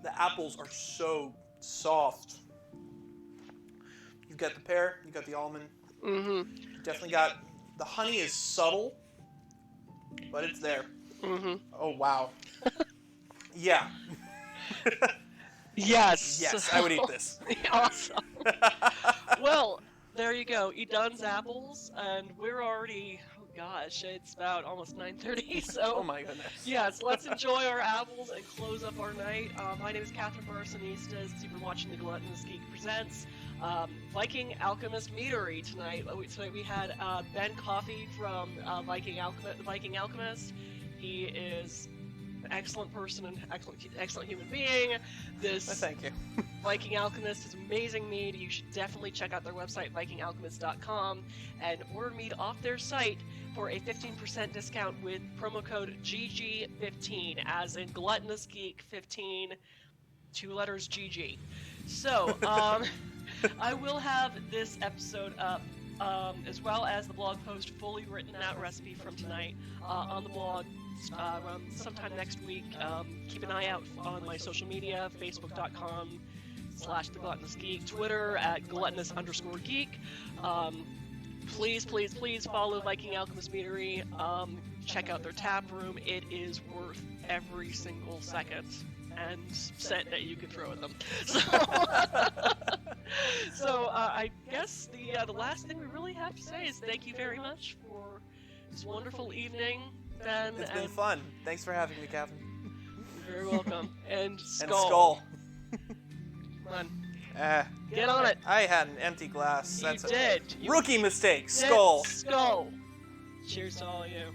the apples are so soft. You've got the pear, you've got the almond. mm-hmm, Definitely got, the honey is subtle, but it's there. mm-hmm. Oh, wow. Yeah. Yes. Yes, I would eat this. Awesome. Well, there you go. Idunn's apples, and we're already. Oh gosh, it's about almost 9:30. So. Oh my goodness. Yes, let's enjoy our apples and close up our night. My name is Catherine Barsonistas. You've been watching the Gluttonous Geek Presents Viking Alchemist Meadery tonight. Tonight we had Ben Coffey from Viking Alchemist. He is an excellent person and excellent human being. This Thank you. Viking Alchemist is amazing mead. You should definitely check out their website, vikingalchemist.com, and order mead off their site for a 15% discount with promo code GG15, as in Gluttonous Geek 15, 2 letters GG. So, I will have this episode up, as well as the blog post, fully written out recipe from tonight, on the blog around sometime next week. Keep an eye out on my social media, facebook.com/thegluttonousgeek, Twitter at gluttonous_geek. Please follow Viking Alchemist Meadery. Check out their tap room. It is worth every single second and cent that you could throw at them. So I guess the last thing we really have to say is thank you very much for this wonderful evening, Ben. It's been fun. Thanks for having me, Catherine. You're very welcome. And Skull. And Skull. Come on. Get on it. I had an empty glass. You That's did. a rookie mistake. Did. Skull. Skull. Cheers to all of you.